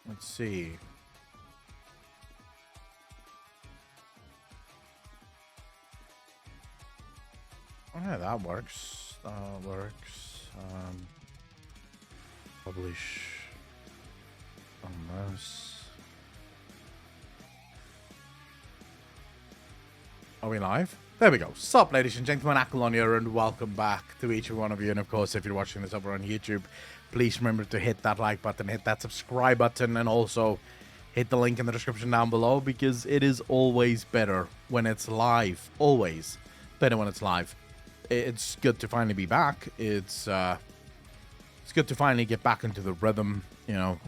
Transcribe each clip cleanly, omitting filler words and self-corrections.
Let's see. Oh, yeah, that works. That works. Publish on this. Are we live? There we go. Sup, ladies and gentlemen, Akalon here, and welcome back to each and one of you. And of course, if you're watching this over on YouTube, please remember to hit that like button, hit that subscribe button, and also hit the link in the description down below, because it is always better when it's live. Always better when it's live. It's good to finally be back. It's good to finally get back into the rhythm. You know,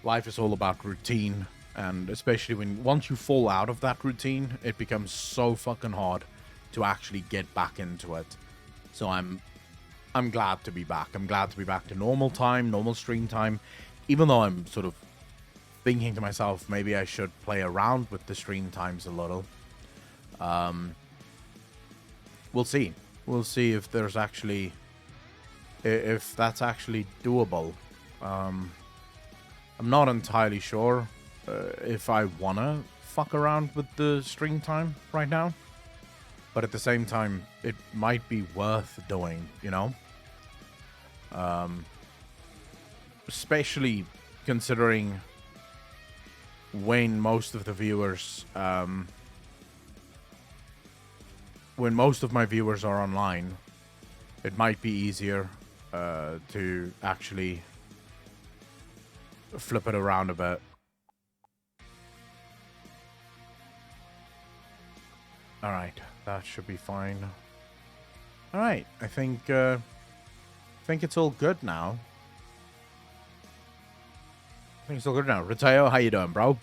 life is all about routine. And especially once you fall out of that routine, it becomes so fucking hard to actually get back into it. So I'm glad to be back. I'm glad to be back to normal time, normal stream time. Even though I'm sort of thinking to myself, maybe I should play around with the stream times a little. We'll see. We'll see if there's actually, if that's actually doable. I'm not entirely sure. If I wanna fuck around with the stream time right now, but at the same time, it might be worth doing, you know? Especially considering when most of the viewers, when most of my viewers are online, it might be easier to actually flip it around a bit. Alright, that should be fine. Alright, I think it's all good now. I think it's all good now. Reteo, how you doing, bro?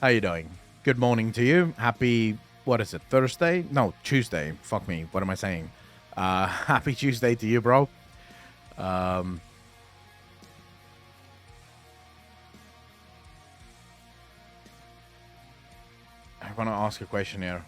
How you doing? Good morning to you. Happy, what is it, Thursday? No, Tuesday. Fuck me, what am I saying? Happy Tuesday to you, bro. I want to ask a question here.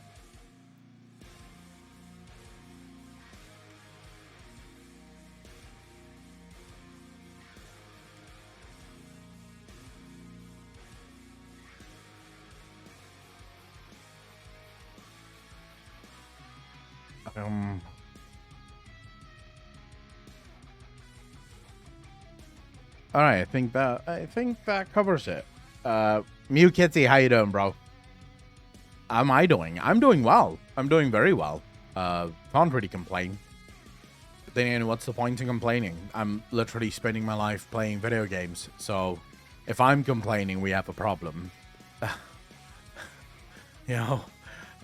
All right, I think that covers it. Mew Kitty, how you doing, bro? How am I doing? I'm doing well. I'm doing very well. Can't really complain. But then again, what's the point in complaining? I'm literally spending my life playing video games. So if I'm complaining, we have a problem. You know,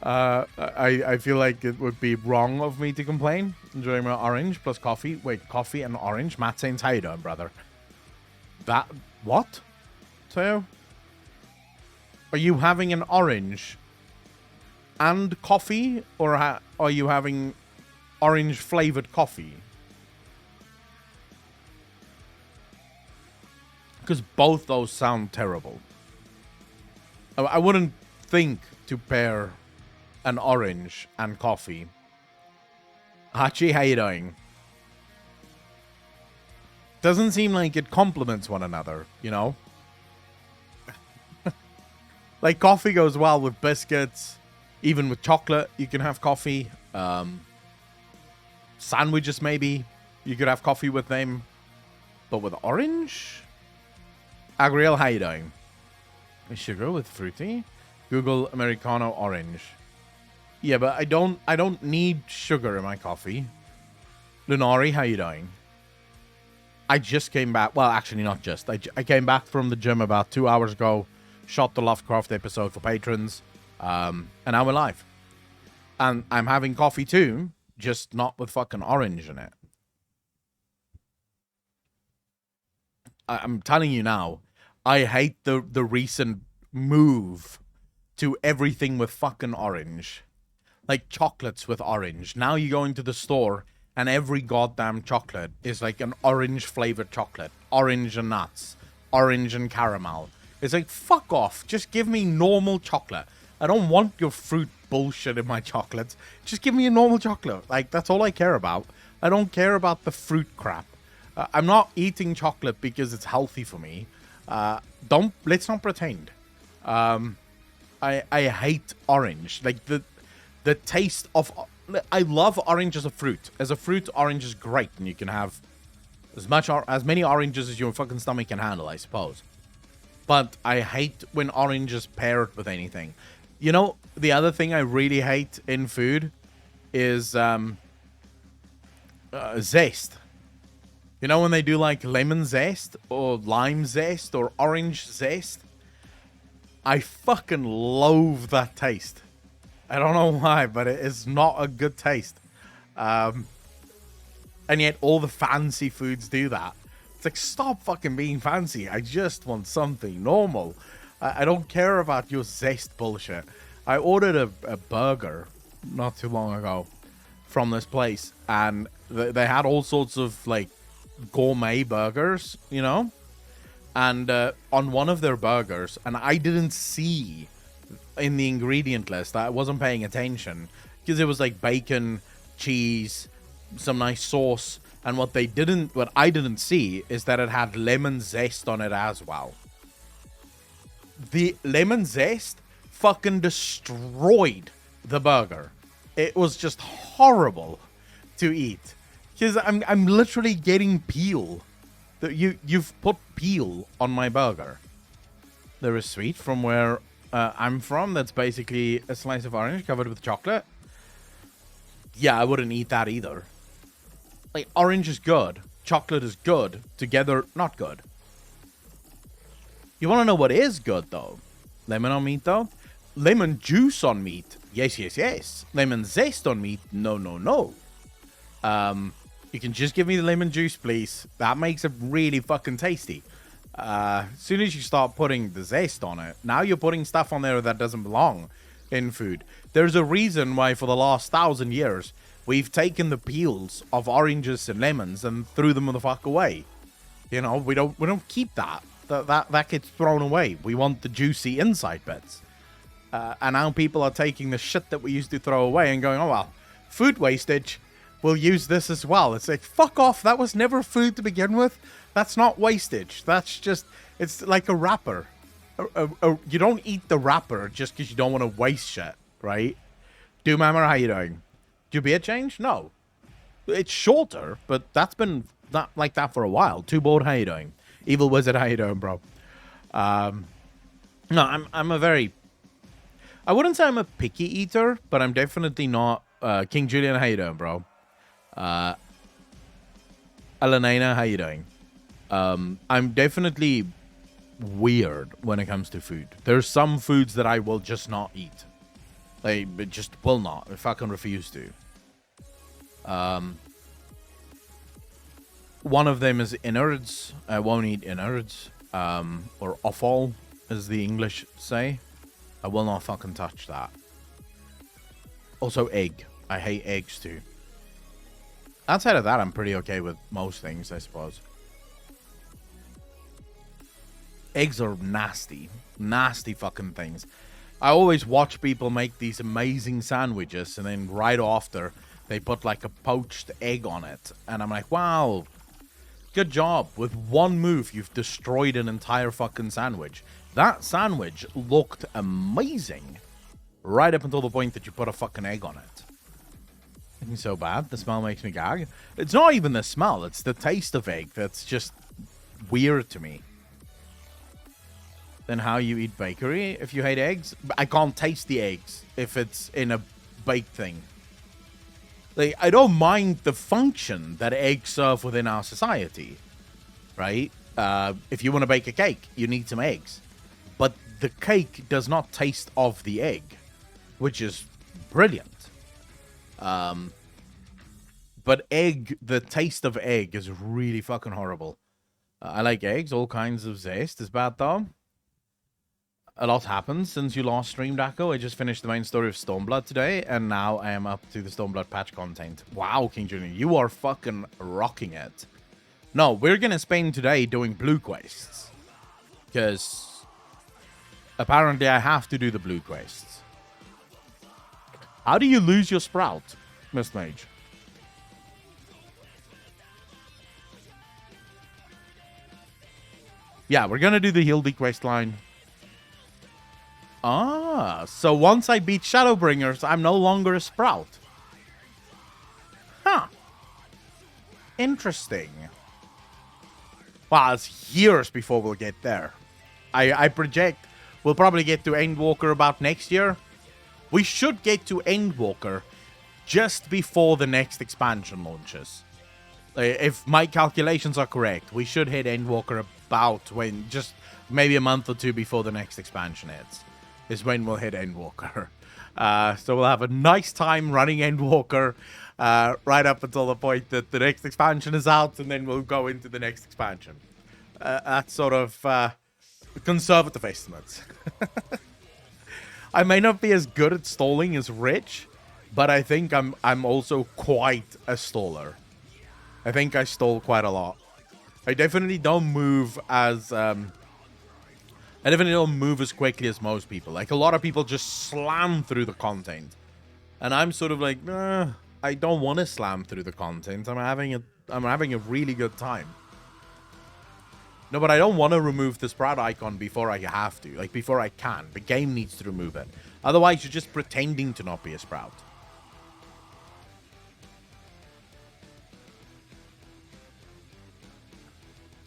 I feel like it would be wrong of me to complain. Enjoying my orange plus coffee. Wait, coffee and orange? Matt Saints, how you doing, brother? That, what? So, are you having an orange and coffee, or are you having orange flavored coffee? Because both those sound terrible. I wouldn't think to pair an orange and coffee. Hachi, how you doing? Doesn't seem like it complements one another, you know? Like, coffee goes well with biscuits. Even with chocolate, you can have coffee. Sandwiches, maybe. You could have coffee with them. But with orange? Agriel, how you doing? Sugar with fruity? Google Americano orange. Yeah, but I don't need sugar in my coffee. Lunari, how you doing? I just came back. Well, actually, not just. I came back from the gym about 2 hours ago. Shot the Lovecraft episode for patrons. And now we're live. And I'm having coffee too, just not with fucking orange in it. I'm telling you now, I hate the recent move to everything with fucking orange. Like chocolates with orange. Now you go into the store and every goddamn chocolate is like an orange flavored chocolate. Orange and nuts. Orange and caramel. It's like, fuck off. Just give me normal chocolate. I don't want your fruit bullshit in my chocolates. Just give me a normal chocolate. Like, that's all I care about. I don't care about the fruit crap. I'm not eating chocolate because it's healthy for me. Let's not pretend. I hate orange. Like the taste of. I love orange as a fruit. As a fruit, orange is great, and you can have as many oranges as your fucking stomach can handle, I suppose. But I hate when orange is paired with anything. You know, the other thing I really hate in food is zest. You know when they do like lemon zest or lime zest or orange zest? I fucking loathe that taste. I don't know why, but it is not a good taste. And yet all the fancy foods do that. It's like, stop fucking being fancy. I just want something normal. I don't care about your zest bullshit. I ordered a burger not too long ago from this place, and they had all sorts of like gourmet burgers, you know? And on one of their burgers, and I didn't see in the ingredient list, I wasn't paying attention, because it was like bacon, cheese, some nice sauce, and what I didn't see is that it had lemon zest on it as well. The lemon zest fucking destroyed the burger. It was just horrible to eat, because I'm literally getting peel. You've put peel on my burger. There is sweet from where I'm from. That's basically a slice of orange covered with chocolate. Yeah, I wouldn't eat that either. Like, orange is good. Chocolate is good. Together, not good. You want to know what is good, though? Lemon on meat, though? Lemon juice on meat. Yes, yes, yes. Lemon zest on meat. No, no, no. You can just give me the lemon juice, please. That makes it really fucking tasty. As soon as you start putting the zest on it, now you're putting stuff on there that doesn't belong in food. There's a reason why for the last 1,000 years, we've taken the peels of oranges and lemons and threw them the fuck away. You know, we don't keep that. That gets thrown away. We want the juicy inside bits. And now people are taking the shit that we used to throw away and going, oh, well, food wastage, we'll use this as well. It's like, fuck off. That was never food to begin with. That's not wastage. That's just, it's like a wrapper. You don't eat the wrapper just because you don't want to waste shit, right? Doomhammer, how you doing? Do beer change? No. It's shorter, but that's been not like that for a while. Too bored, how you doing? Evil Wizard, how you doing, bro? No, I'm a very... I wouldn't say I'm a picky eater, but I'm definitely not... King Julian, how you doing, bro? Elenina, how you doing? I'm definitely weird when it comes to food. There's some foods that I will just not eat. Like, it just will not. If I can refuse to. One of them is innards. I won't eat innards. Or offal, as the English say. I will not fucking touch that. Also, egg. I hate eggs too. Outside of that, I'm pretty okay with most things, I suppose. Eggs are nasty. Nasty fucking things. I always watch people make these amazing sandwiches, and then right after, they put like a poached egg on it. And I'm like, wow, good job. With one move, you've destroyed an entire fucking sandwich. That sandwich looked amazing. Right up until the point that you put a fucking egg on it. It's so bad. The smell makes me gag. It's not even the smell. It's the taste of egg that's just weird to me. Then how you eat bakery if you hate eggs? I can't taste the eggs if it's in a baked thing. Like, I don't mind the function that eggs serve within our society, right? If you want to bake a cake, you need some eggs. But the cake does not taste of the egg, which is brilliant. But egg, the taste of egg is really fucking horrible. I like eggs, all kinds of zest is bad though. A lot happened since you last streamed, Akko. I just finished the main story of Stormblood today, and now I am up to the Stormblood patch content. Wow, King Junior, you are fucking rocking it. No, we're gonna spend today doing blue quests. Because apparently I have to do the blue quests. How do you lose your sprout, Mist Mage? Yeah, we're gonna do the Hildi quest line. Ah, so once I beat Shadowbringers, I'm no longer a Sprout. Huh. Interesting. Well, it's years before we'll get there. I project we'll probably get to Endwalker about next year. We should get to Endwalker just before the next expansion launches. If my calculations are correct, we should hit Endwalker about when, just maybe a month or two before the next expansion hits, is when we'll hit Endwalker. So we'll have a nice time running Endwalker right up until the point that the next expansion is out, and then we'll go into the next expansion. That's sort of conservative estimates. I may not be as good at stalling as Rich, but I think I'm also quite a staller. I think I stall quite a lot. I definitely don't move as quickly as most people. Like, a lot of people just slam through the content, and I'm sort of like, I don't want to slam through the content. I'm having a really good time. No, but I don't want to remove the Sprout icon before I have to. Like, before I can. The game needs to remove it. Otherwise, you're just pretending to not be a Sprout.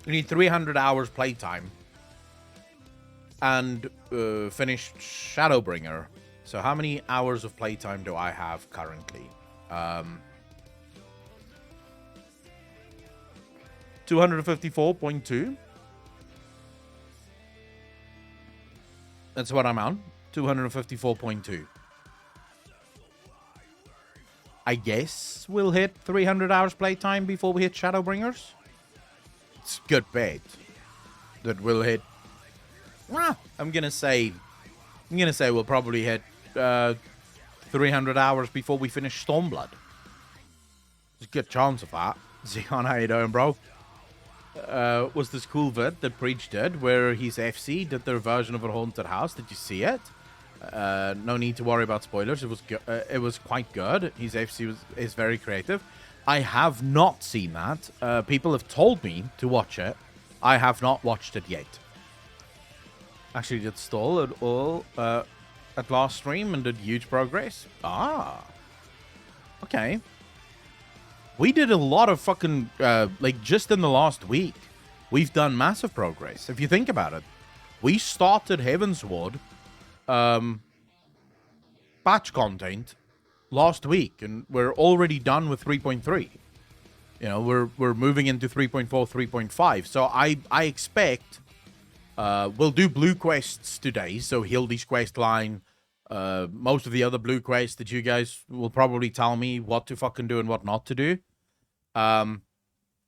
You need 300 hours playtime. And finish Shadowbringer. So how many hours of playtime do I have currently? 254.2. That's what I'm on. 254.2. I guess we'll hit 300 hours playtime before we hit Shadowbringers. It's a good bet that we'll hit. I'm gonna say we'll probably hit 300 hours before we finish Stormblood. There's a good chance of that. Zion, how you doing, bro? Was this cool vid that Preach did, where his FC did their version of a haunted house? Did you see it? No need to worry about spoilers. It was quite good. His FC is very creative. I have not seen that. People have told me to watch it. I have not watched it yet. Actually did stall at all at last stream and did huge progress. Okay. We did a lot of fucking, like, just in the last week, we've done massive progress. If you think about it, we started Heavensward patch content last week, and we're already done with 3.3. You know, we're moving into 3.4, 3.5. So I expect we'll do blue quests today. So Hildi's quest line, most of the other blue quests that you guys will probably tell me what to fucking do and what not to do. And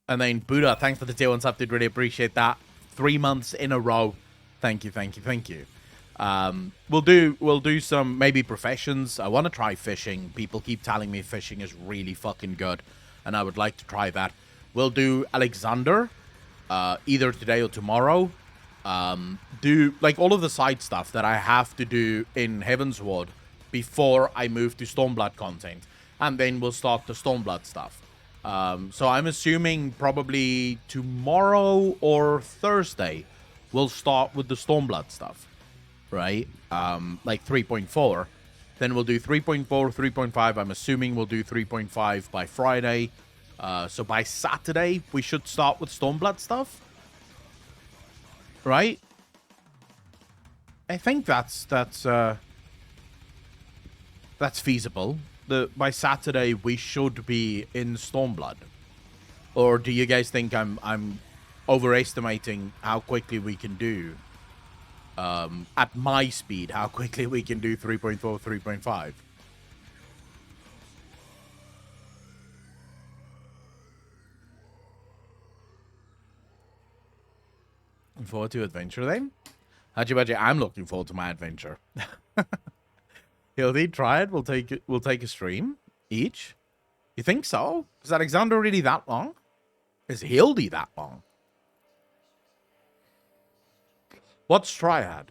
then Buddha, thanks for the tier 1 sub, dude. Really appreciate that. 3 months in a row. Thank you. We'll do some maybe professions. I want to try fishing. People keep telling me fishing is really fucking good, and I would like to try that. We'll do Alexander, either today or tomorrow. Do like all of the side stuff that I have to do in Heavensward before I move to Stormblood content, and then we'll start the Stormblood stuff. So I'm assuming probably tomorrow or Thursday we'll start with the Stormblood stuff, right? Like 3.4. Then we'll do 3.4, 3.5. I'm assuming we'll do 3.5 by Friday. So by Saturday we should start with Stormblood stuff, right? I think that's feasible. By Saturday we should be in Stormblood. Or do you guys think I'm overestimating how quickly we can do at my speed, how quickly we can do 3.4, 3.5? Looking forward to adventure then. Hachi I'm looking forward to my adventure. Hildi, try it. We'll take a stream each. You think so? Is Alexander really that long? Is Hildi that long? What's Triad?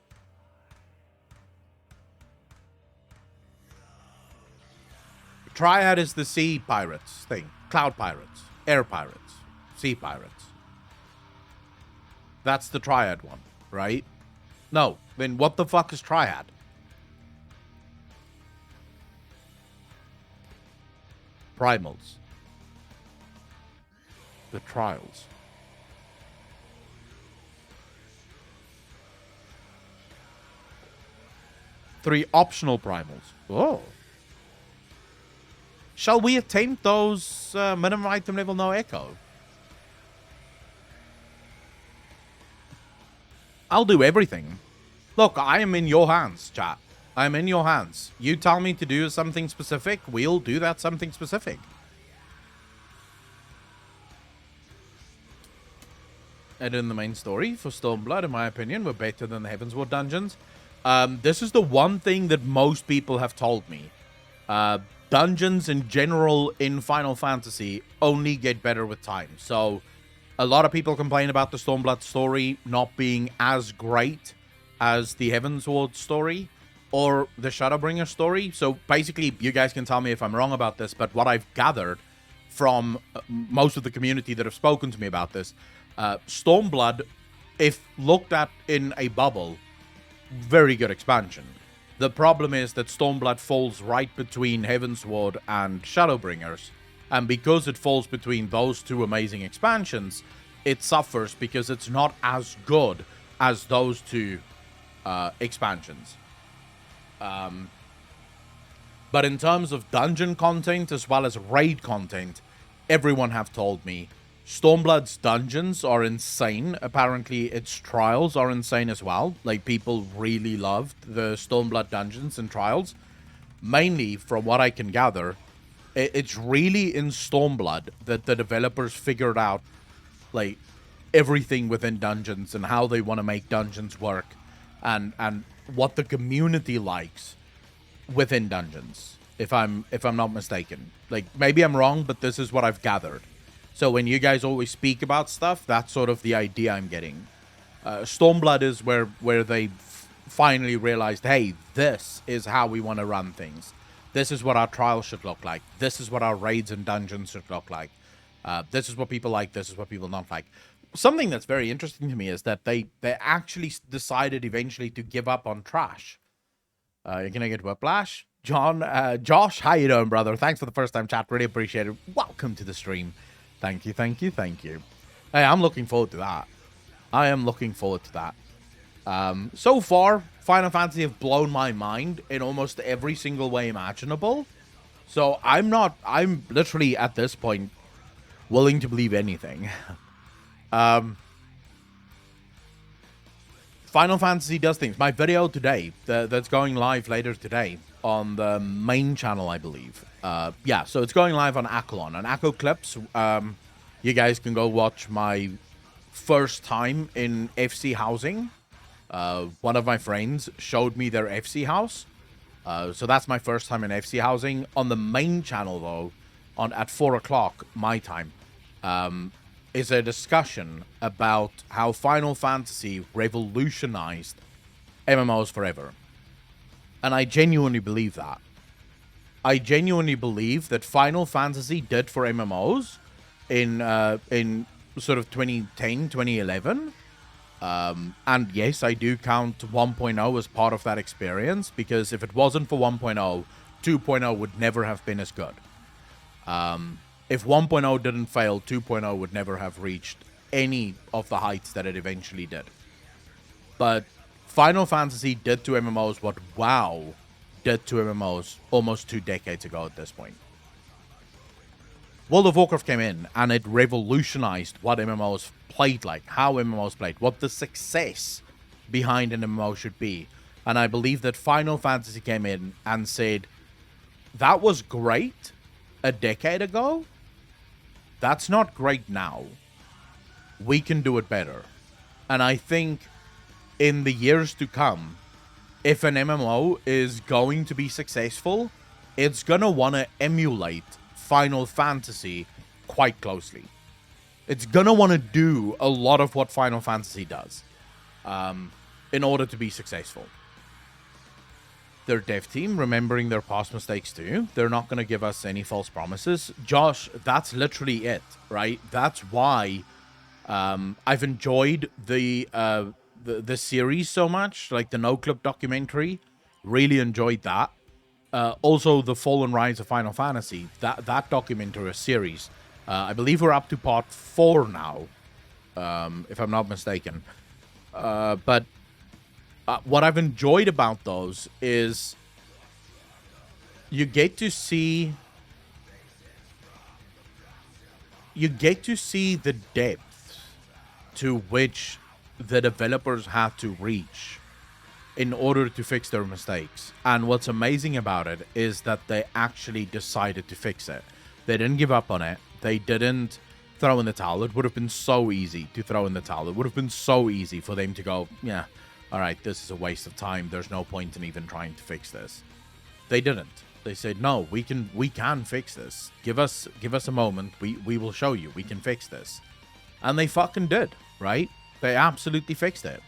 Triad is the sea pirates thing. Cloud pirates. Air pirates. Sea pirates. That's the Triad one, right? No. Then what the fuck is Triad? Primals. The Trials. Three optional primals. Oh. Shall we attempt those minimum item level no echo? I'll do everything. Look, I am in your hands, chat. I'm in your hands. You tell me to do something specific, we'll do that something specific. And in the main story for Stormblood, in my opinion, were better than the Heavensward dungeons. This is the one thing that most people have told me. Dungeons in general in Final Fantasy only get better with time. So a lot of people complain about the Stormblood story not being as great as the Heavensward story or the Shadowbringer story. So basically, you guys can tell me if I'm wrong about this, but what I've gathered from most of the community that have spoken to me about this, Stormblood, if looked at in a bubble, very good expansion. The problem is that Stormblood falls right between Heavensward and Shadowbringers, and because it falls between those two amazing expansions, it suffers because it's not as good as those two expansions. But in terms of dungeon content as well as raid content, everyone have told me Stormblood's dungeons are insane. Apparently, its trials are insane as well. Like, people really loved the Stormblood dungeons and trials. Mainly, from what I can gather, it's really in Stormblood that the developers figured out, like, everything within dungeons and how they want to make dungeons work and what the community likes within dungeons, if I'm not mistaken. Like, maybe I'm wrong, but this is what I've gathered. So when you guys always speak about stuff, that's sort of the idea I'm getting. Stormblood is where they finally realized, hey, this is how we want to run things. This is what our trials should look like. This is what our raids and dungeons should look like. This is what people like. This is what people don't like. Something that's very interesting to me is that they actually decided eventually to give up on trash. You're going to get Whiplash. Josh, how you doing, brother? Thanks for the first time chat. Really appreciate it. Welcome to the stream. Thank you, thank you, thank you. Hey, I'm looking forward to that. I am looking forward to that. So far, Final Fantasy have blown my mind in almost every single way imaginable. So I'm literally at this point willing to believe anything. Final Fantasy does things. My video today, that's going live later today on the main channel, I believe. Yeah, so it's going live on Accolon. On Acco Clips, you guys can go watch my first time in FC housing. One of my friends showed me their FC house. So that's my first time in FC housing. On the main channel, though, at 4 o'clock my time, is a discussion about how Final Fantasy revolutionized MMOs forever. And I genuinely believe that. I genuinely believe that Final Fantasy did for MMOs in sort of 2010, 2011. And yes, I do count 1.0 as part of that experience, because if it wasn't for 1.0, 2.0 would never have been as good. If 1.0 didn't fail, 2.0 would never have reached any of the heights that it eventually did. But Final Fantasy did to MMOs what WoW did to MMOs almost 2 decades ago at this point. World of Warcraft came in and it revolutionized what MMOs played like, how MMOs played, what the success behind an MMO should be. And I believe that Final Fantasy came in and said, that was great a decade ago. That's not great now. We can do it better. And I think in the years to come, if an MMO is going to be successful, it's going to want to emulate Final Fantasy quite closely. It's going to want to do a lot of what Final Fantasy does in order to be successful. Their dev team, remembering their past mistakes too. They're not going to give us any false promises. Josh, that's literally it, right? That's why I've enjoyed the series so much, like the No Clip documentary. Really enjoyed that. Also, the Fall and Rise of Final Fantasy. That documentary series. I believe we're up to part 4 now, if I'm not mistaken. But what I've enjoyed about those is you get to see the depth to which the developers had to reach in order to fix their mistakes. And what's amazing about it is that they actually decided to fix it. They didn't give up on it. They didn't throw in the towel. It would have been so easy to throw in the towel. It would have been so easy for them to go, yeah, all right, this is a waste of time. There's no point in even trying to fix this. They didn't. They said, no, we can fix this. Give us a moment. We will show you. We can fix this. And they fucking did, right? They absolutely fixed it.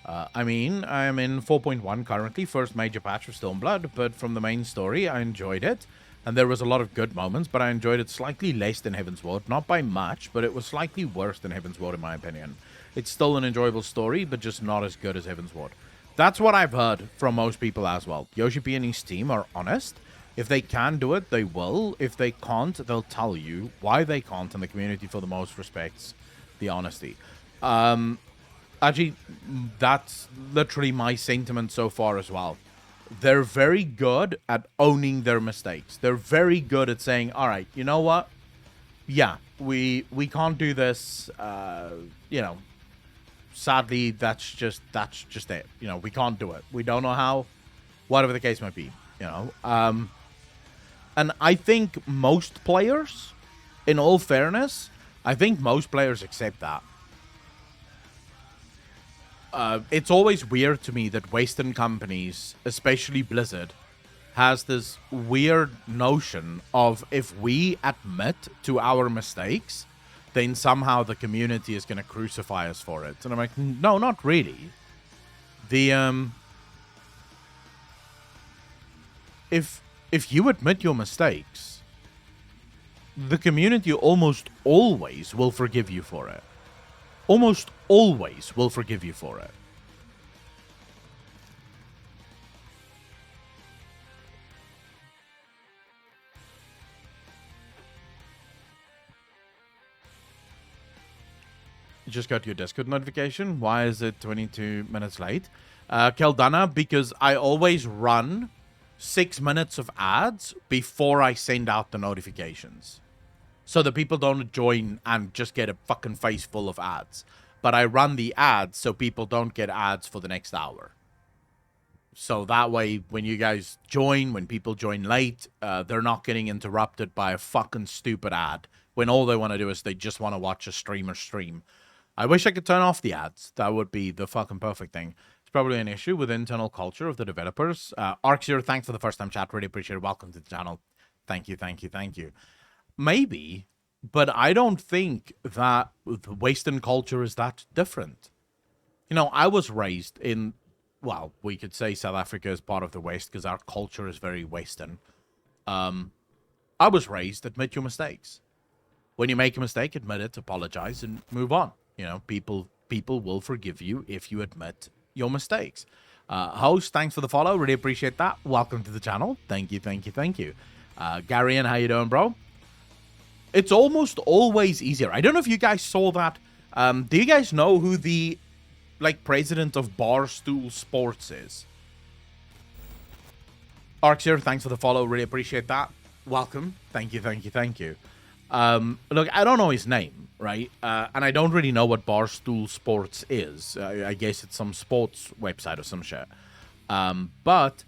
I mean, I am in 4.1 currently, first major patch of Stormblood, but from the main story, I enjoyed it. And there was a lot of good moments, but I enjoyed it slightly less than Heavensward. Not by much, but it was slightly worse than Heavensward in my opinion. It's still an enjoyable story, but just not as good as Heavensward. That's what I've heard from most people as well. Yoshi P and his team are honest. If they can do it, they will. If they can't, they'll tell you why they can't, and the community for the most respects the honesty. Actually, that's literally my sentiment so far as well. They're very good at owning their mistakes. They're very good at saying, all right, you know what? Yeah, we can't do this, you know. Sadly, that's just it. You know, we can't do it. We don't know how, whatever the case might be, you know. And I think most players, in all fairness, I think most players accept that. It's always weird to me that Western companies, especially Blizzard, has this weird notion of if we admit to our mistakes, then somehow the community is going to crucify us for it. And I'm like, no, not really. If you admit your mistakes, the community almost always will forgive you for it. Almost always will forgive you for it. You just got your Discord notification. Why is it 22 minutes late? Keldana, because I always run 6 minutes of ads before I send out the notifications. So that people don't join and just get a fucking face full of ads. But I run the ads so people don't get ads for the next hour. So that way, when you guys join, when people join late, they're not getting interrupted by a fucking stupid ad. When all they want to do is they just want to watch a streamer stream. I wish I could turn off the ads. That would be the fucking perfect thing. It's probably an issue with internal culture of the developers. Arxier, thanks for the first time chat. Really appreciate it. Welcome to the channel. Thank you, thank you, thank you. Maybe, but I don't think that the Western culture is that different. You know, I was raised in, well, we could say South Africa is part of the West because our culture is very Western. I was raised, admit your mistakes. When you make a mistake, admit it, apologize, and move on. You know, people will forgive you if you admit your mistakes. Host, thanks for the follow. Really appreciate that. Welcome to the channel. Thank you, thank you, thank you. Garian, how you doing, bro? It's almost always easier. I don't know if you guys saw that. Do you guys know who the, like, president of Barstool Sports is? Arxier, thanks for the follow. Really appreciate that. Welcome. Thank you, thank you, thank you. Look, I don't know his name, right? And I don't really know what Barstool Sports is. I guess it's some sports website or some shit. But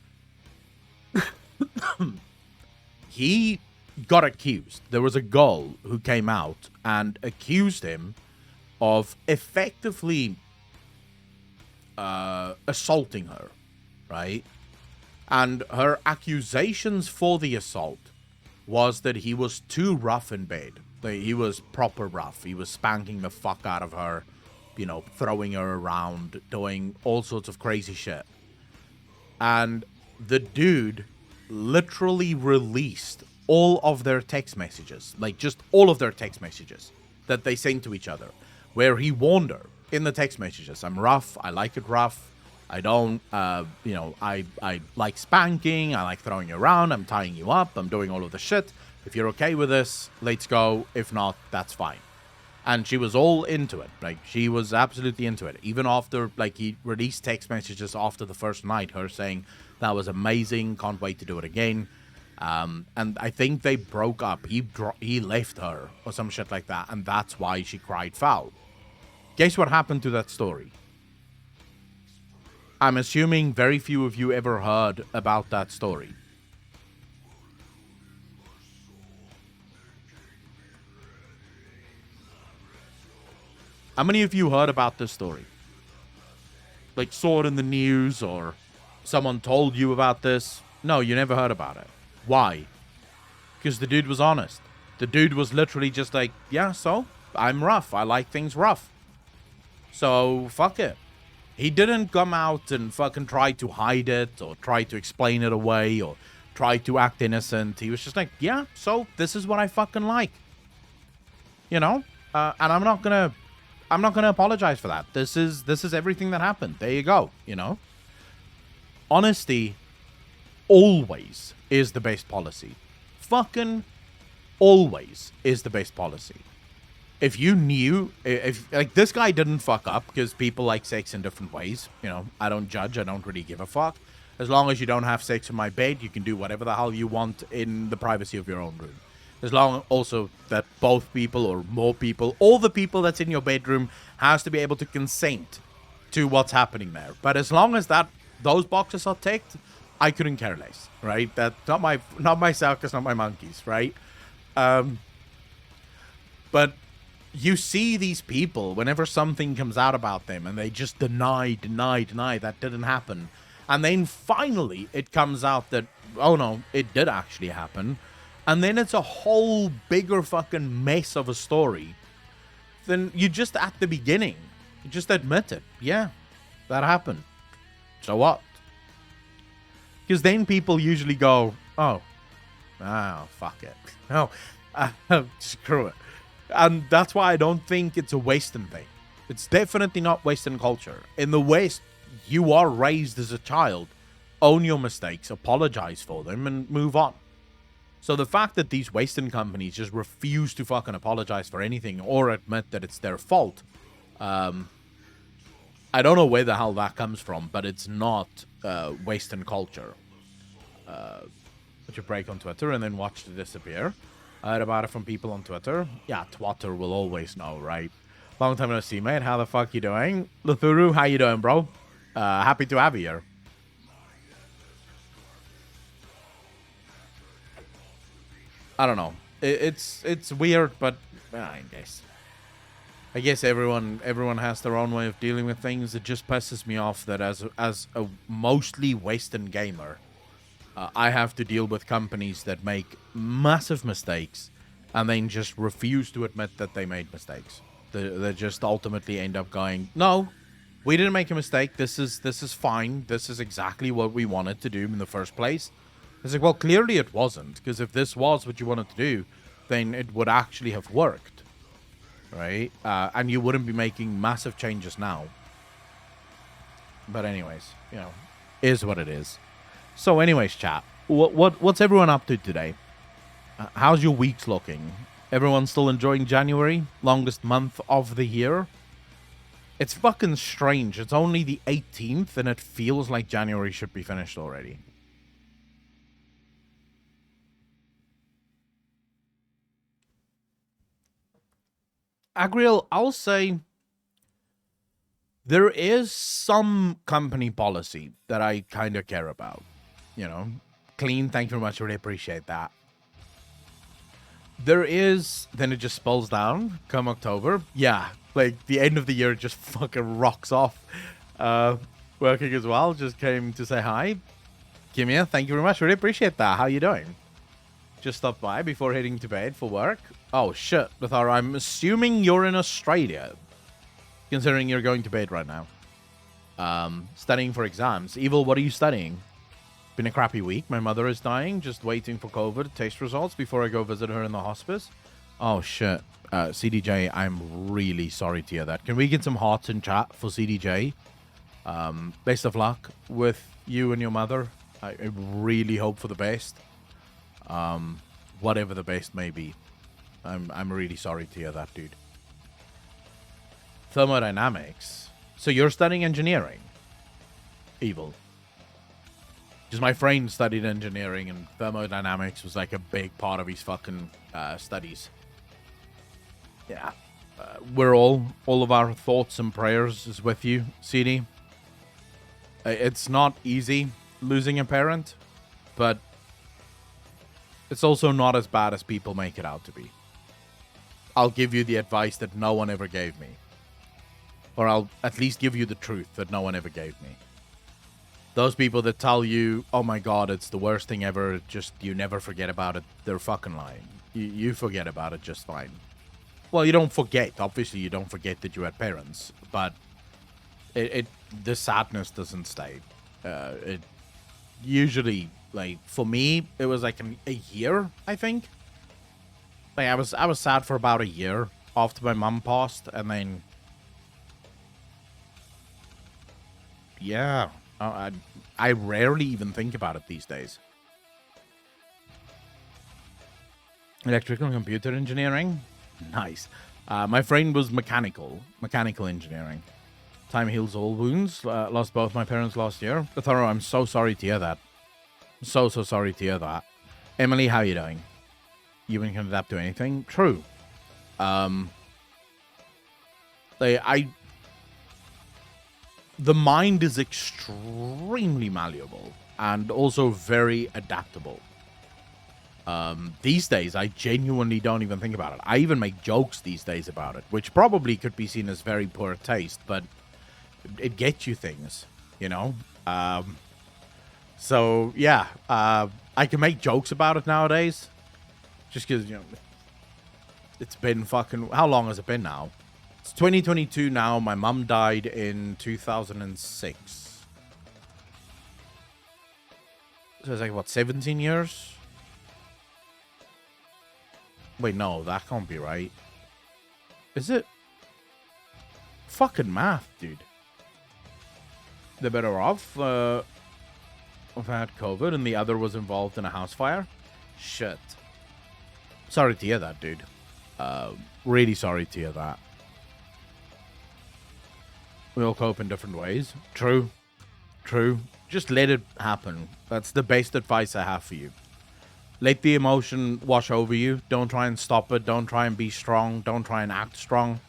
he got accused. There was a girl who came out and accused him of effectively assaulting her, right? And her accusations for the assault was that he was too rough in bed. He was proper rough. He was spanking the fuck out of her, you know, throwing her around, doing all sorts of crazy shit. And the dude literally released all of their text messages, like just all of their text messages that they sent to each other. where he warned her in the text messages. I'm rough. I like it rough. I don't, I like spanking. I like throwing you around. I'm tying you up. I'm doing all of the shit. If you're okay with this, let's go. If not, that's fine. And she was all into it. Like, she was absolutely into it. Even after, like, he released text messages after the first night, her saying, that was amazing, can't wait to do it again. And I think they broke up. He left her or some shit like that. And that's why she cried foul. Guess what happened to that story? I'm assuming very few of you ever heard about that story. How many of you heard about this story? Like, saw it in the news or someone told you about this? No, you never heard about it. Why? Because the dude was honest. The dude was literally just like, yeah, so I'm rough. I like things rough. So, fuck it. He didn't come out and fucking try to hide it or try to explain it away or try to act innocent. He was just like, yeah, so this is what I fucking like. You know? And I'm not gonna apologize for that. This is everything that happened. There you go, you know? Honesty always is the best policy. Fucking always is the best policy. If you knew, if like this guy didn't fuck up, because people like sex in different ways, you know, I don't judge, I don't really give a fuck. As long as you don't have sex in my bed, you can do whatever the hell you want in the privacy of your own room. As long also that both people or more people, all the people that's in your bedroom has to be able to consent to what's happening there. But as long as those boxes are ticked, I couldn't care less, right? That's not my circus, not my monkeys, right? But you see these people whenever something comes out about them and they just deny that didn't happen. And then finally it comes out that, oh no, it did actually happen. And then it's a whole bigger fucking mess of a story. Then you just at the beginning, you just admit it. Yeah, that happened. So what? Because then people usually go, oh, fuck it. No, screw it. And that's why I don't think it's a Western thing. It's definitely not Western culture. In the West, you are raised as a child. Own your mistakes, apologize for them, and move on. So the fact that these Western companies just refuse to fucking apologize for anything or admit that it's their fault, I don't know where the hell that comes from, but it's not Western culture. Put your break on Twitter and then watch it disappear. I heard about it from people on Twitter. Yeah, Twitter will always know, right? Long time no see, mate. How the fuck you doing? Luthuru, how you doing, bro? Happy to have you here. I don't know. It's weird, but I guess everyone has their own way of dealing with things. It just pisses me off that as a mostly Western gamer, I have to deal with companies that make massive mistakes and then just refuse to admit that they made mistakes. They just ultimately end up going, no, we didn't make a mistake. This is fine. This is exactly what we wanted to do in the first place. It's like, well, clearly it wasn't, because if this was what you wanted to do, then it would actually have worked, right? And you wouldn't be making massive changes now. But anyways, you know, is what it is. So anyways, chat, what's everyone up to today? How's your weeks looking? Everyone still enjoying January? Longest month of the year? It's fucking strange. It's only the 18th and it feels like January should be finished already. Agriel, I'll say there is some company policy that I kind of care about. You know, Clean, thank you very much. I really appreciate that. There is, then it just spulls down come October. Yeah, like the end of the year just fucking rocks off. Working as well, just came to say hi. Kimia, thank you very much. Really appreciate that. How you doing? Just stopped by before heading to bed for work. Oh shit, Lothar, I'm assuming you're in Australia, considering you're going to bed right now. Studying for exams. Evil, what are you studying? Been a crappy week. My mother is dying. Just waiting for COVID test results before I go visit her in the hospice. Oh shit. CDJ, I'm really sorry to hear that. Can we get some hearts in chat for CDJ? Best of luck with you and your mother. I really hope for the best. Whatever the best may be. I'm really sorry to hear that, dude. Thermodynamics. So you're studying engineering? Evil. Because my friend studied engineering and thermodynamics was like a big part of his fucking studies. Yeah. We're all of our thoughts and prayers is with you, CD. It's not easy losing a parent, but it's also not as bad as people make it out to be. I'll give you the advice that no one ever gave me. Or I'll at least give you the truth that no one ever gave me. Those people that tell you, oh my god, it's the worst thing ever, just you never forget about it, they're fucking lying. You forget about it just fine. Well, you don't forget. Obviously, you don't forget that you had parents. But the sadness doesn't stay. It usually, like, for me, it was like a year, I think. Like, I was sad for about a year after my mom passed, and then... Yeah, I rarely even think about it these days. Electrical and computer engineering? Nice. My friend was mechanical engineering. Time heals all wounds. Lost both my parents last year. Thorough, I'm so sorry to hear that. So sorry to hear that. Emily, how are you doing? You can adapt to anything? True. The mind is extremely malleable and also very adaptable. These days, I genuinely don't even think about it. I even make jokes these days about it, which probably could be seen as very poor taste, but it gets you things, you know? So, yeah, I can make jokes about it nowadays, just because, you know, it's been fucking... How long has it been now? It's 2022 now. My mum died in 2006. So it's like, what, 17 years? Wait, no, that can't be right. Is it? Fucking math, dude. They're better off. If I had COVID and the other was involved in a house fire. Shit. Sorry to hear that, dude. Really sorry to hear that. We all cope in different ways. True. True. Just let it happen. That's the best advice I have for you. Let the emotion wash over you. Don't try and stop it. Don't try and be strong. Don't try and act strong.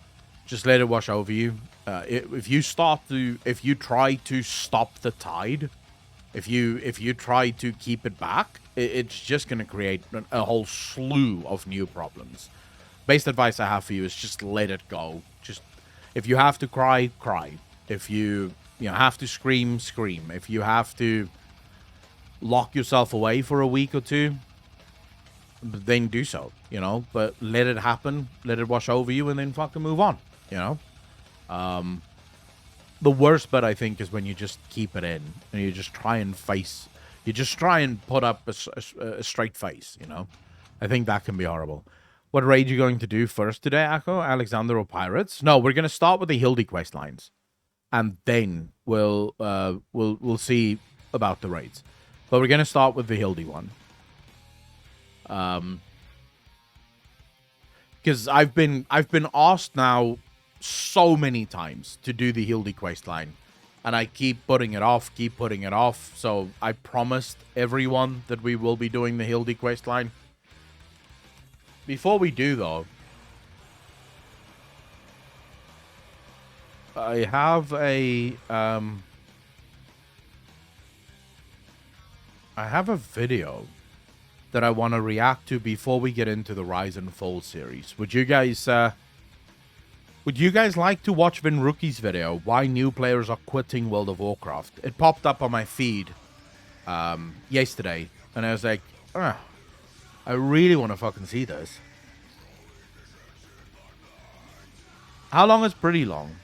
Just let it wash over you. If you try to stop the tide, if you try to keep it back, it's just going to create a whole slew of new problems. Best advice I have for you is just let it go. Just, if you have to cry, cry. If you have to scream, scream. If you have to lock yourself away for a week or two, then do so, you know, but let it happen, let it wash over you, and then fucking move on, you know. The worst bit, I think, is when you just keep it in and you just try and put up a straight face, you know. I think that can be horrible. What raid are you going to do first today, Akko? Alexander or Pirates? No, we're going to start with the Hildi quest lines, and then we'll see about the raids. But we're going to start with the Hildi one. Because I've been asked now so many times to do the Hildi quest line, and I keep putting it off. So I promised everyone that we will be doing the Hildi quest line. Before we do, though, I have a video that I want to react to before we get into the Rise and Fall series. Would you guys like to watch Vinruki's video, Why New Players Are Quitting World of Warcraft? It popped up on my feed yesterday, and I was like, I really want to fucking see this. How long is pretty long?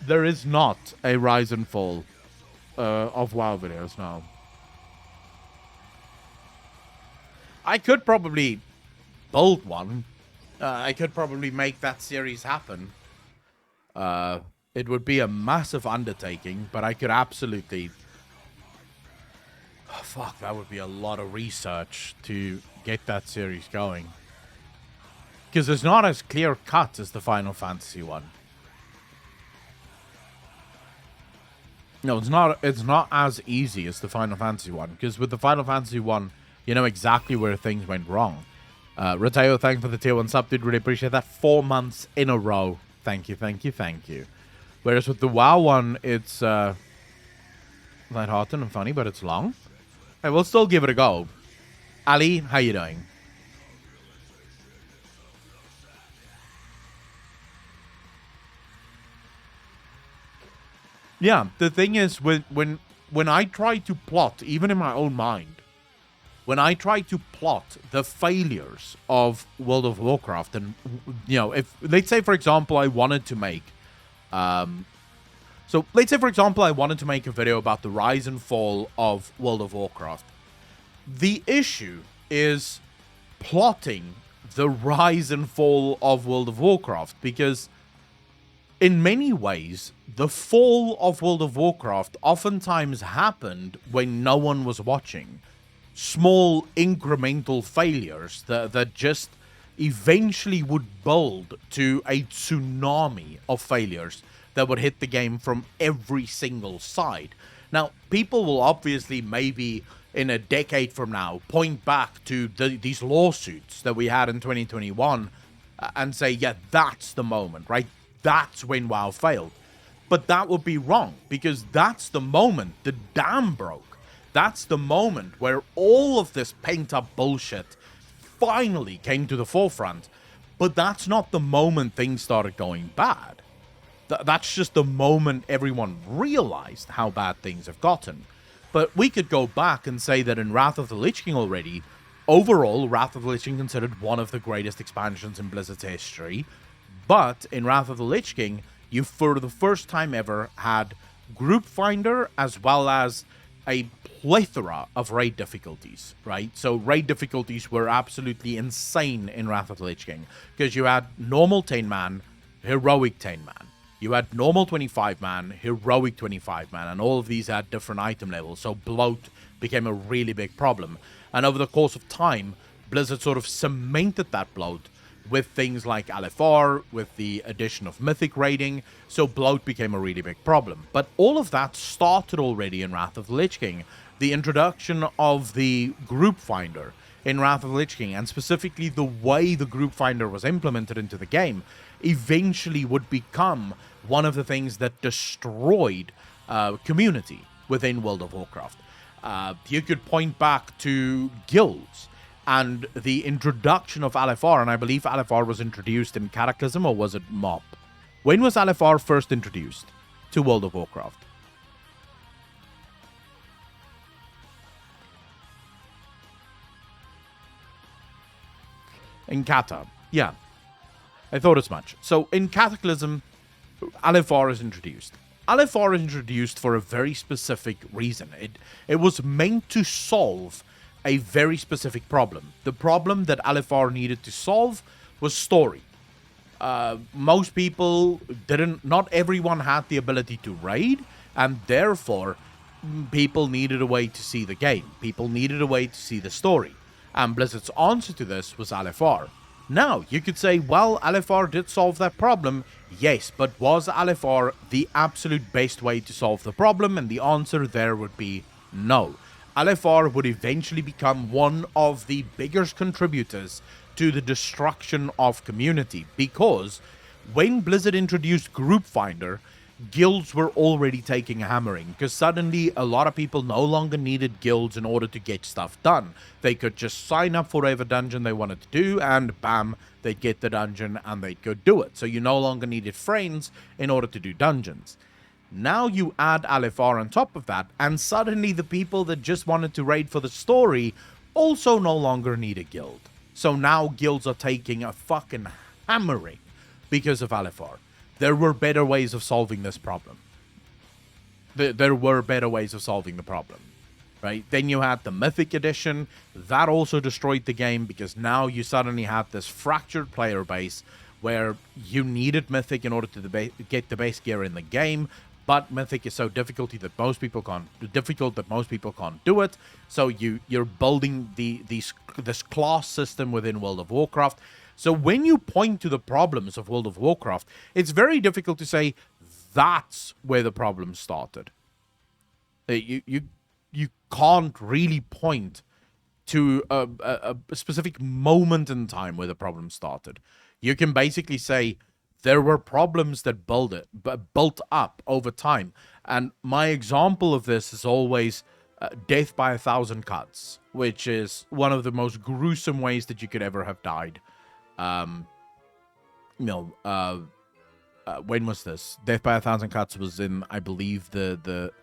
There is not a Rise and Fall of WoW videos now. I could probably build one. I could probably make that series happen. It would be a massive undertaking, but I could absolutely... Oh, fuck, that would be a lot of research to get that series going. Because it's not as clear-cut as the Final Fantasy one. No, it's not as easy as the Final Fantasy one. Because with the Final Fantasy one, you know exactly where things went wrong. Rateo, thanks for the tier 1 sub, dude. Really appreciate that. 4 months in a row. Thank you, thank you, thank you. Whereas with the WoW one, it's lighthearted and funny, but it's long. Hey, we'll still give it a go. Ali, how you doing? Yeah, the thing is, when I try to plot, even in my own mind, when I try to plot the failures of World of Warcraft, and, you know, if, let's say, for example, I wanted to make, so let's say, for example, I wanted to make a video about the rise and fall of World of Warcraft. The issue is plotting the rise and fall of World of Warcraft, because in many ways, the fall of World of Warcraft oftentimes happened when no one was watching. Small incremental failures that just eventually would build to a tsunami of failures that would hit the game from every single side. Now, people will obviously maybe in a decade from now point back to these lawsuits that we had in 2021 and say, yeah, that's the moment, right? That's when WoW failed. But that would be wrong, because that's the moment the dam broke. That's the moment where all of this pent-up bullshit finally came to the forefront. But that's not the moment things started going bad. That's just the moment everyone realized how bad things have gotten. But we could go back and say that in Wrath of the Lich King already, overall, Wrath of the Lich King considered one of the greatest expansions in Blizzard's history. But in Wrath of the Lich King, you for the first time ever had Group Finder as well as a plethora of raid difficulties, right? So raid difficulties were absolutely insane in Wrath of the Lich King, because you had normal 10-man, heroic 10-man. You had normal 25-man, heroic 25-man, and all of these had different item levels, so bloat became a really big problem. And over the course of time, Blizzard sort of cemented that bloat with things like LFR, with the addition of Mythic raiding, so bloat became a really big problem. But all of that started already in Wrath of the Lich King. The introduction of the Group Finder in Wrath of the Lich King, and specifically the way the Group Finder was implemented into the game, eventually would become one of the things that destroyed community within World of Warcraft. You could point back to guilds and the introduction of LFR, and I believe LFR was introduced in Cataclysm, or was it MoP? When was LFR first introduced to World of Warcraft? In Cata, yeah. I thought as much. So in Cataclysm, LFR is introduced. LFR is introduced for a very specific reason. It was meant to solve a very specific problem. The problem that LFR needed to solve was story. Most people not everyone had the ability to raid, and therefore people needed a way to see the game. People needed a way to see the story. And Blizzard's answer to this was LFR. Now, you could say, well, LFR did solve that problem. Yes, but was LFR the absolute best way to solve the problem? And the answer there would be no. LFR would eventually become one of the biggest contributors to the destruction of community, because when Blizzard introduced Group Finder, guilds were already taking a hammering, because suddenly a lot of people no longer needed guilds in order to get stuff done. They could just sign up for whatever dungeon they wanted to do, and bam, they'd get the dungeon and they'd go do it. So you no longer needed friends in order to do dungeons. Now you add LFR on top of that, and suddenly the people that just wanted to raid for the story also no longer need a guild. So now guilds are taking a fucking hammering because of LFR. There were better ways of solving this problem. There were better ways of solving the problem. right? Then you had the Mythic Edition. That also destroyed the game because now you suddenly had this fractured player base where you needed Mythic in order to get the base gear in the game, but Mythic is so difficult that most people can't do it. So you're building this class system within World of Warcraft. So when you point to the problems of World of Warcraft, it's very difficult to say that's where the problem started. You can't really point to a specific moment in time where the problem started. You can basically say there were problems that built up over time. And my example of this is always death by 1,000 cuts, which is one of the most gruesome ways that you could ever have died. When was this? Death by 1,000 cuts was in, I believe, the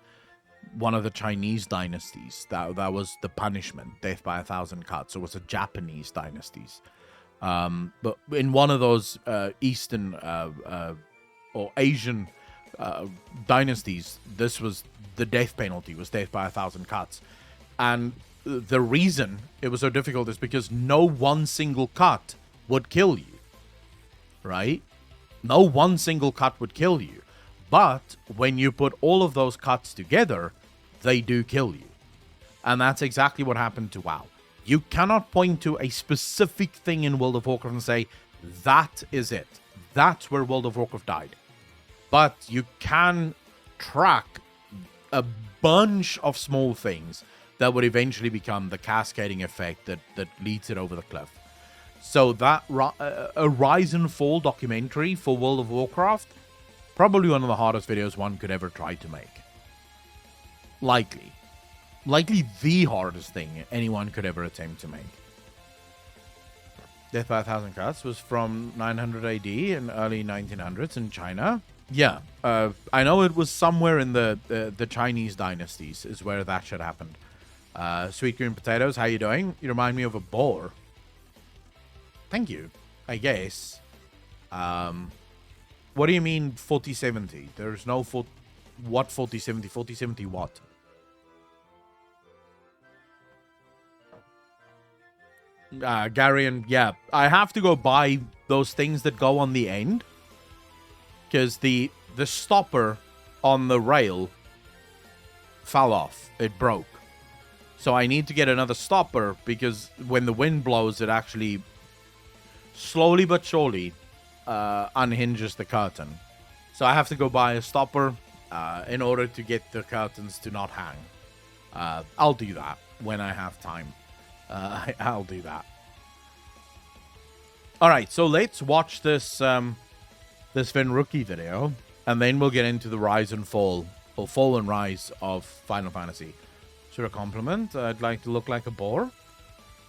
one of the Chinese dynasties. That was the punishment, death by 1,000 cuts. It was a Japanese dynasties. But in one of those Eastern or Asian dynasties, this was the death penalty, was death by 1,000 cuts. And the reason it was so difficult is because no one single cut would kill you, right? No one single cut would kill you. But when you put all of those cuts together, they do kill you. And that's exactly what happened to WoW. You cannot point to a specific thing in World of Warcraft and say, that is it. That's where World of Warcraft died. But you can track a bunch of small things that would eventually become the cascading effect that leads it over the cliff. So that a Rise and Fall documentary for World of Warcraft, probably one of the hardest videos one could ever try to make. Likely the hardest thing anyone could ever attempt to make. Death by 1,000 Cuts was from 900 AD in early 1900s in China. Yeah, I know it was somewhere in the Chinese dynasties is where that shit happened. Sweet Green Potatoes, how you doing? You remind me of a boar. Thank you, I guess. What do you mean 4070? There's no what 4070? 4070 what? Garion, yeah. I have to go buy those things that go on the end. Because the stopper on the rail fell off. It broke. So I need to get another stopper because when the wind blows, it actually slowly but surely unhinges the curtain. So I have to go buy a stopper in order to get the curtains to not hang. I'll do that when I have time. I'll do that. Alright, so let's watch this this Venruki video, and then we'll get into the rise and fall, or fall and rise of Final Fantasy. Should a compliment? I'd like to look like a boar.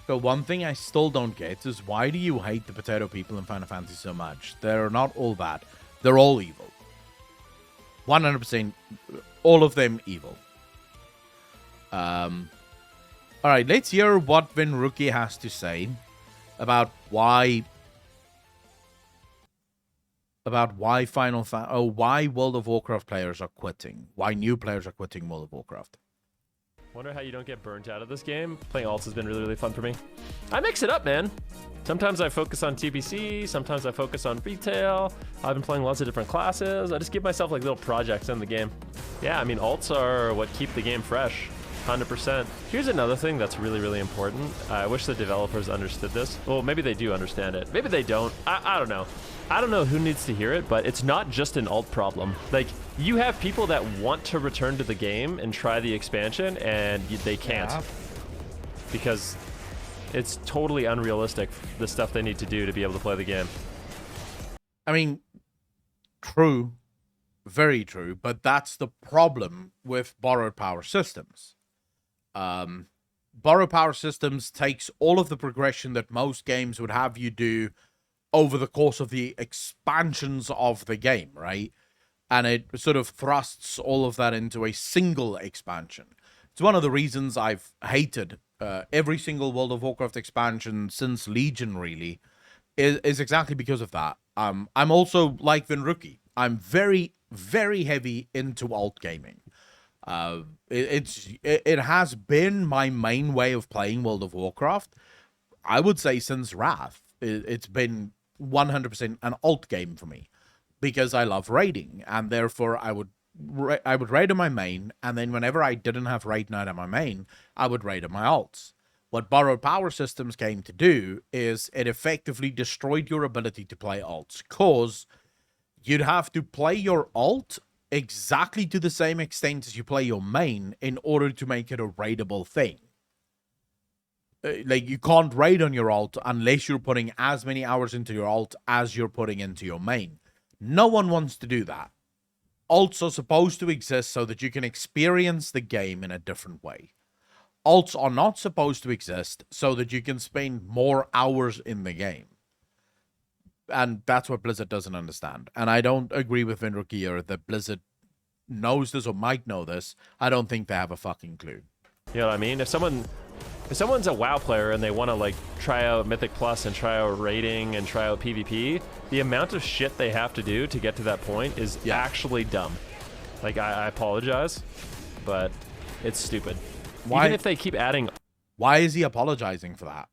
So one thing I still don't get is why do you hate the potato people in Final Fantasy so much? They're not all bad. They're all evil. 100%, all of them evil. Alright, let's hear what Venruki has to say about why why World of Warcraft players are quitting. Why new players are quitting World of Warcraft. Wonder how you don't get burnt out of this game. Playing alts has been really, really fun for me. I mix it up, man. Sometimes I focus on TBC, sometimes I focus on retail. I've been playing lots of different classes. I just give myself like little projects in the game. Yeah, I mean, alts are what keep the game fresh. 100%. Here's another thing that's really, really important. I wish the developers understood this. Well, maybe they do understand it. Maybe they don't. I don't know. I don't know who needs to hear it, but it's not just an alt problem. Like, you have people that want to return to the game and try the expansion, and they can't. Yeah. Because it's totally unrealistic, the stuff they need to do to be able to play the game. I mean, true. Very true. But that's the problem with borrowed power systems. Borrowed power systems takes all of the progression that most games would have you do over the course of the expansions of the game, right? And it sort of thrusts all of that into a single expansion. It's one of the reasons I've hated every single World of Warcraft expansion since Legion, really, is exactly because of that. I'm also like Venruki. I'm very, very heavy into alt gaming. It has been my main way of playing World of Warcraft. I would say since Wrath, it's been 100% an alt game for me because I love raiding, and therefore I would raid on my main, and then whenever I didn't have raid night on my main, I would raid on my alts. What borrowed power systems came to do is it effectively destroyed your ability to play alts, cause you'd have to play your alt exactly to the same extent as you play your main in order to make it a raidable thing. Like, you can't raid on your alt unless you're putting as many hours into your alt as you're putting into your main. No one wants to do that. Alts are supposed to exist so that you can experience the game in a different way. Alts are not supposed to exist so that you can spend more hours in the game. And that's what Blizzard doesn't understand. And I don't agree with Vindruk here that Blizzard knows this or might know this. I don't think they have a fucking clue. You know what I mean? If someone's a WoW player and they want to like try out Mythic Plus and try out raiding and try out PvP, the amount of shit they have to do to get to that point is actually dumb. Like, I apologize, but it's stupid. Why? Even if they keep adding... Why is he apologizing for that?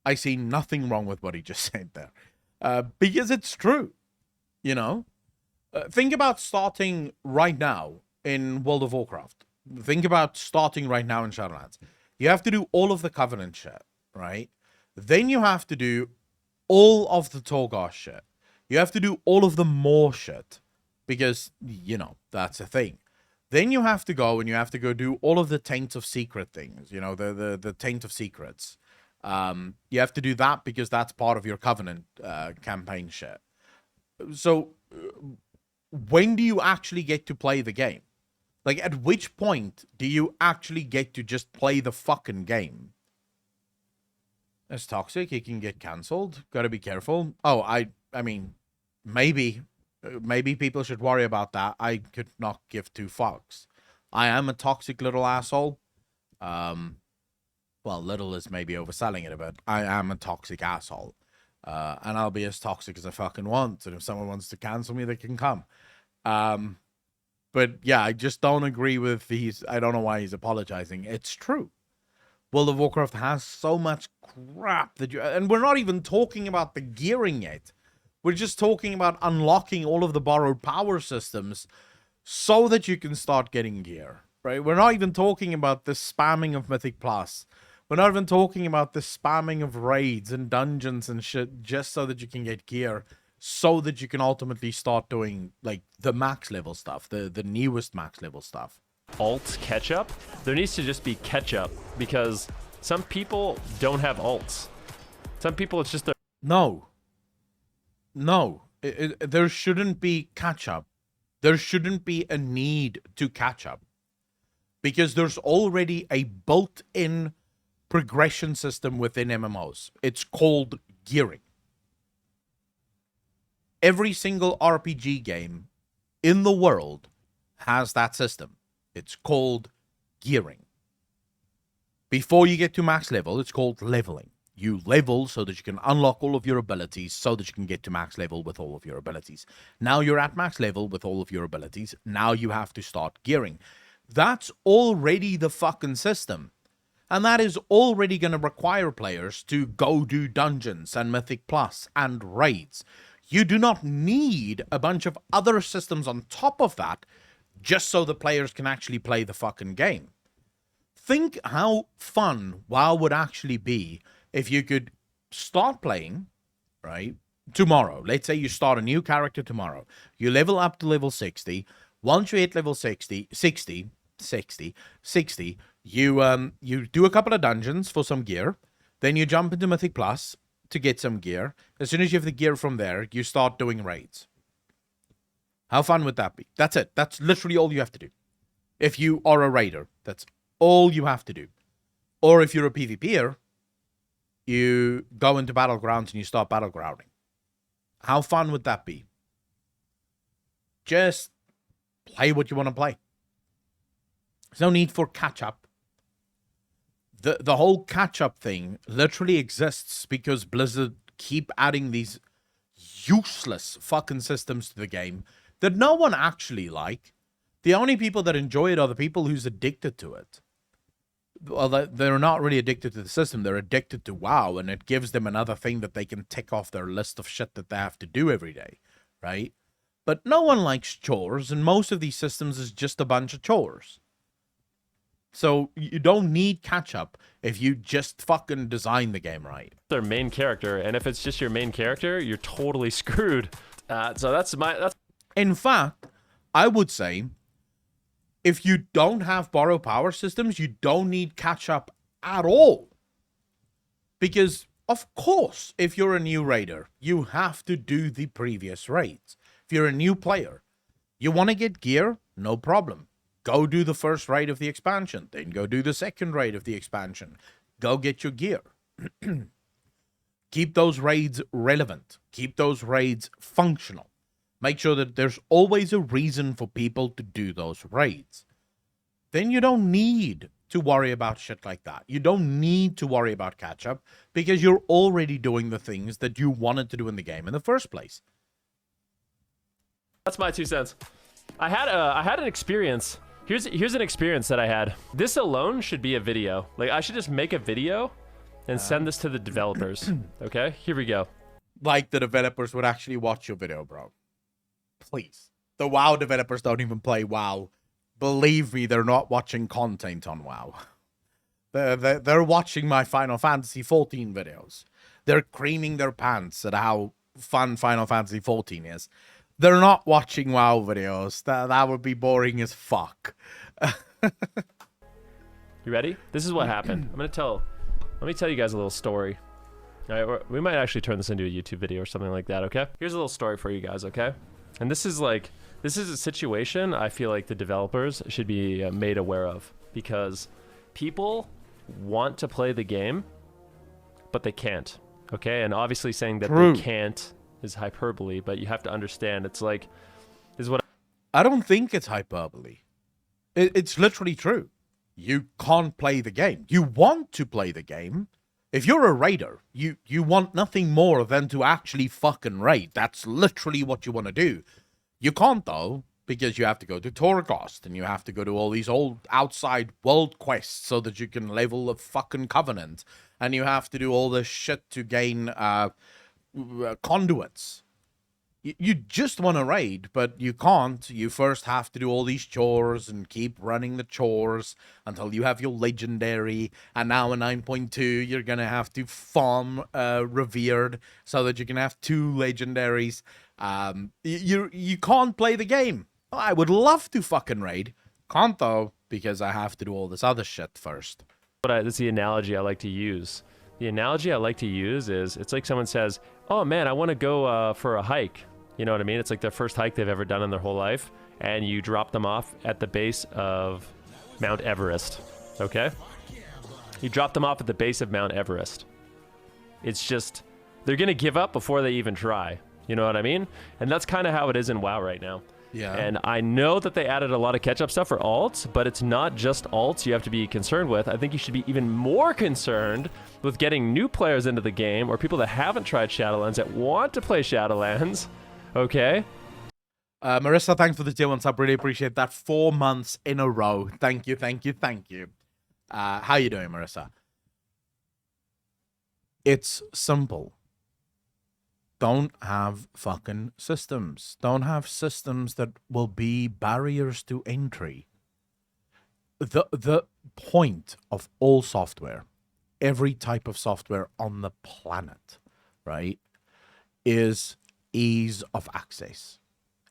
I see nothing wrong with what he just said there. Because it's true, you know? Think about starting right now in World of Warcraft. Think about starting right now in Shadowlands. You have to do all of the Covenant shit, right? Then you have to do all of the Torghast shit. You have to do all of the Maw shit. Because, you know, that's a thing. Then you have to go do all of the Taint of Secret things. You know, the Taint of Secrets. You have to do that because that's part of your Covenant campaign shit. So, when do you actually get to play the game? Like, at which point do you actually get to just play the fucking game? It's toxic. It can get cancelled. Gotta be careful. Oh, I mean, maybe people should worry about that. I could not give two fucks. I am a toxic little asshole. Well, little is maybe overselling it a bit. I am a toxic asshole. And I'll be as toxic as I fucking want. And if someone wants to cancel me, they can come. But yeah, I just don't agree with I don't know why he's apologizing. It's true. World of Warcraft has so much crap and we're not even talking about the gearing yet. We're just talking about unlocking all of the borrowed power systems so that you can start getting gear, right? We're not even talking about the spamming of Mythic Plus. We're not even talking about the spamming of raids and dungeons and shit just so that you can get gear, so that you can ultimately start doing, like, the max level stuff, the newest max level stuff. Alt catch-up? There needs to just be catch-up, because some people don't have alts. Some people, it's just their... No. There shouldn't be catch-up. There shouldn't be a need to catch up. Because there's already a built-in progression system within MMOs. It's called gearing. Every single RPG game in the world has that system. It's called gearing. Before you get to max level, it's called leveling. You level so that you can unlock all of your abilities so that you can get to max level with all of your abilities. Now you're at max level with all of your abilities. Now you have to start gearing. That's already the fucking system. And that is already going to require players to go do dungeons and Mythic Plus and raids. You do not need a bunch of other systems on top of that just so the players can actually play the fucking game. Think how fun WoW would actually be if you could start playing, right, tomorrow. Let's say you start a new character tomorrow. You level up to level 60. Once you hit level 60, you do a couple of dungeons for some gear. Then you jump into Mythic Plus to get some gear. As soon as you have the gear from there, you start doing raids. How fun would that be? That's it. That's literally all you have to do. If you are a raider, that's all you have to do. Or if you're a PvPer, you go into Battlegrounds and you start battlegrounding. How fun would that be? Just play what you want to play. There's no need for catch-up. The whole catch-up thing literally exists because Blizzard keep adding these useless fucking systems to the game that no one actually like. The only people that enjoy it are the people who's addicted to it. Well, they're not really addicted to the system. They're addicted to WoW, and it gives them another thing that they can tick off their list of shit that they have to do every day, right? But no one likes chores, and most of these systems is just a bunch of chores. So you don't need catch-up if you just fucking design the game right. Their main character, and if it's just your main character, you're totally screwed. So that's In fact, I would say, if you don't have borrow power systems, you don't need catch-up at all. Because, of course, if you're a new raider, you have to do the previous raids. If you're a new player, you want to get gear, no problem. Go do the first raid of the expansion, then go do the second raid of the expansion. Go get your gear. Keep those raids relevant. Keep those raids functional. Make sure that there's always a reason for people to do those raids. Then you don't need to worry about shit like that. You don't need to worry about catch-up because you're already doing the things that you wanted to do in the game in the first place. That's my 2 cents. I had an experience. Here's an experience that I had. This alone should be a video. Like, I should just make a video and send this to the developers. Okay, here we go. Like the developers would actually watch your video, bro. Please. The WoW developers don't even play WoW. Believe me, they're not watching content on WoW. They're watching my Final Fantasy XIV videos. They're creaming their pants at how fun Final Fantasy XIV is. They're not watching WoW videos. That would be boring as fuck. You ready? This is what happened. Let me tell you guys a little story. All right, we might actually turn this into a YouTube video or something like that, okay? Here's a little story for you guys, okay? And this is a situation I feel like the developers should be made aware of, because people want to play the game, but they can't, okay? And obviously saying that True. they can't is hyperbole, but you have to understand it's like, this is what I don't think it's hyperbole. It's literally true. You can't play the game. You want to play the game. If you're a raider, you want nothing more than to actually fucking raid. That's literally what you want to do. You can't, though, because you have to go to Torghast, and you have to go to all these old outside world quests so that you can level the fucking Covenant, and you have to do all this shit to gain conduits. You just want to raid, but you can't. You first have to do all these chores and keep running the chores until you have your legendary. And now in 9.2, you're going to have to farm Revered so that you can have 2 legendaries. You can't play the game. I would love to fucking raid. Can't, though, because I have to do all this other shit first. That's the analogy I like to use. The analogy I like to use is, it's like someone says, oh man, I want to go for a hike. You know what I mean? It's like their first hike they've ever done in their whole life, and you drop them off at the base of Mount Everest, okay? You drop them off at the base of Mount Everest. It's just, they're going to give up before they even try. You know what I mean? And that's kind of how it is in WoW right now. Yeah. And I know that they added a lot of catch-up stuff for alts, but it's not just alts you have to be concerned with. I think you should be even more concerned with getting new players into the game, or people that haven't tried Shadowlands that want to play Shadowlands. Okay. Marissa, thanks for the tier 1 sub. Really appreciate that. 4 months in a row. Thank you, thank you, thank you. How you doing, Marissa? It's simple. Don't have fucking systems. Don't have systems that will be barriers to entry. The point of all software, every type of software on the planet, right, is ease of access.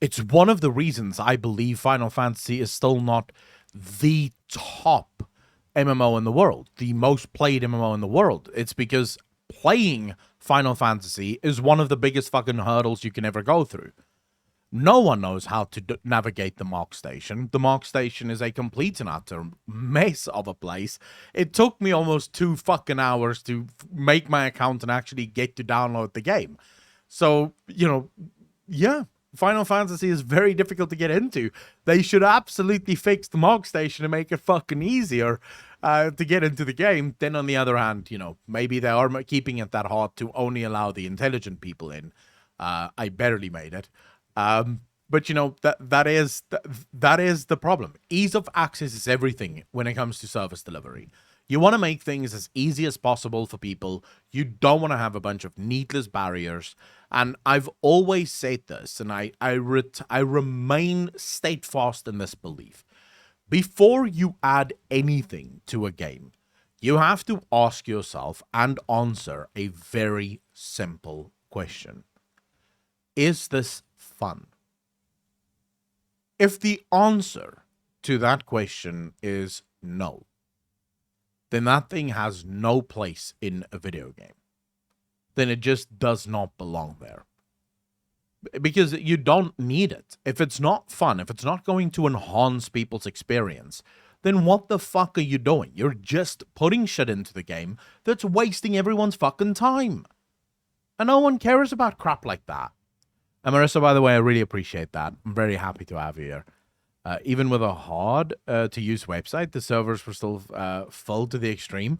It's one of the reasons I believe Final Fantasy is still not the top MMO in the world, the most played MMO in the world. It's because playing Final Fantasy is one of the biggest fucking hurdles you can ever go through. No one knows how to navigate the Mark Station. The Mark Station is a complete and utter mess of a place. It took me almost 2 fucking hours to make my account and actually get to download the game. So, you know, yeah, Final Fantasy is very difficult to get into. They should absolutely fix the Mark Station and make it fucking easier to get into the game. Then on the other hand, you know, maybe they are keeping it that hard to only allow the intelligent people in. I barely made it. But you know, that is the problem. Ease of access is everything when it comes to service delivery. You want to make things as easy as possible for people. You don't want to have a bunch of needless barriers. And I've always said this, and I remain steadfast in this belief. Before you add anything to a game, you have to ask yourself and answer a very simple question. Is this fun? If the answer to that question is no, then that thing has no place in a video game. Then it just does not belong there. Because you don't need it. If it's not fun, if it's not going to enhance people's experience, then what the fuck are you doing? You're just putting shit into the game that's wasting everyone's fucking time. And no one cares about crap like that. And Marissa, by the way, I really appreciate that. I'm very happy to have you here. Even with a hard to use website, the servers were still full to the extreme.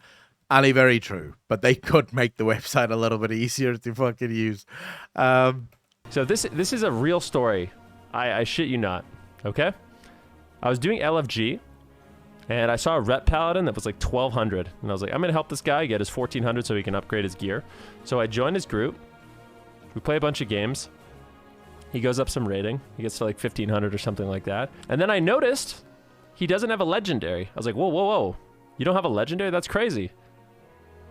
Ali, very true. But they could make the website a little bit easier to fucking use. So this is a real story. I shit you not. Okay? I was doing LFG, and I saw a rep paladin that was like 1200. And I was like, I'm going to help this guy get his 1400 so he can upgrade his gear. So I joined his group. We play a bunch of games. He goes up some rating. He gets to like 1500 or something like that. And then I noticed he doesn't have a legendary. I was like, whoa, whoa, whoa. You don't have a legendary? That's crazy.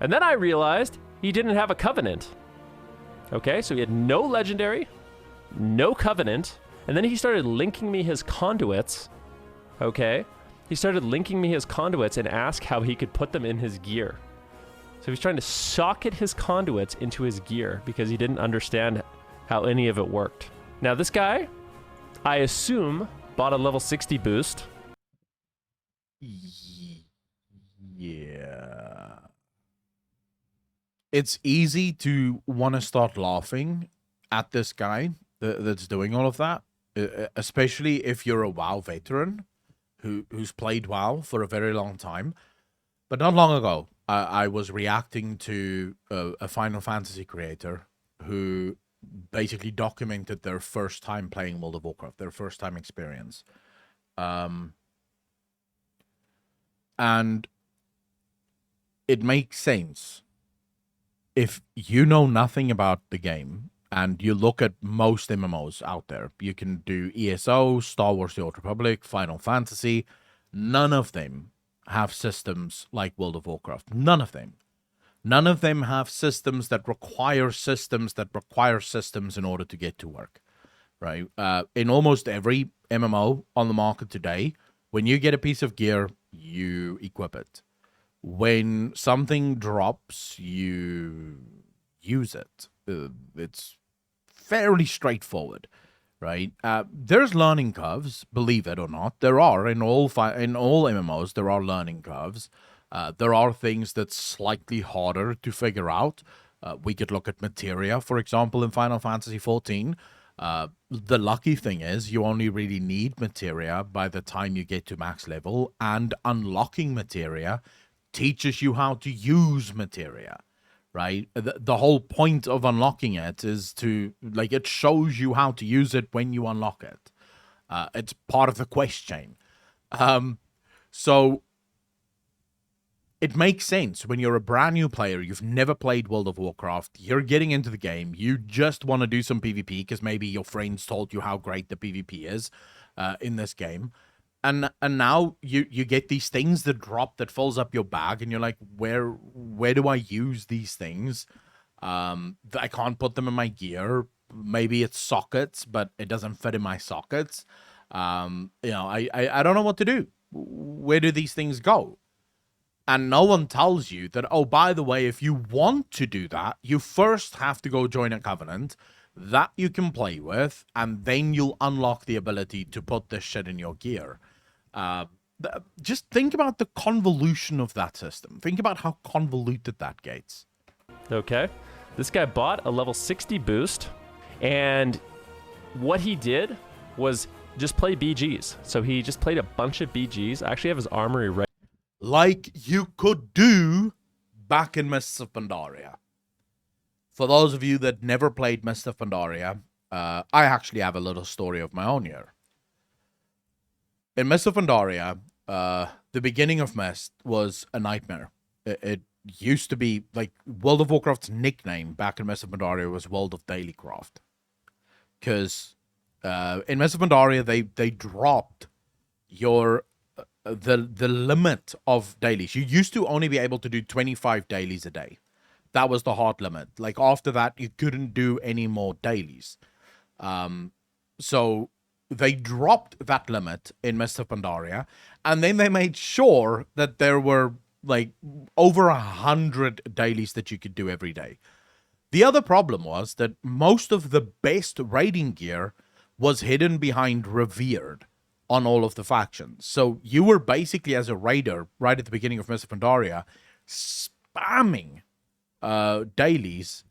And then I realized he didn't have a covenant. Okay, so he had no legendary, no covenant. And then he started linking me his conduits. Okay, he started linking me his conduits and asked how he could put them in his gear. So he's trying to socket his conduits into his gear because he didn't understand how any of it worked. Now, this guy, I assume, bought a level 60 boost. Yeah. It's easy to want to start laughing at this guy that's doing all of that, especially if you're a WoW veteran who's played WoW for a very long time. But not long ago, I was reacting to a Final Fantasy creator who basically documented their first time playing World of Warcraft, their first time experience. And it makes sense. If you know nothing about the game and you look at most MMOs out there, you can do ESO, Star Wars The Old Republic, Final Fantasy. None of them have systems like World of Warcraft. None of them. None of them have systems that require systems in order to get to work, right? In almost every MMO on the market today, when you get a piece of gear, you equip it. When something drops, you use it. It's fairly straightforward, right? There's learning curves, believe it or not. There are in all MMOs. There are learning curves. There are things that's slightly harder to figure out. We could look at materia, for example, in Final Fantasy XIV. The lucky thing is you only really need materia by the time you get to max level, and unlocking materia teaches you how to use materia, right? The whole point of unlocking it is to, like, it shows you how to use it when you unlock it. It's part of the quest chain. So it makes sense when you're a brand new player, you've never played World of Warcraft, you're getting into the game, you just want to do some PvP because maybe your friends told you how great the PvP is in this game. And now you get these things that drop that fills up your bag, and you're like, where do I use these things? I can't put them in my gear. Maybe it's sockets, but it doesn't fit in my sockets. I don't know what to do. Where do these things go? And no one tells you that, oh, by the way, if you want to do that, you first have to go join a covenant that you can play with, and then you'll unlock the ability to put this shit in your gear. Just think about the convolution of that system. Think about how convoluted that gets. Okay. This guy bought a level 60 boost, and what he did was just play BGs. So he just played a bunch of BGs. I actually have his armory right. Like you could do back in Mists of Pandaria. For those of you that never played Mists of Pandaria, I actually have a little story of my own here. In Mist of Pandaria, the beginning of Mist was a nightmare. It used to be like World of Warcraft's nickname back in Mist of Pandaria was World of Dailycraft, because in Mist of Pandaria they dropped your the limit of dailies. You used to only be able to do 25 dailies a day. That was the hard limit. Like after that, you couldn't do any more dailies. So they dropped that limit in Mist of Pandaria, and then they made sure that there were like over 100 dailies that you could do every day. The other problem was that most of the best raiding gear was hidden behind Revered on all of the factions. So you were basically, as a raider, right at the beginning of Mist of Pandaria, spamming dailies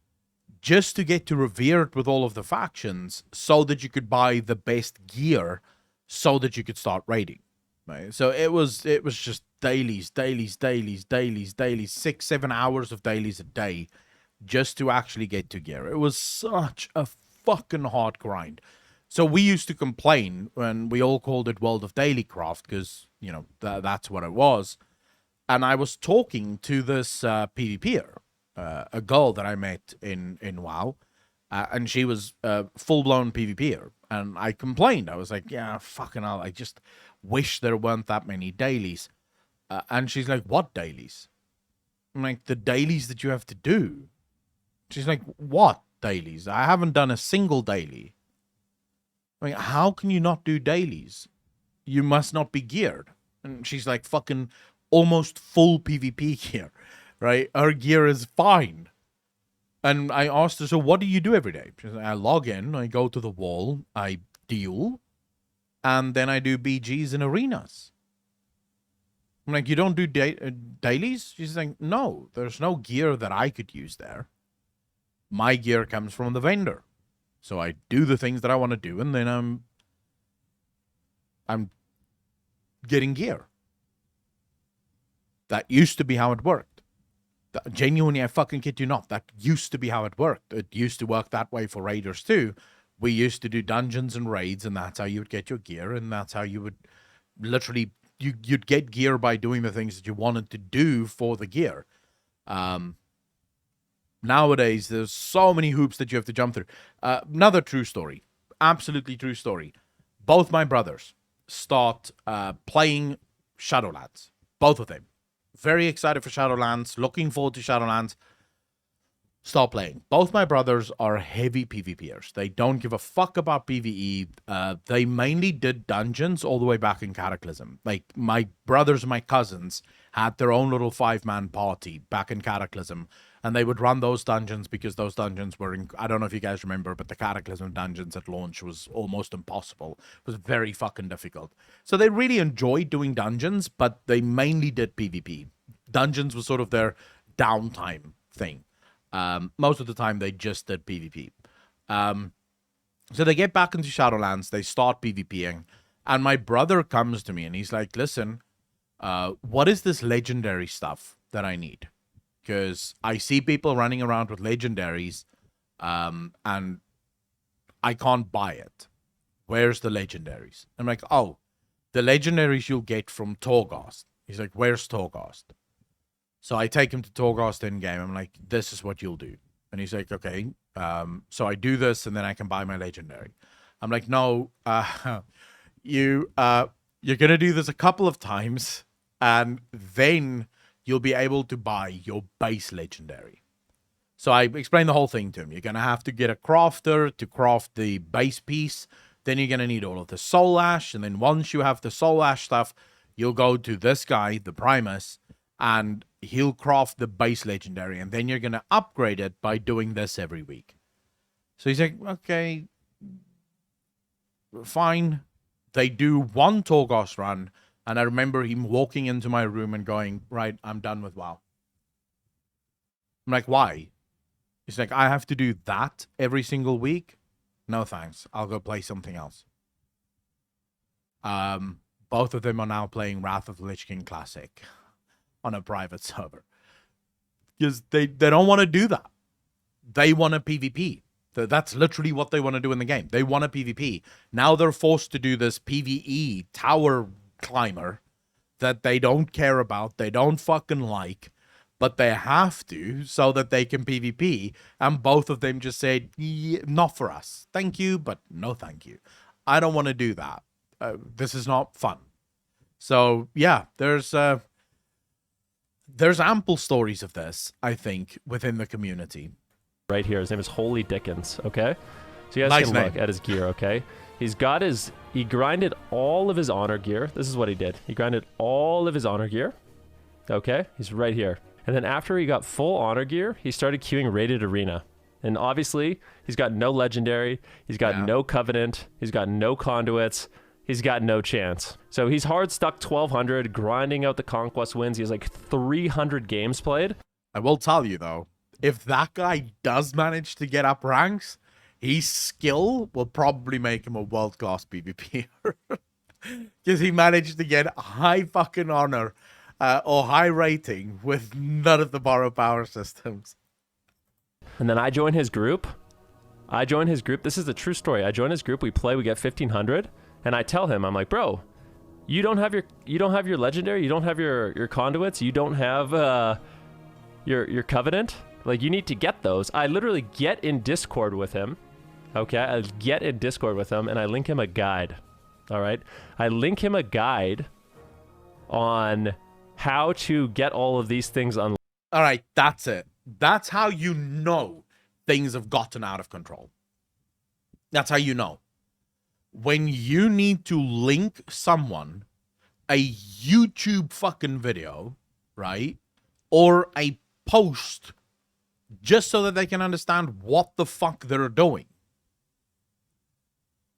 just to get to Revered with all of the factions so that you could buy the best gear so that you could start raiding. Right? So it was just dailies, 6-7 hours of dailies a day just to actually get to gear. It was such a fucking hard grind. So we used to complain when we all called it World of Dailycraft because, you know, that's what it was. And I was talking to this PvPer, a girl that I met in WoW, and she was a full-blown PvPer. And I complained. I was like, yeah, fucking hell, I just wish there weren't that many dailies. And she's like, what dailies? I'm like, the dailies that you have to do. She's like, what dailies? I haven't done a single daily. I mean, how can you not do dailies? You must not be geared. And she's like fucking almost full PvP gear, right? Her gear is fine. And I asked her, so what do you do every day? She's like, I log in, I go to the wall, I deal, and then I do BGs in arenas. I'm like, you don't do dailies? She's like, no, there's no gear that I could use there. My gear comes from the vendor. So I do the things that I want to do, and then I'm getting gear. That used to be how it worked. Genuinely, I fucking kid you not. That used to be how it worked. It used to work that way for raiders too. We used to do dungeons and raids, and that's how you would get your gear, and that's how you would literally, you'd get gear by doing the things that you wanted to do for the gear. Nowadays, there's so many hoops that you have to jump through. Another true story. Absolutely true story. Both my brothers start playing Shadowlands. Both of them. Very excited for Shadowlands. Looking forward to Shadowlands. Start playing. Both my brothers are heavy PvPers. They don't give a fuck about PvE. They mainly did dungeons all the way back in Cataclysm. Like, my brothers and my cousins had their own little 5-man party back in Cataclysm. And they would run those dungeons because those dungeons were, I don't know if you guys remember, but the Cataclysm dungeons at launch was almost impossible. It was very fucking difficult. So they really enjoyed doing dungeons, but they mainly did PvP. Dungeons was sort of their downtime thing. Most of the time they just did PvP. So they get back into Shadowlands, they start PvPing, and my brother comes to me and he's like, listen, what is this legendary stuff that I need? Because I see people running around with legendaries, and I can't buy it. Where's the legendaries? I'm like, oh, the legendaries you'll get from Torghast. He's like, where's Torghast? So I take him to Torghast in-game. I'm like, this is what you'll do. And he's like, okay. So I do this, and then I can buy my legendary. I'm like, no, you're going to do this a couple of times, and then you'll be able to buy your base legendary. So I explained the whole thing to him. You're going to have to get a crafter to craft the base piece. Then you're going to need all of the soul ash. And then once you have the soul ash stuff, you'll go to this guy, the Primus, and he'll craft the base legendary. And then you're going to upgrade it by doing this every week. So he's like, okay, fine. They do one Torghast run. And I remember him walking into my room and going, right, I'm done with WoW. I'm like, why? He's like, I have to do that every single week? No thanks. I'll go play something else. Both of them are now playing Wrath of the Lich King Classic on a private server. Because they don't want to do that. They want a PvP. That's literally what they want to do in the game. They want a PvP. Now they're forced to do this PvE tower climber that they don't care about, they don't fucking like, but they have to so that they can PvP. And both of them just said, yeah, not for us. Thank you, but no thank you. I don't want to do that. This is not fun. So, yeah, there's ample stories of this, I think, within the community. Right here. His name is Holy Dickens, okay? So you guys Nice can look name. at his gear, okay? He grinded all of his honor gear. This is what he did. He grinded all of his honor gear, okay? He's right here. And then after he got full honor gear, he started queuing rated arena. And obviously, he's got no legendary, he's got no covenant, he's got no conduits, he's got no chance. So he's hard stuck 1200, grinding out the conquest wins. He has like 300 games played. I will tell you, though, if that guy does manage to get up ranks, his skill will probably make him a world-class PvPer. Because he managed to get high fucking honor or high rating with none of the borrow power systems. And then I join his group. This is the true story. I join his group. We play. We get 1500. And I tell him, I'm like, bro, you don't have your legendary. You don't have your conduits. You don't have your covenant. Like, you need to get those. I literally get in Discord with him. Okay, I get in Discord with him, and I link him a guide. All right, I link him a guide on how to get all of these things unlocked. All right, that's it. That's how you know things have gotten out of control. That's how you know. When you need to link someone a YouTube fucking video, right? Or a post just so that they can understand what the fuck they're doing.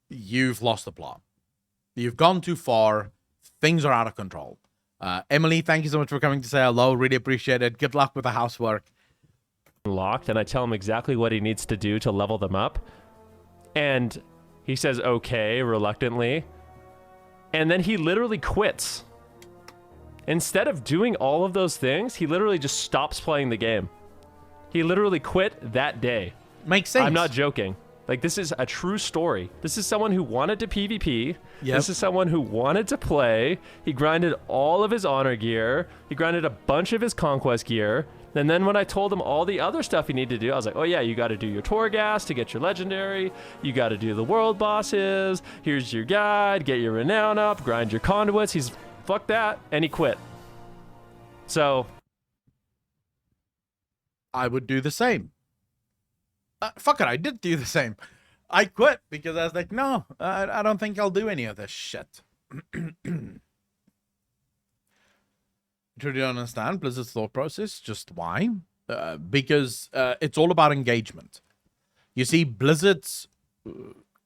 You've lost the plot. You've gone too far. Things are out of control. Emily, thank you so much for coming to say hello. Really appreciate it. Good luck with the housework. Unlocked, and I tell him exactly what he needs to do to level them up. And he says okay, reluctantly. And then he literally quits. Instead of doing all of those things, he literally just stops playing the game. He literally quit that day. Makes sense. I'm not joking. Like, this is a true story. This is someone who wanted to PvP. Yep. This is someone who wanted to play. He grinded all of his honor gear. He grinded a bunch of his conquest gear. And then when I told him all the other stuff he needed to do, I was like, oh yeah, you got to do your Torghast to get your legendary. You got to do the world bosses. Here's your guide. Get your renown up. Grind your conduits. He's fuck that. And he quit. So I would do the same. Fuck it, I did do the same. I quit because I was like, no, I don't think I'll do any of this shit. Truly don't understand Blizzard's thought process. Just why? Because it's all about engagement. You see, Blizzard's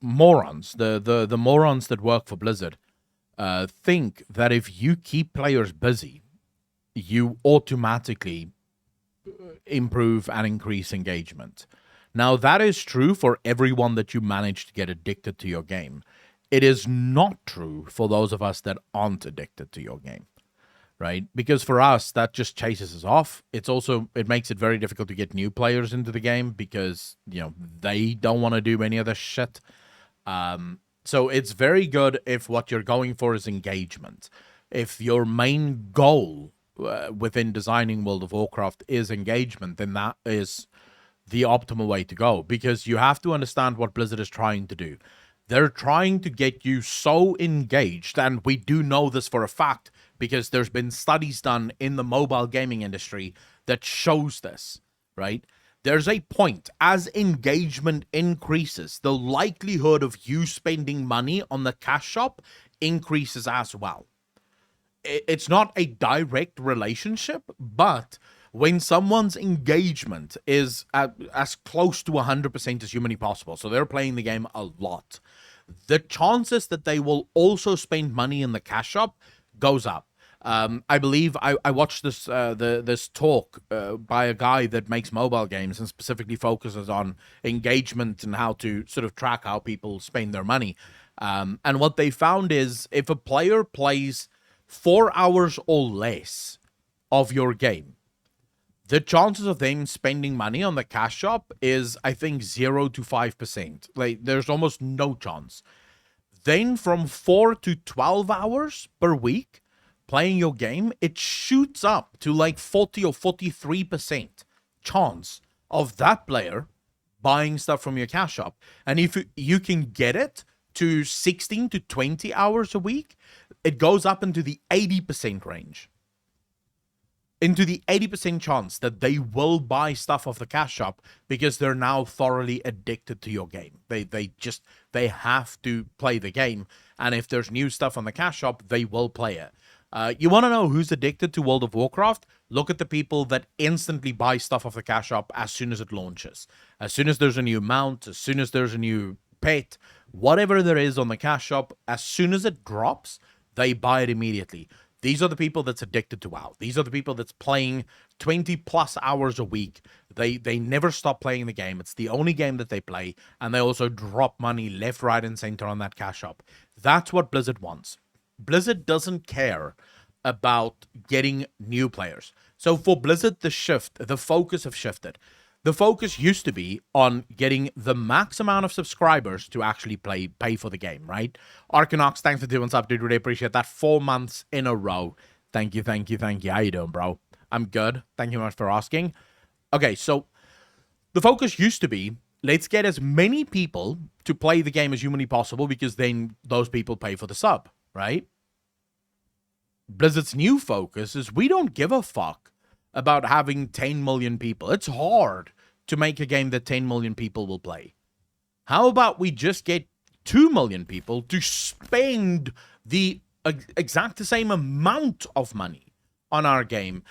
morons, the morons that work for Blizzard, think that if you keep players busy, you automatically improve and increase engagement. Now, that is true for everyone that you manage to get addicted to your game. It is not true for those of us that aren't addicted to your game, right? Because for us, that just chases us off. It makes it very difficult to get new players into the game because, they don't want to do any of this shit. So it's very good if what you're going for is engagement. If your main goal within designing World of Warcraft is engagement, then that is the optimal way to go, because you have to understand what Blizzard is trying to do. They're trying to get you so engaged, and we do know this for a fact because there's been studies done in the mobile gaming industry that shows this, right? There's a point, as engagement increases, the likelihood of you spending money on the cash shop increases as well. It's not a direct relationship, but when someone's engagement is as close to 100% as humanly possible, so they're playing the game a lot, the chances that they will also spend money in the cash shop goes up. I believe I watched this talk by a guy that makes mobile games and specifically focuses on engagement and how to sort of track how people spend their money. And what they found is if a player plays 4 hours or less of your game, the chances of them spending money on the cash shop is, I think, 0 to 5%. Like, there's almost no chance. Then from 4 to 12 hours per week playing your game, it shoots up to like 40 or 43% chance of that player buying stuff from your cash shop. And if you can get it to 16 to 20 hours a week, it goes up into the 80% range. Into the 80% chance that they will buy stuff off the cash shop because they're now thoroughly addicted to your game. They have to play the game, and if there's new stuff on the cash shop, they will play it. You want to know who's addicted to World of Warcraft? Look at the people that instantly buy stuff off the cash shop as soon as it launches. As soon as there's a new mount, as soon as there's a new pet, whatever there is on the cash shop, as soon as it drops, they buy it immediately. These are the people that's addicted to WoW. These are the people that's playing 20 plus hours a week. They never stop playing the game. It's the only game that they play, and they also drop money left, right, and center on that cash shop. That's what Blizzard wants. Blizzard doesn't care about getting new players. So for Blizzard, the focus have shifted. The focus used to be on getting the max amount of subscribers to actually pay for the game, right? Arcanox, thanks for doing up, dude. Really appreciate that. 4 months in a row. Thank you. How you doing, bro? I'm good. Thank you very much for asking. Okay, so the focus used to be, let's get as many people to play the game as humanly possible, because then those people pay for the sub, right? Blizzard's new focus is, we don't give a fuck about having 10 million people. It's hard to make a game that 10 million people will play. How about we just get 2 million people to spend the exact same amount of money on our game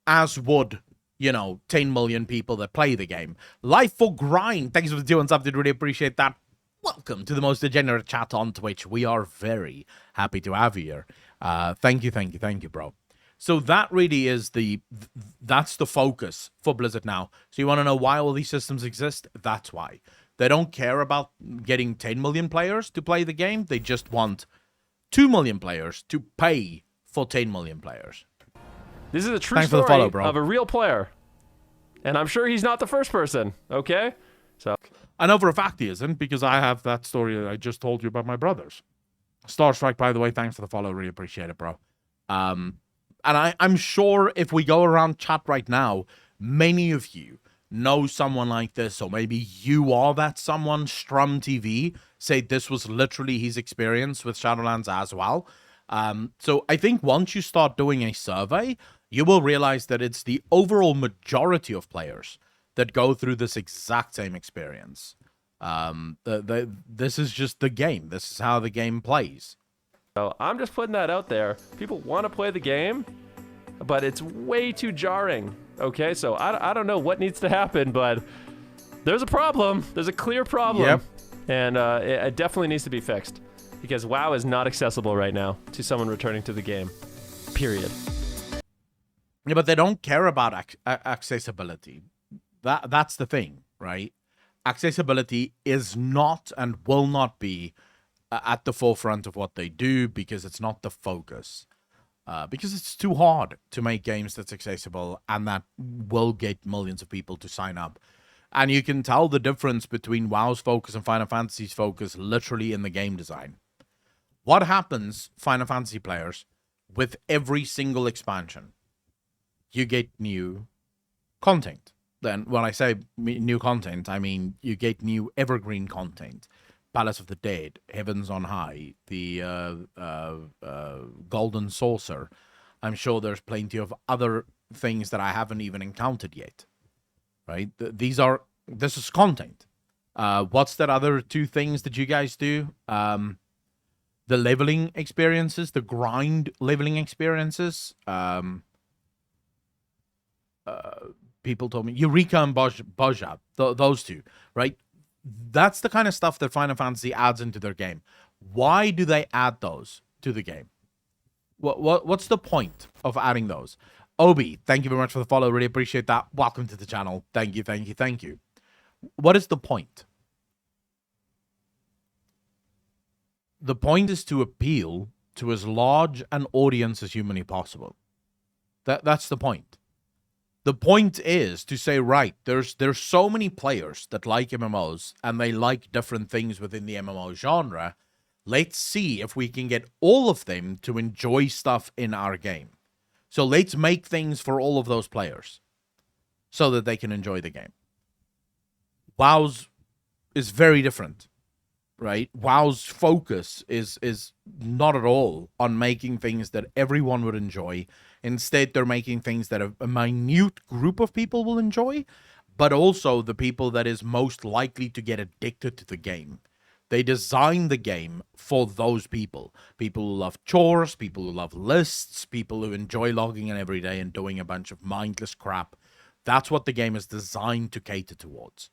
as would, 10 million people that play the game. Life for Grind, thanks for doing something, really appreciate that. Welcome to the most degenerate chat on Twitch. We are very happy to have you here. Thank you, bro. So that really is that's the focus for Blizzard now. So you want to know why all these systems exist? That's why. They don't care about getting 10 million players to play the game. They just want 2 million players to pay for 10 million players. This is a true story of a real player. And I'm sure he's not the first person, okay? So I know for a fact he isn't, because I have that story I just told you about my brothers. Star Strike, by the way, thanks for the follow. Really appreciate it, bro. And I'm sure if we go around chat right now, many of you know someone like this, or maybe you are that someone. Strum TV said this was literally his experience with Shadowlands as well. So I think once you start doing a survey, you will realize that it's the overall majority of players that go through this exact same experience. This is just the game. This is how the game plays. So I'm just putting that out there. People want to play the game, but it's way too jarring. Okay, so I don't know what needs to happen, but there's a problem. There's a clear problem. Yep. And it definitely needs to be fixed, because WoW is not accessible right now to someone returning to the game. Period. Yeah, but they don't care about accessibility. That's the thing, right? Accessibility is not and will not be at the forefront of what they do, because it's not the focus. Because it's too hard to make games that's accessible and that will get millions of people to sign up. And you can tell the difference between WoW's focus and Final Fantasy's focus literally in the game design. What happens, Final Fantasy players, with every single expansion? You get new content. Then when I say new content, I mean you get new evergreen content. Palace of the Dead, Heavens on High, the Golden Saucer. I'm sure there's plenty of other things that I haven't even encountered yet. Right? This is content. What's that other two things that you guys do? The leveling experiences, the grind leveling experiences. People told me Eureka and Boja, those two, right? That's the kind of stuff that Final Fantasy adds into their game. Why do they add those to the game? What's the point of adding those? Obi, thank you very much for the follow. Really appreciate that. Welcome to the channel. Thank you. What is the point? The point is to appeal to as large an audience as humanly possible. That's the point. The point is to say, right, there's so many players that like MMOs and they like different things within the MMO genre. Let's see if we can get all of them to enjoy stuff in our game. So let's make things for all of those players so that they can enjoy the game. WoW's is very different, right? WoW's focus is not at all on making things that everyone would enjoy. Instead, they're making things that a minute group of people will enjoy, but also the people that is most likely to get addicted to the game. They design the game for those people. People who love chores, people who love lists, people who enjoy logging in every day and doing a bunch of mindless crap. That's what the game is designed to cater towards.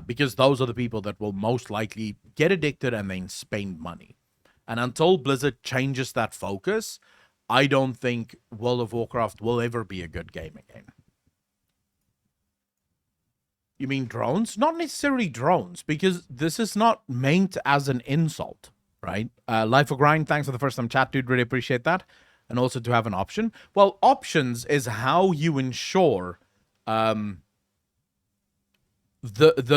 Because those are the people that will most likely get addicted and then spend money. And until Blizzard changes that focus, I don't think World of Warcraft will ever be a good game again. You mean drones? Not necessarily drones, because this is not meant as an insult, right? Life of Grind, thanks for the first time chat, dude. Really appreciate that. And also to have an option. Well, options is how you ensure the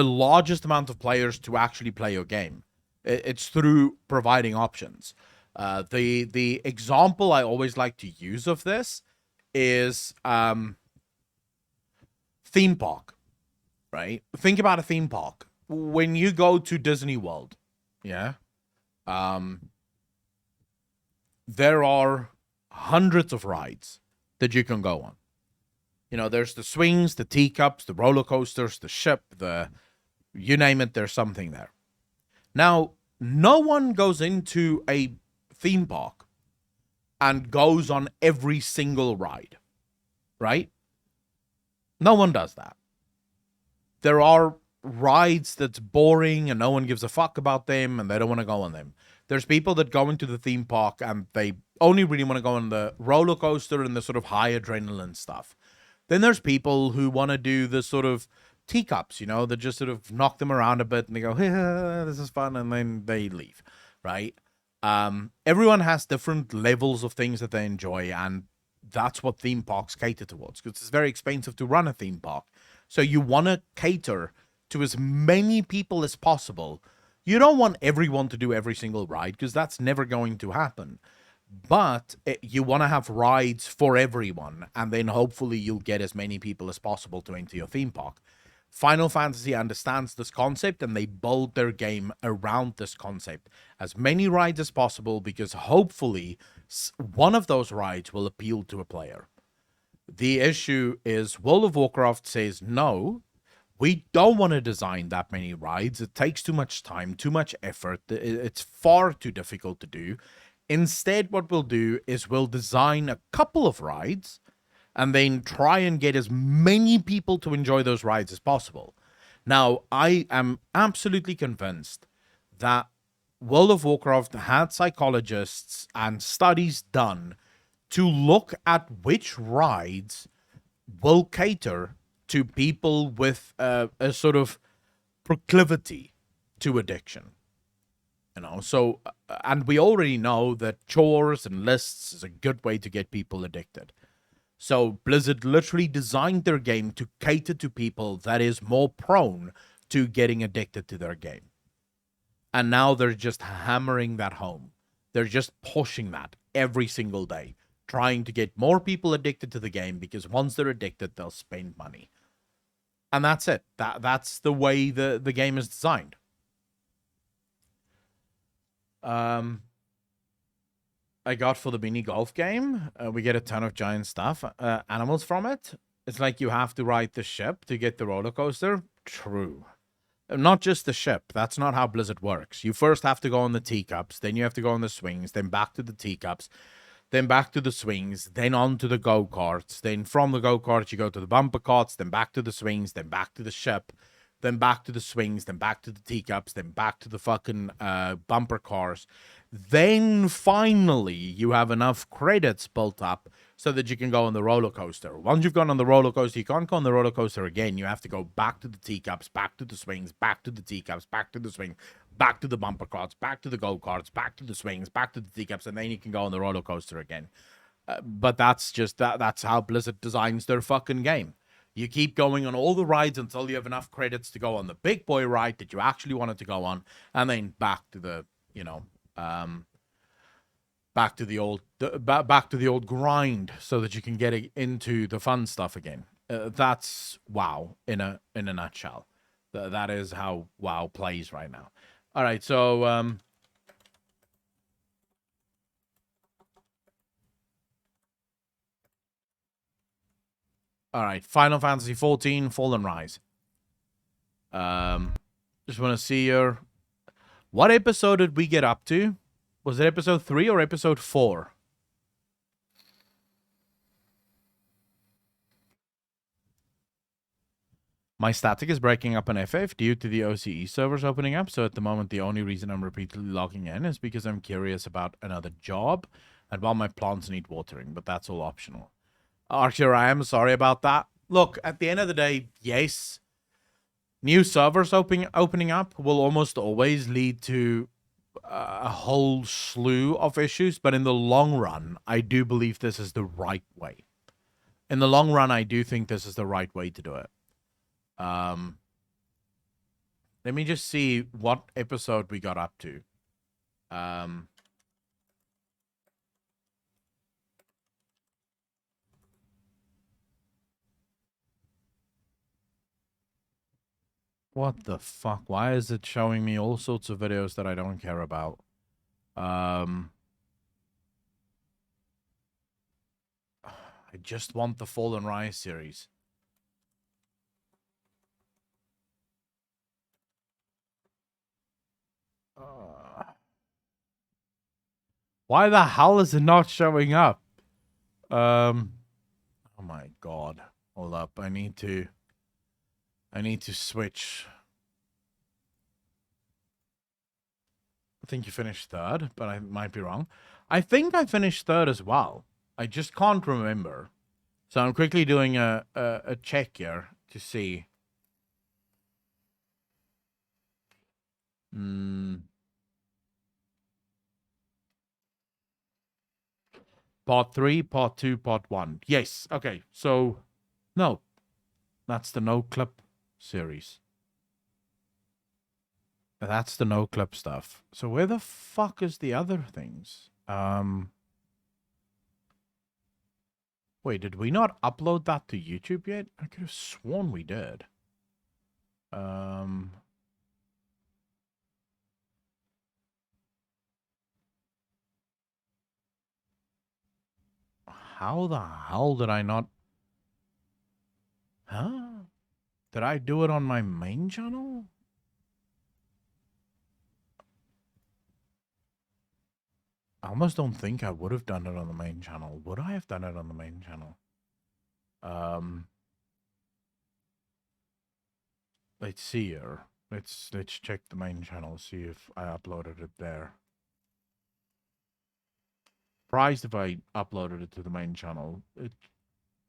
largest amount of players to actually play your game. It's through providing options. The example I always like to use of this is theme park. Right? Think about a theme park. When you go to Disney World, yeah, there are hundreds of rides that you can go on. You know, there's the swings, the teacups, the roller coasters, the ship, you name it, there's something there. Now, no one goes into a theme park and goes on every single ride, right? No one does that. There are rides that's boring and no one gives a fuck about them and they don't want to go on them. There's people that go into the theme park and they only really want to go on the roller coaster and the sort of high adrenaline stuff. Then there's people who want to do the sort of teacups, you know, that just sort of knock them around a bit and they go, yeah, this is fun, and then they leave, right? Everyone has different levels of things that they enjoy, and that's what theme parks cater towards, because it's very expensive to run a theme park. So you want to cater to as many people as possible. You don't want everyone to do every single ride, because that's never going to happen. But you want to have rides for everyone, and then hopefully you'll get as many people as possible to enter your theme park. Final Fantasy understands this concept, and they build their game around this concept. As many rides as possible, because hopefully one of those rides will appeal to a player. The issue is World of Warcraft says, no, we don't want to design that many rides. It takes too much time, too much effort. It's far too difficult to do. Instead, what we'll do is we'll design a couple of rides and then try and get as many people to enjoy those rides as possible. Now, I am absolutely convinced that World of Warcraft had psychologists and studies done to look at which rides will cater to people with a sort of proclivity to addiction. You know, so, and we already know that chores and lists is a good way to get people addicted. So Blizzard literally designed their game to cater to people that is more prone to getting addicted to their game. And now they're just hammering that home. They're just pushing that every single day, trying to get more people addicted to the game, because once they're addicted, they'll spend money. And that's it. That's the way the game is designed. I got for the mini golf game, we get a ton of giant stuff, animals from it. It's like you have to ride the ship to get the roller coaster. True. Not just the ship. That's not how Blizzard works. You first have to go on the teacups, then you have to go on the swings, then back to the teacups, then back to the swings, then on to the go-karts, then from the go-karts you go to the bumper carts, then back to the swings, then back to the ship, then back to the swings, then back to the teacups, then back to the fucking bumper cars. Then finally you have enough credits built up so that you can go on the roller coaster. Once you've gone on the roller coaster, you can't go on the roller coaster again. You have to go back to the teacups, back to the swings, back to the teacups, back to the swing, back to the bumper carts, back to the go-karts, back to the swings, back to the teacups, and then you can go on the roller coaster again. But that's just that's how Blizzard designs their fucking game. You keep going on all the rides until you have enough credits to go on the big boy ride that you actually wanted to go on, and then back to the, back to the old back to the old grind so that you can get into the fun stuff again. That's WoW in a nutshell. That is how WoW plays right now. All right, so all right, Final Fantasy 14 Fallen Rise. Just want to see here. What episode did we get up to? Was it episode 3 or episode 4? My static is breaking up on FF due to the OCE servers opening up, so at the moment the only reason I'm repeatedly logging in is because I'm curious about another job and while my plants need watering, but that's all optional. Archer, I am sorry about that. Look, at the end of the day, yes, new servers opening up will almost always lead to a whole slew of issues, but in the long run, I do believe this is the right way. In the long run, I do think this is the right way to do it. Let me just see what episode we got up to. What the fuck? Why is it showing me all sorts of videos that I don't care about? I just want the Fallen Rise series. Why the hell is it not showing up? Oh my god. Hold up. I need to switch. I think you finished third, but I might be wrong. I think I finished third as well. I just can't remember. So I'm quickly doing a check here to see. Part 3, Part 2, Part 1. Yes, okay. So, no. That's the no clip series. That's the no clip stuff. So where the fuck is the other things? Wait, did we not upload that to YouTube yet? I could have sworn we did. How the hell did I not... Huh? Did I do it on my main channel? I almost don't think I would have done it on the main channel. Would I have done it on the main channel? Let's see here. Let's check the main channel, see if I uploaded it there. Surprised if I uploaded it to the main channel.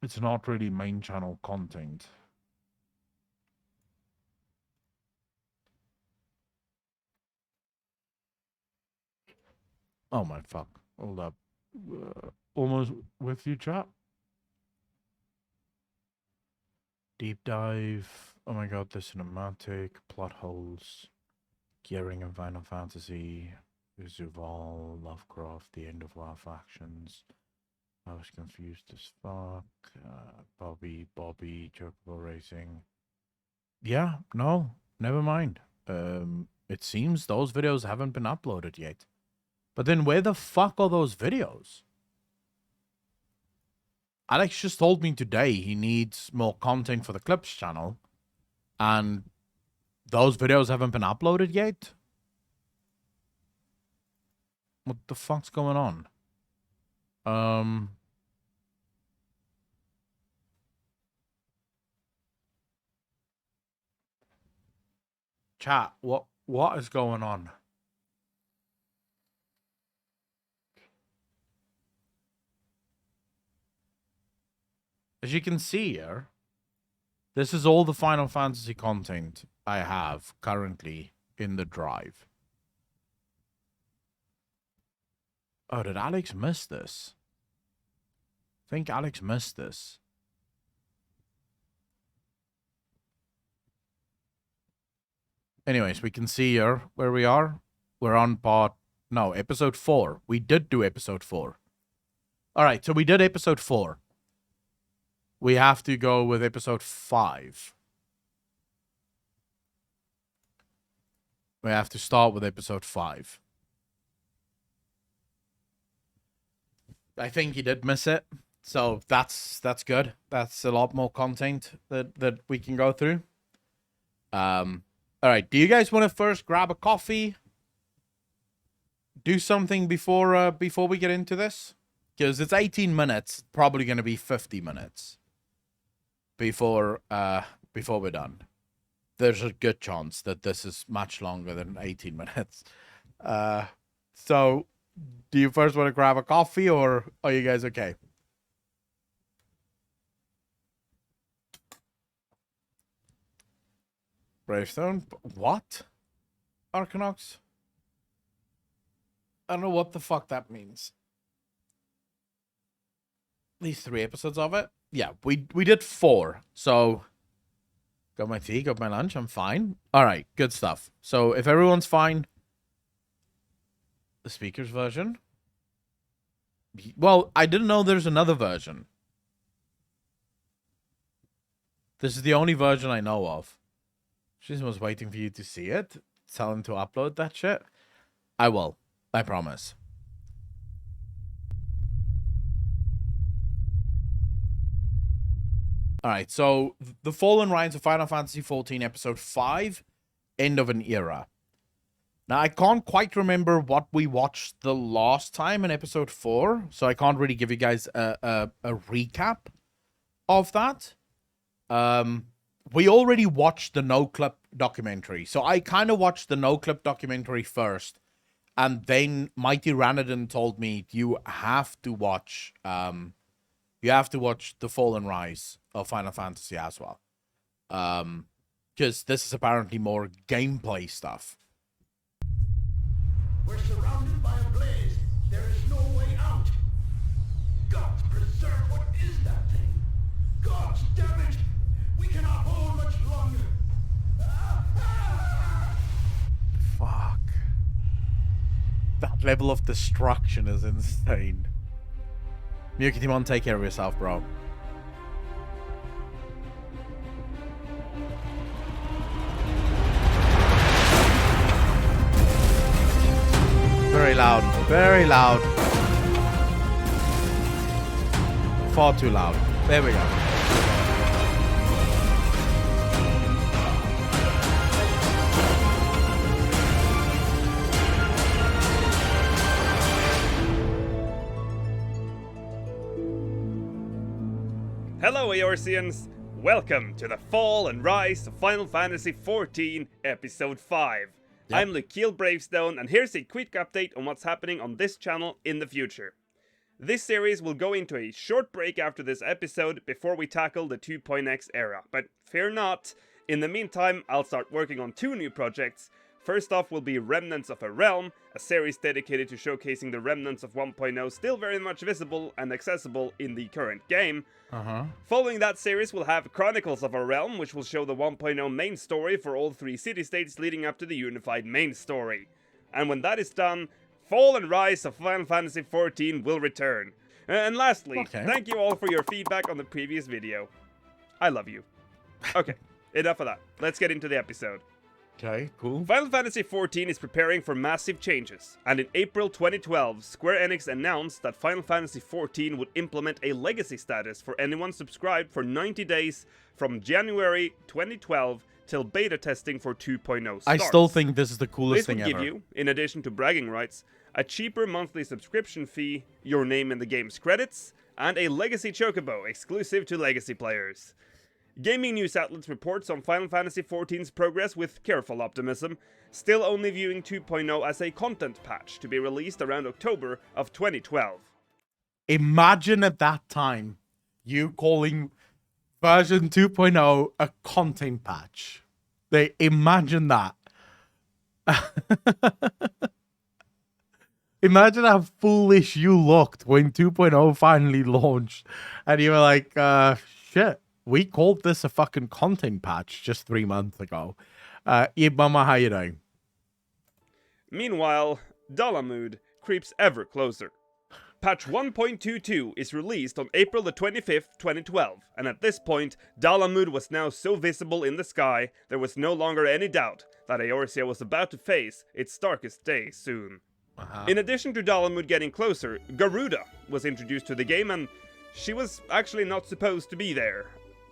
It's not really main channel content. Oh my fuck. Hold up. Almost with you, chat. Deep dive. Oh my god, the cinematic, plot holes, gearing in Final Fantasy, Zuval, Lovecraft, the end of WoW factions. I was confused as fuck. Bobby, Chocobo Racing. Yeah, no, never mind. It seems those videos haven't been uploaded yet. But then where the fuck are those videos? Alex just told me today he needs more content for the Clips channel. And those videos haven't been uploaded yet? What the fuck's going on? Chat, what is going on? As you can see here, this is all the Final Fantasy content I have currently in the drive. Oh, did Alex miss this? I think Alex missed this. Anyways, we can see here where we are. We're on episode 4. We did do episode 4. Alright, so we did episode 4. We have to go with episode 5. We have to start with episode 5. I think he did miss it. So that's good. That's a lot more content that we can go through. Alright, do you guys want to first grab a coffee? Do something before we get into this? Because it's 18 minutes, probably going to be 50 minutes before we're done. There's a good chance that this is much longer than 18 minutes. So, do you first want to grab a coffee, or are you guys okay? Bravestone? What? Arcanox? I don't know what the fuck that means. These 3 episodes of it? Yeah, we did 4. So, got my tea, got my lunch, I'm fine. Alright, good stuff. So, if everyone's fine, the speakers version. Well, I didn't know there's another version. This is the only version I know of. She was waiting for you to see it. Tell him to upload that shit. I will. I promise. Alright, so The Fallen Rise of Final Fantasy XIV Episode 5, End of an Era. Now, I can't quite remember what we watched the last time in Episode 4, so I can't really give you guys a recap of that. We already watched the No Clip documentary, so I kind of watched the No Clip documentary first, and then Mighty Ranadin told me you have to watch The Fallen Rise of Final Fantasy as well. Because this is apparently more gameplay stuff. We're surrounded by a blaze. There is no way out. Gods preserve, what is that thing? Gods damn it! We cannot hold much longer. Fuck. That level of destruction is insane. Mukitimon, take care of yourself, bro. Very loud. Very loud. Far too loud. There we go. Hello Eorzeans, welcome to the Fall and Rise of Final Fantasy XIV Episode 5. Yep. I'm Lukeil Bravestone, and here's a quick update on what's happening on this channel in the future. This series will go into a short break after this episode before we tackle the 2.x era, but fear not, in the meantime I'll start working on 2 new projects. First off will be Remnants of a Realm, a series dedicated to showcasing the remnants of 1.0 still very much visible and accessible in the current game. Following that series we'll have Chronicles of a Realm, which will show the 1.0 main story for all 3 city-states leading up to the unified main story. And when that is done, Fall and Rise of Final Fantasy XIV will return. And lastly, thank you all for your feedback on the previous video. I love you. Okay, enough of that. Let's get into the episode. Okay, cool. Final Fantasy XIV is preparing for massive changes, and in April 2012, Square Enix announced that Final Fantasy XIV would implement a legacy status for anyone subscribed for 90 days from January 2012 till beta testing for 2.0 starts. I still think this is the coolest thing ever. This would give you, in addition to bragging rights, a cheaper monthly subscription fee, your name in the game's credits, and a Legacy Chocobo exclusive to Legacy players. Gaming news outlets reports on Final Fantasy XIV's progress with careful optimism, still only viewing 2.0 as a content patch to be released around October of 2012. Imagine at that time, you calling version 2.0 a content patch. Imagine that. Imagine how foolish you looked when 2.0 finally launched. And you were like, shit, we called this a fucking content patch just 3 months ago. Mama, how you doing? Meanwhile, Dalamud creeps ever closer. Patch 1.22 is released on April the 25th, 2012, and at this point, Dalamud was now so visible in the sky, there was no longer any doubt that Eorzea was about to face its darkest day soon. In addition to Dalamud getting closer, Garuda was introduced to the game, and she was actually not supposed to be there.